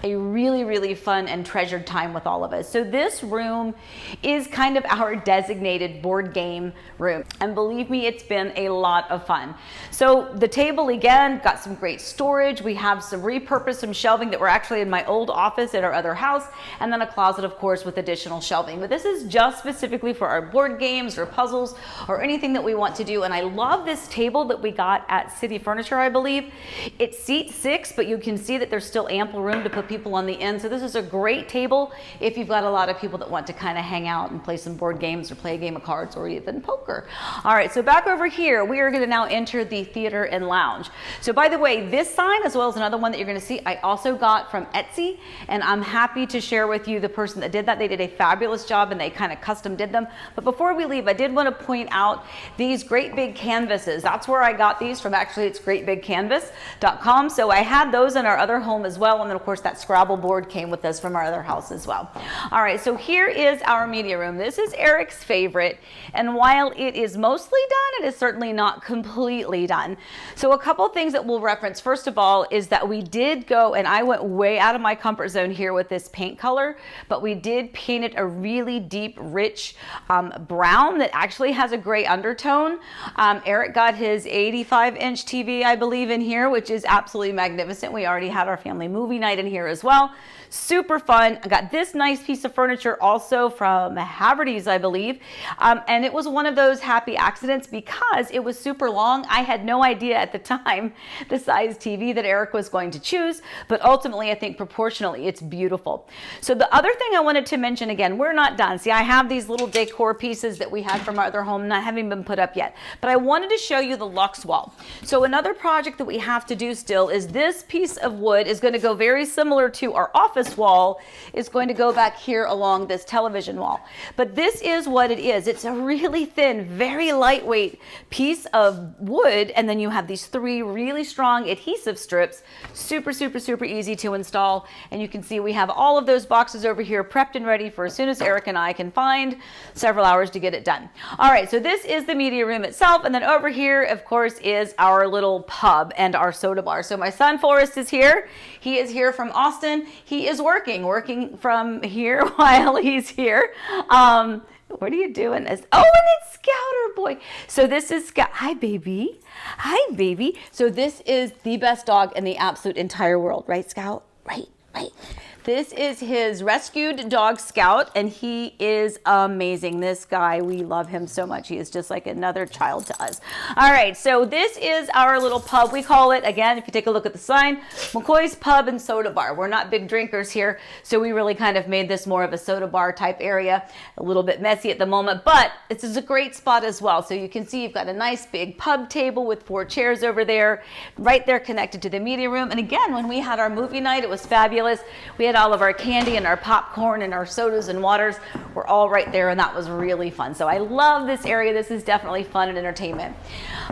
a really, really fun and treasured time with all of us. So this room is kind of our designated board game room. And believe me, it's been a lot of fun. So the table, again, got some great storage. We have some repurposed, some shelving that were actually in my old office at our other other house, and then a closet, of course, with additional shelving. But this is just specifically for our board games or puzzles or anything that we want to do. And I love this table that we got at City Furniture, I believe. It seats 6, but you can see that there's still ample room to put people on the end. So this is a great table if you've got a lot of people that want to kind of hang out and play some board games or play a game of cards or even poker. All right, so back over here, we are going to now enter the theater and lounge. So by the way, this sign, as well as another one that you're going to see, I also got from Etsy, and I'm happy to share with you the person that did that. They did a fabulous job, and they kind of custom did them. But before we leave, I did want to point out these great big canvases. That's where I got these from. Actually, it's greatbigcanvas.com. So I had those in our other home as well, and then of course that Scrabble board came with us from our other house as well. All right, so here is our media room. This is Eric's favorite, and while it is mostly done, it is certainly not completely done. So a couple things that we'll reference. First of all is that we did go, and I went way out of my comfort zone here with this paint color, but we did paint it a really deep, rich brown that actually has a gray undertone. Eric got his 85-inch TV, I believe, in here, which is absolutely magnificent. We already had our family movie night in here as well. Super fun. I got this nice piece of furniture also from Haverty's, I believe. And it was one of those happy accidents because it was super long. I had no idea at the time the size TV that Eric was going to choose, but ultimately I think proportionally it's beautiful. So the other thing I wanted to mention, again, we're not done. See, I have these little decor pieces that we had from our other home not having been put up yet, but I wanted to show you the Lux wall. So another project that we have to do still is this piece of wood is going to go very similar to our office wall, is going to go back here along this television wall. But this is what it is. It's a really thin, very lightweight piece of wood, and then you have these 3 really strong adhesive strips. Super, super, super easy to install. And you can see we have all of those boxes over here prepped and ready for as soon as Eric and I can find several hours to get it done. All right, so this is the media room itself, and then over here, of course, is our little pub and our soda bar. So my son Forrest is here. He is here from Austin. He is working from here while he's here. What are you doing? Oh, and it's Scouter Boy. So this is Scout. Hi, baby. Hi, baby. So this is the best dog in the absolute entire world, right, Scout? Right. This is his rescued dog, Scout, and he is amazing. This guy, we love him so much. He is just like another child to us. All right, so this is our little pub. We call it, again, if you take a look at the sign, McCoy's Pub and Soda Bar. We're not big drinkers here, so we really kind of made this more of a soda bar type area. A little bit messy at the moment, but this is a great spot as well. So you can see you've got a nice big pub table with 4 chairs over there, right there connected to the media room. And again, when we had our movie night, it was fabulous. We had all of our candy and our popcorn and our sodas and waters were all right there, and that was really fun. So I love this area. This is definitely fun and entertainment.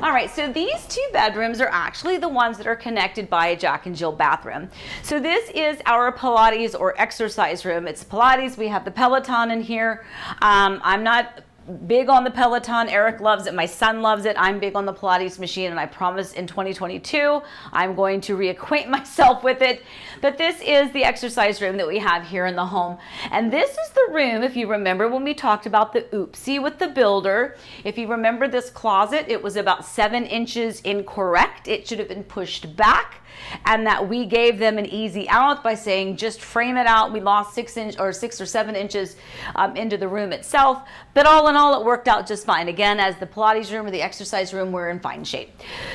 All right, so these 2 bedrooms are actually the ones that are connected by a Jack and Jill bathroom. So this is our Pilates or exercise room. It's Pilates. We have the Peloton in here. I'm not big on the Peloton. Eric loves it. My son loves it. I'm big on the Pilates machine, and I promise in 2022 I'm going to reacquaint myself with it. But this is the exercise room that we have here in the home. And this is the room, if you remember when we talked about the Oopsie with the builder. If you remember this closet, it was about 7 inches incorrect. It should have been pushed back, and that we gave them an easy out by saying just frame it out. We lost 6 or 7 inches into the room itself, but all in all it worked out just fine. Again, as the Pilates room or the exercise room, we're in fine shape.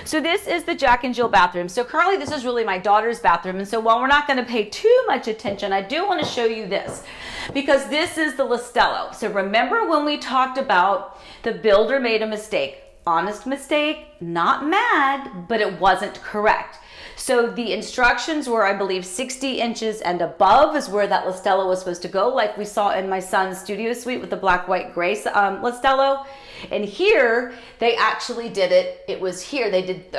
So this is the Jack and Jill bathroom. So Carly, this is really my daughter's bathroom, and so while we're not going to pay too much attention, I do want to show you this, because this is the Listello. So remember when we talked about the builder made a mistake? Honest mistake, not mad, but it wasn't correct. So the instructions were, I believe, 60 inches and above is where that Listello was supposed to go, like we saw in my son's studio suite with the black, white, gray Listello. And here, they actually did it. It was here. They did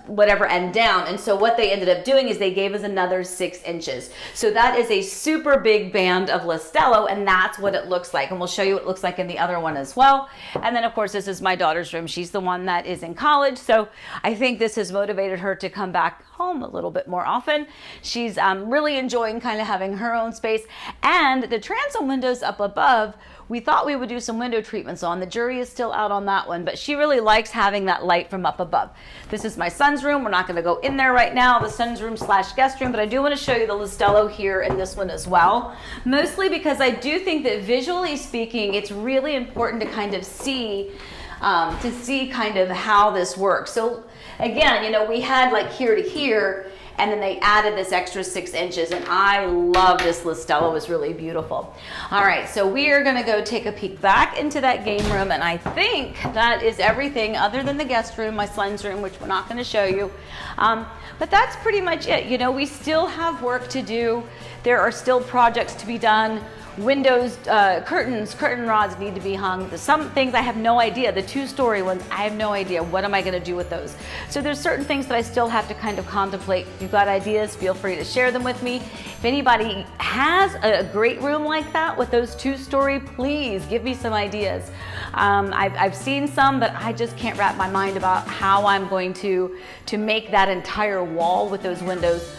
whatever and down. And so what they ended up doing is they gave us another 6 inches. So that is a super big band of Listello, and that's what it looks like. And we'll show you what it looks like in the other one as well. And then, of course, this is my daughter's room. She's the one that is in college. So I think this has motivated her to come back home a little bit more often. She's really enjoying kind of having her own space. And the transom windows up above we thought we would do some window treatments on. The jury is still out on that one, but she really likes having that light from up above. This is my son's room. We're not going to go in there right now, the son's room / guest room, but I do want to show you the Listello here in this one as well. Mostly because I do think that visually speaking, it's really important to kind of see kind of how this works. So again, you know, we had like here to here, and then they added this extra 6 inches, and I love this Listello. It was really beautiful. All right, so we are gonna go take a peek back into that game room, and I think that is everything other than the guest room, my son's room, which we're not gonna show you. But that's pretty much it. You know, we still have work to do. There are still projects to be done. Windows, curtain rods need to be hung. Some things I have no idea. The 2-story ones, I have no idea. What am I going to do with those? So there's certain things that I still have to kind of contemplate. If you've got ideas, feel free to share them with me. If anybody has a great room like that with those 2-story, please give me some ideas. I've seen some, but I just can't wrap my mind about how I'm going to make that entire wall with those windows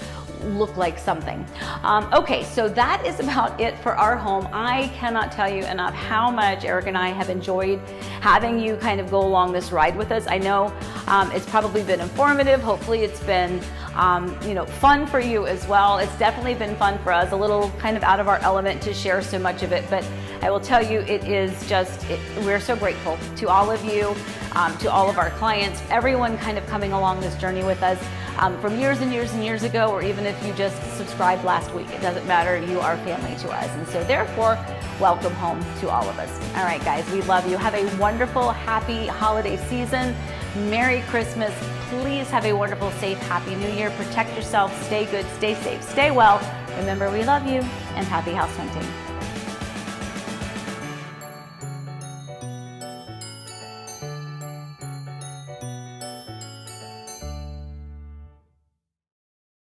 look like something. Okay, so that is about it for our home. I cannot tell you enough how much Eric and I have enjoyed having you kind of go along this ride with us. I know it's probably been informative. Hopefully it's been you know, fun for you as well. It's definitely been fun for us, a little kind of out of our element to share so much of it, but I will tell you, it is just, we're so grateful to all of you, to all of our clients, everyone kind of coming along this journey with us. From years and years and years ago, or even if you just subscribed last week, it doesn't matter, you are family to us. And so therefore, welcome home to all of us. All right, guys, we love you. Have a wonderful, happy holiday season. Merry Christmas. Please have a wonderful, safe, happy New Year. Protect yourself, stay good, stay safe, stay well. Remember, we love you, and happy house hunting.